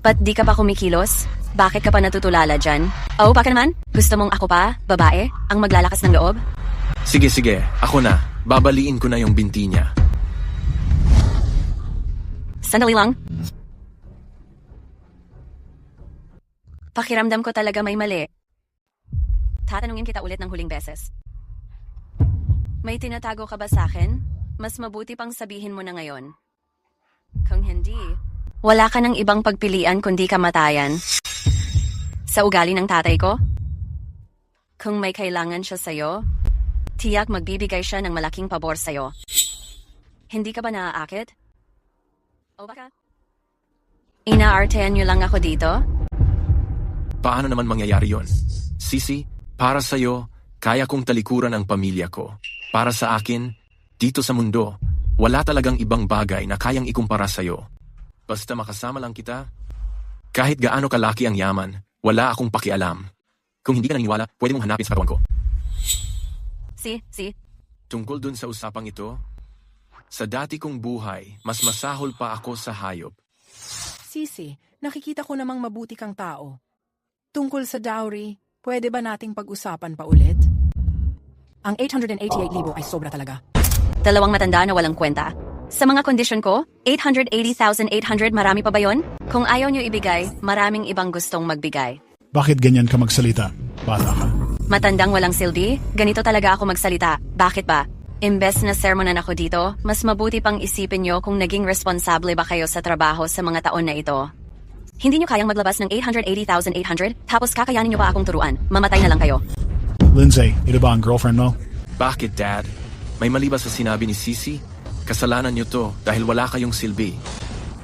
Ba't di ka pa kumikilos? Bakit ka pa natutulala dyan? Oh, baka naman? Gusto mong ako pa, babae, ang maglalakas ng loob? Sige, ako na. Babaliin ko na yung binti niya. Sandali lang. Pakiramdam ko talaga may mali. Tatanungin kita ulit ng huling beses. May tinatago ka ba sa akin? Mas mabuti pang sabihin mo na ngayon. Kung hindi, wala ka ng ibang pagpilian kundi kamatayan. Sa ugali ng tatay ko? Kung may kailangan siya sa'yo, tiyak magbibigay siya ng malaking pabor sa'yo. Hindi ka ba naaakit? O baka? Inaartehan niyo lang ako dito? Paano naman mangyayari yon? Sisi, para sa'yo, kaya kong talikuran ang pamilya ko. Para sa akin, dito sa mundo, wala talagang ibang bagay na kayang ikumpara sa'yo. Basta makasama lang kita, kahit gaano kalaki ang yaman, wala akong pakialam. Kung hindi ka naniniwala, pwede mong hanapin sa katawan ko. Si. Tungkol dun sa usapang ito, sa dati kong buhay, mas masahol pa ako sa hayop. Sisi, nakikita ko namang mabuti kang tao. Tungkol sa dowry, pwede ba nating pag-usapan pa ulit? Ang 888,000 ay sobra talaga. Dalawang matanda na walang kwenta. Sa mga kondisyon ko, 880,800 marami pa ba yon? Kung ayaw nyo ibigay, maraming ibang gustong magbigay. Bakit ganyan ka magsalita? Bata ka. Matandang walang silbi, ganito talaga ako magsalita. Bakit ba? Imbes na sermonan ako dito, mas mabuti pang isipin nyo kung naging responsable ba kayo sa trabaho sa mga taon na ito. Hindi nyo kayang maglabas ng 880,800, tapos kakayanin nyo pa akong turuan. Mamatay na lang kayo. Lindsay, ito ba ang girlfriend mo? Bakit, Dad? May mali ba sa sinabi ni Sisi? Kasalanan nyo to dahil wala kayong silbi.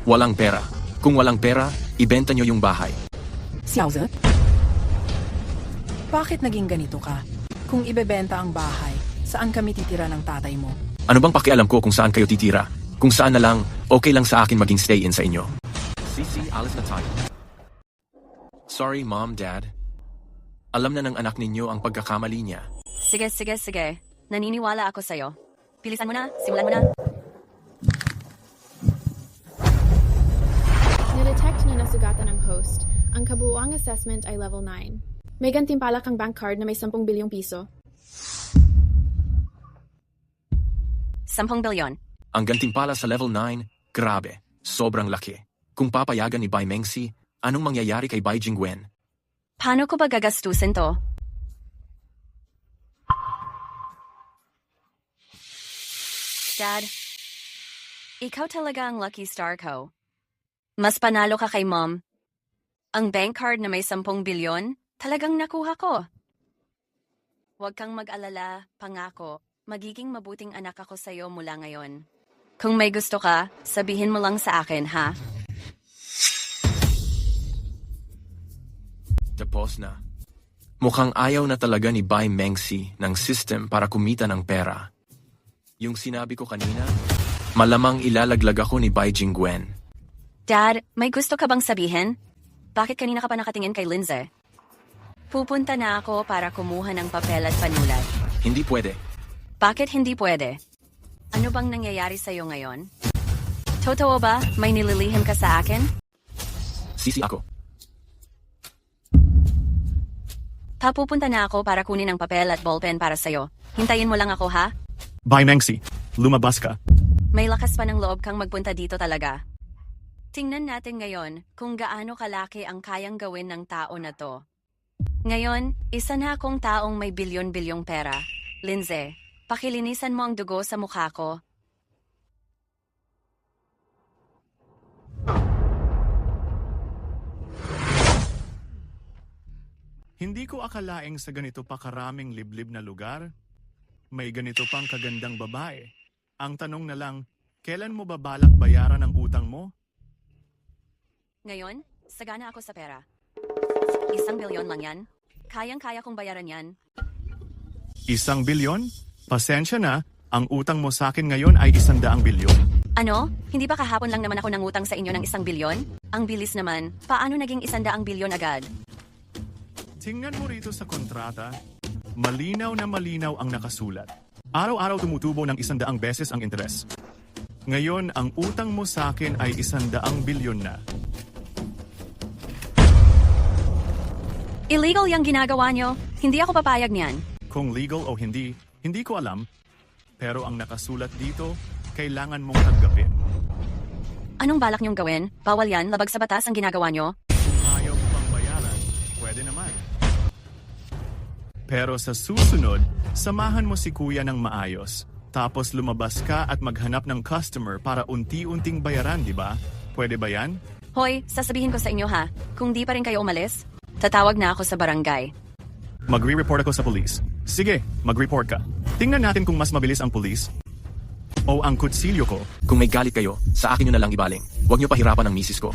Walang pera. Kung walang pera, ibenta nyo yung bahay. Siawza? Bakit naging ganito ka? Kung ibebenta ang bahay, saan kami titira ng tatay mo? Ano bang pakialam ko kung saan kayo titira? Kung saan na lang, okay lang sa akin maging stay-in sa inyo. Sisi, alis na tayo. Sorry, Mom, Dad. Alam na ng anak ninyo ang pagkakamali niya. Sige. Naniniwala ako sa'yo. Bilisan mo na, simulan mo na. Na-detect na nasugatan ng host. Ang kabuuang assessment ay level 9. May gantimpala kang bank card na may 10 bilyong piso. 10 bilyon. Ang gantimpala sa level 9, grabe, sobrang laki. Kung papayagan ni Bai Mengsi, anong mangyayari kay Bai Jingwen? Paano ko ba gagastusin to? Dad, ikaw talaga ang lucky star ko. Mas panalo ka kay Mom. Ang bank card na may 10 bilyon, talagang nakuha ko. Huwag kang mag-alala, pangako. Magiging mabuting anak ako sa'yo mula ngayon. Kung may gusto ka, sabihin mo lang sa akin, ha? Tapos na. Mukhang ayaw na talaga ni Bai Mengsi ng system para kumita ng pera. Yung sinabi ko kanina, malamang ilalaglag ako ni Bai Jingwen. Dad, may gusto ka bang sabihin? Bakit kanina ka pa nakatingin kay Lindsay? Pupunta na ako para kumuha ng papel at panulat. Hindi pwede. Bakit hindi pwede? Ano bang nangyayari sa'yo ngayon? Totoo ba? May nililihim ka sa akin? Sisi ako. Papupunta na ako para kunin ang papel at ballpen para sa'yo. Hintayin mo lang ako, ha? Bye, Mengsi. Lumabas ka. May lakas pa ng loob kang magpunta dito talaga. Tingnan natin ngayon kung gaano kalaki ang kayang gawin ng tao na to. Ngayon, isa na akong taong may bilyon-bilyong pera. Lindsay, pakilinisan mo ang dugo sa mukha ko. Hindi ko akalaing sa ganito pa karaming liblib na lugar. May ganito pang kagandang babae. Ang tanong na lang, kailan mo babalak bayaran ang utang mo? Ngayon, sagana ako sa pera. 1 bilyon lang yan. Kayang-kaya kong bayaran yan. 1 bilyon? Pasensya na, ang utang mo sa akin ngayon ay 100 bilyon. Ano? Hindi ba kahapon lang naman ako nangutang sa inyo ng 1 bilyon? Ang bilis naman, paano naging 100 bilyon agad? Tingnan mo rito sa kontrata. Malinaw na malinaw ang nakasulat. Araw-araw tumutubo ng 100 beses ang interes. Ngayon, ang utang mo sa akin ay 100 bilyon na. Illegal yung ginagawa nyo. Hindi ako papayag niyan. Kung legal o hindi, hindi ko alam. Pero ang nakasulat dito, kailangan mong tanggapin. Anong balak nyong gawin? Bawal yan, labag sa batas ang ginagawa nyo. Kung ayaw mo pang bayaran, pwede naman. Pero sa susunod, samahan mo si kuya ng maayos. Tapos lumabas ka at maghanap ng customer para unti-unting bayaran, di ba? Pwede ba yan? Hoy, sasabihin ko sa inyo ha, kung di pa rin kayo umalis, tatawag na ako sa barangay. Magre-report ako sa police. Sige, mag-report ka. Tingnan natin kung mas mabilis ang police o ang kutsilyo ko. Kung may galit kayo, sa akin nyo na lang ibaling. Huwag nyo pahirapan ang misis ko.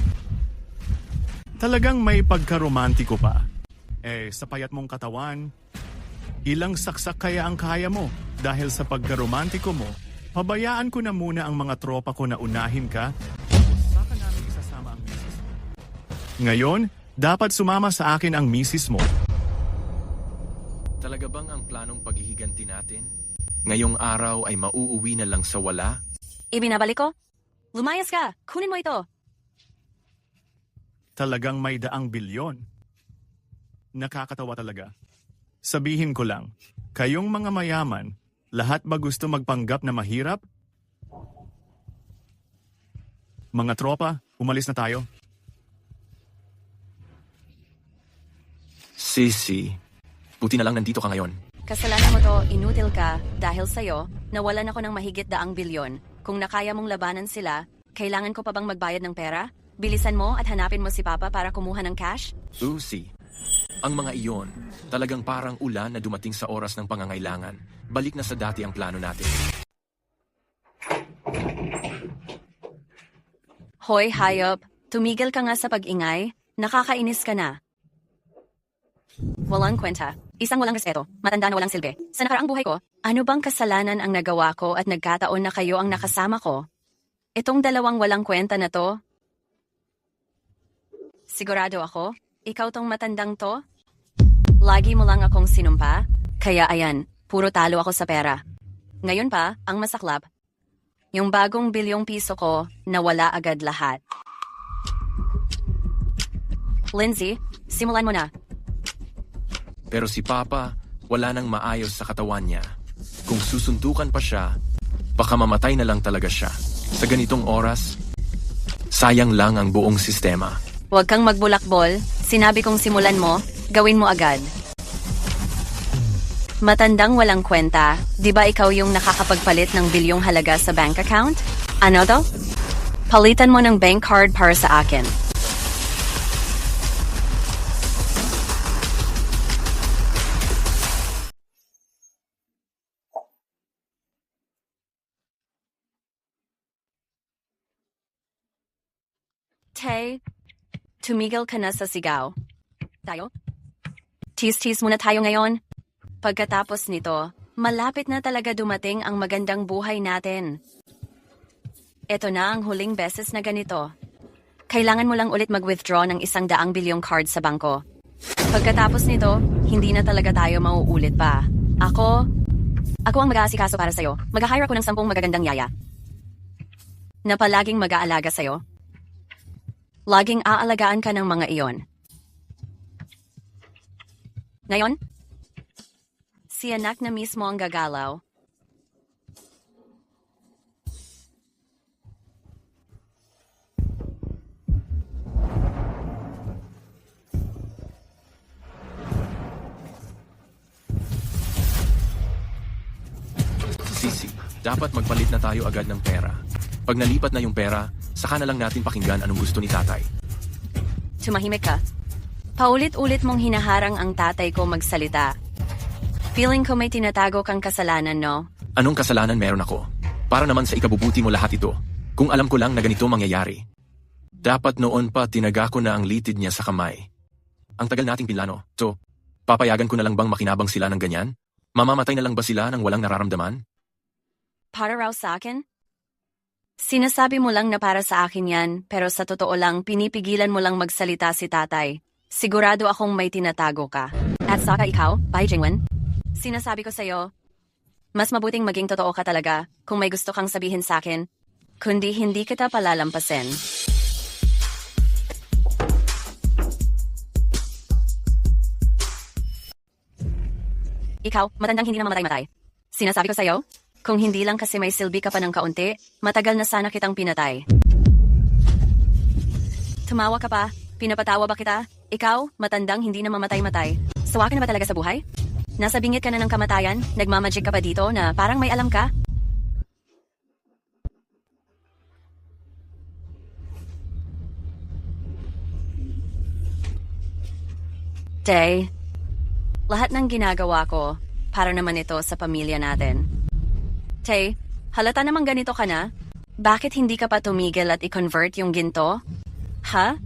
Talagang may pagkaromantiko pa. Sa payat mong katawan, ilang saksak kaya ang kaya mo? Dahil sa pagkaromantiko mo, pabayaan ko na muna ang mga tropa ko na unahin ka, saka namin isasama ang misis mo. Ngayon, dapat sumama sa akin ang misis mo. Talaga bang ang planong paghihiganti natin? Ngayong araw ay mauuwi na lang sa wala? Ibinabalik ko? Lumayas ka! Kunin mo ito! Talagang may 100 bilyon. Nakakatawa talaga. Sabihin ko lang, kayong mga mayaman, lahat ba gusto magpanggap na mahirap? Mga tropa, umalis na tayo. Sisi, buti na lang nandito ka ngayon. Kasalanan mo to, inutil ka, dahil sa'yo, nawalan ako ng mahigit 100 bilyon. Kung nakaya mong labanan sila, kailangan ko pa bang magbayad ng pera? Bilisan mo at hanapin mo si Papa para kumuha ng cash? Lucy, ang mga iyon, talagang parang ulan na dumating sa oras ng pangangailangan. Balik na sa dati ang plano natin. Hoy, hayop, tumigil ka nga sa pag-ingay, nakakainis ka na. Walang kwenta, isang walang respeto, matanda na walang silbi. Sa nakaraang buhay ko, ano bang kasalanan ang nagawa ko at nagkataon na kayo ang nakasama ko? Itong dalawang walang kwenta na to? Sigurado ako, ikaw tong matandang to? Lagi mo lang akong sinumpa, kaya ayan, puro talo ako sa pera. Ngayon pa, ang masaklap, yung bagong bilyong piso ko, nawala agad lahat. Lindsay, simulan mo na. Pero si Papa, wala nang maayos sa katawan niya. Kung susuntukan pa siya, baka mamatay na lang talaga siya. Sa ganitong oras, sayang lang ang buong sistema. Huwag kang magbulakbol, sinabi kong simulan mo, gawin mo agad. Matandang walang kwenta, di ba ikaw yung nakakapagpalit ng bilyong halaga sa bank account? Ano to? Palitan mo ng bank card para sa akin. Tay, tumigil ka na sa sigaw. Tayo? Tis-tis muna tayo ngayon. Pagkatapos nito, malapit na talaga dumating ang magandang buhay natin. Ito na ang huling beses na ganito. Kailangan mo lang ulit mag-withdraw ng 100 bilyong card sa bangko. Pagkatapos nito, hindi na talaga tayo mauulit pa. Ako ang mag-aasikaso para sa'yo. Mag-hire ako ng 10 magagandang yaya. Na palaging mag-aalaga sa'yo. Laging aalagaan ka ng mga iyon. Ngayon, si anak na mismo ang gagalaw. Sisi, dapat magpalit na tayo agad ng pera. Pag nalipat na yung pera, saka na lang natin pakinggan anong gusto ni tatay. Tumahimik ka. Paulit-ulit mong hinaharang ang tatay ko magsalita. Feeling ko may tinatago kang kasalanan, no? Anong kasalanan meron ako? Para naman sa ikabubuti mo lahat ito. Kung alam ko lang na ganito mangyayari. Dapat noon pa tinaga ko na ang litid niya sa kamay. Ang tagal nating pinlano. So, papayagan ko na lang bang makinabang sila ng ganyan? Mamamatay na lang ba sila nang walang nararamdaman? Para raw sa akin? Sinasabi mo lang na para sa akin yan, pero sa totoo lang, pinipigilan mo lang magsalita si tatay. Sigurado akong may tinatago ka. At saka ikaw, Bai Jingwen, sinasabi ko sa'yo, mas mabuting maging totoo ka talaga kung may gusto kang sabihin sa akin, kundi hindi kita palalampasin. Ikaw, matandang hindi na mamatay-matay. Sinasabi ko sa'yo, kung hindi lang kasi may silbi ka pa ng kaunti, matagal na sana kitang pinatay. Tumawa ka pa? Pinapatawa ba kita? Ikaw, matandang hindi na mamatay-matay. Sawa ka na ba talaga sa buhay? Nasa bingit ka na ng kamatayan? Nagmamagic ka pa dito na parang may alam ka? Tay, lahat ng ginagawa ko, para naman ito sa pamilya natin. Tay, halata namang ganito ka na? Bakit hindi ka pa tumigil at i-convert yung ginto? Ha?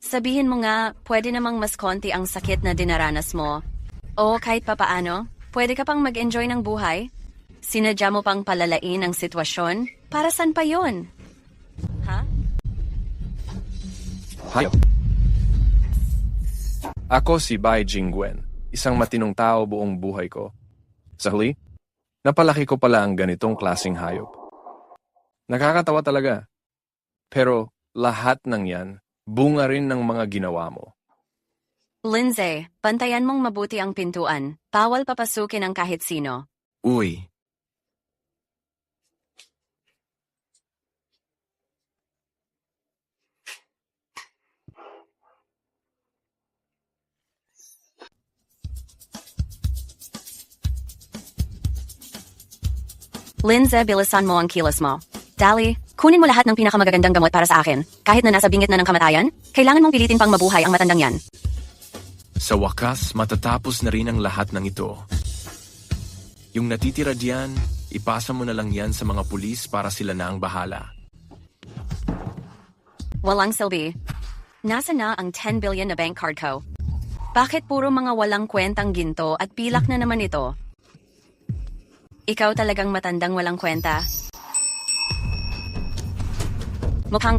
Sabihin mo nga, pwede namang mas konti ang sakit na dinaranas mo. O kahit papaano, pwede ka pang mag-enjoy ng buhay? Sinadya mo pang palalain ang sitwasyon? Para saan pa yun? Ha? Hayop. Ako si Bai Jingwen, isang matinong tao buong buhay ko. Sa huli, napalaki ko pala ang ganitong klaseng hayop. Nakakatawa talaga. Pero lahat ng yan, bunga rin ng mga ginawa mo. Lindsay, bantayan mong mabuti ang pintuan. Bawal papasukin ang kahit sino. Uy, Lindsay, bilisan mo ang kilos mo. Dali, kunin mo lahat ng pinakamagagandang gamot para sa akin. Kahit na nasa bingit na ng kamatayan, kailangan mong pilitin pang mabuhay ang matandang yan. sa wakas matatapos na rin ang lahat ng ito. Yung natitira diyan, ipasa mo na lang yan sa mga pulis para sila na ang bahala. Walang silbi. Nasa na ang 10 billion na bank card ko? Bakit puro mga walang kwentang ginto at pilak na naman ito? Ikaw talagang matandang walang kwenta. Mukhang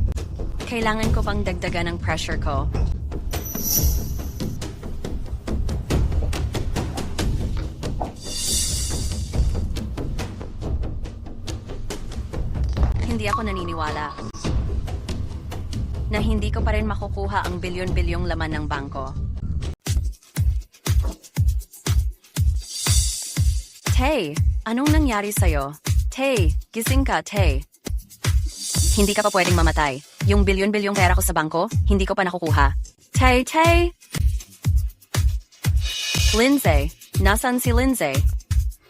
kailangan ko pang dagdagan ang pressure ko. Hindi ako naniniwala na hindi ko pa rin makukuha ang bilyon-bilyong laman ng bangko. Tay, anong nangyari sa'yo? Tay, gising ka, Tay. Hindi ka pa pwedeng mamatay. Yung bilyon-bilyong pera ko sa bangko, hindi ko pa nakukuha. Tay, Tay! Lindsay, nasan si Lindsay?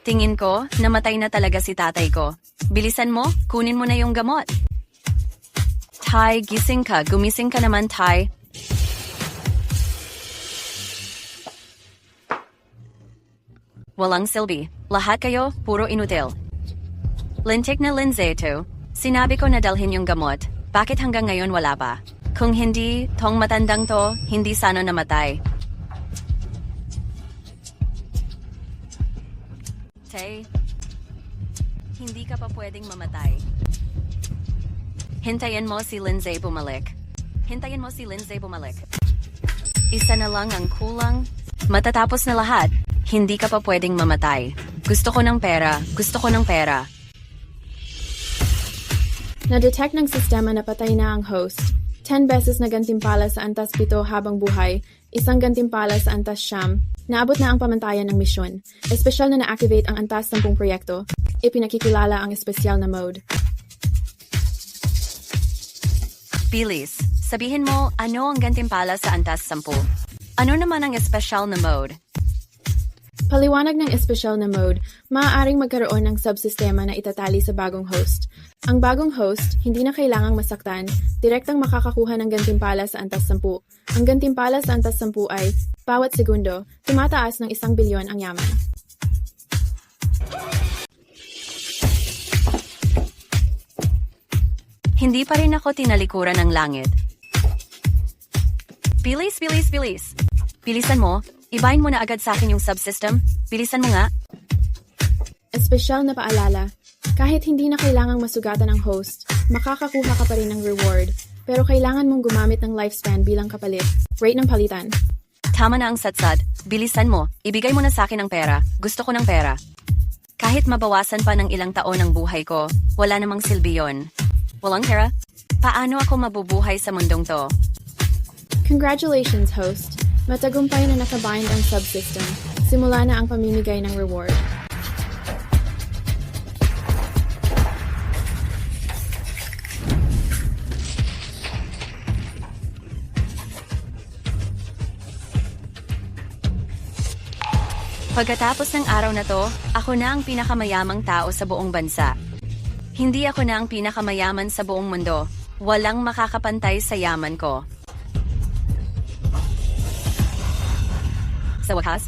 Tingin ko, namatay na talaga si tatay ko. Bilisan mo, kunin mo na yung gamot. Tay, gising ka. Gumising ka naman, Tay. Walang silbi. Lahat kayo, puro inutil. Lintik na Lindsay ito. Sinabi ko na dalhin yung gamot. Bakit hanggang ngayon wala pa? Kung hindi, tong matandang to, hindi sana namatay. Tay, hindi ka pa pwedeng mamatay. Hintayin mo si Lindsay bumalik. Hintayin mo si Lindsay bumalik. Isa na lang ang kulang. Matatapos na lahat. Hindi ka pa pwedeng mamatay. Gusto ko ng pera. Gusto ko ng pera. Na-detect ng sistema na patay na ang host. 10 beses na gantimpala sa antas pito habang buhay, isang gantimpala sa Antas Siyam, naabot na ang pamantayan ng misyon. Espesyal na na-activate ang Antas 10 proyekto. Ipinakikilala ang espesyal na mode. Bilis, sabihin mo ano ang gantimpala sa Antas 10? Ano naman ang espesyal na mode? Paliwanag ng espesyal na mode, maaaring magkaroon ng subsistema na itatali sa bagong host. Ang bagong host, hindi na kailangang masaktan, direktang makakakuha ng gantimpala sa Antas 10. Ang gantimpala sa Antas 10 ay, bawat segundo, tumataas ng 1 bilyon ang yaman. Hindi pa rin ako tinalikuran ng langit. Bilis, bilis, bilis. Bilisan mo, ibahin mo na agad sa akin yung subsystem. Bilisan mo nga. Espesyal na paalala, kahit hindi na kailangang masugatan ang host, makakakuha ka pa rin ng reward, pero kailangan mong gumamit ng lifespan bilang kapalit. Rate ng palitan. Tama na ang satsat. Bilisan mo, ibigay mo na sa akin ang pera. Gusto ko ng pera. Kahit mabawasan pa ng ilang taon ang buhay ko, wala namang silbi yun. Walang pera? Paano ako mabubuhay sa mundong to? Congratulations, host! Matagumpay na nakabind ang subsystem. Simula na ang pamimigay ng reward. Pagkatapos ng araw na to, ako na ang pinakamayamang tao sa buong bansa. Hindi ako na ang pinakamayaman sa buong mundo. Walang makakapantay sa yaman ko. Sa wakas,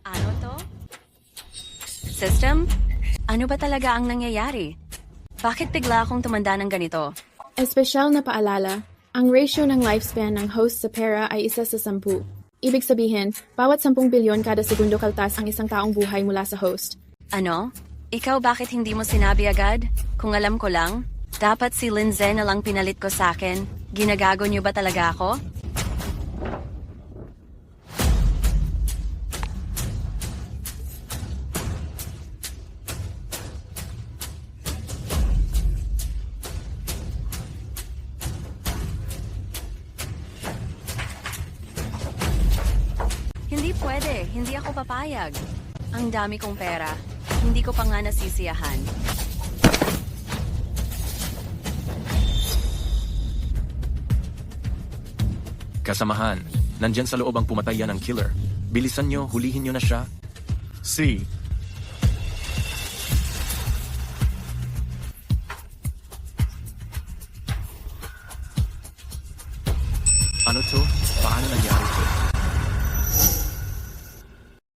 ano to? System? Ano ba talaga ang nangyayari? Bakit bigla akong tumanda ng ganito? Espesyal na paalala, ang ratio ng lifespan ng host sa pera ay 1 sa 10. Ibig sabihin, bawat 10 bilyon kada segundo kaltas ang isang taong buhay mula sa host. Ano? Ikaw bakit hindi mo sinabi agad? Kung alam ko lang, dapat si Lindsay na lang pinalit ko sa akin. Ginagago niyo ba talaga ako? Hindi pwede. Hindi ako papayag. Ang dami kong pera. Hindi ko pa nga nasisiyahan. Kasamahan, nandyan sa loob ang pumatayan ng killer. Bilisan nyo, hulihin nyo na siya. C. Ano to?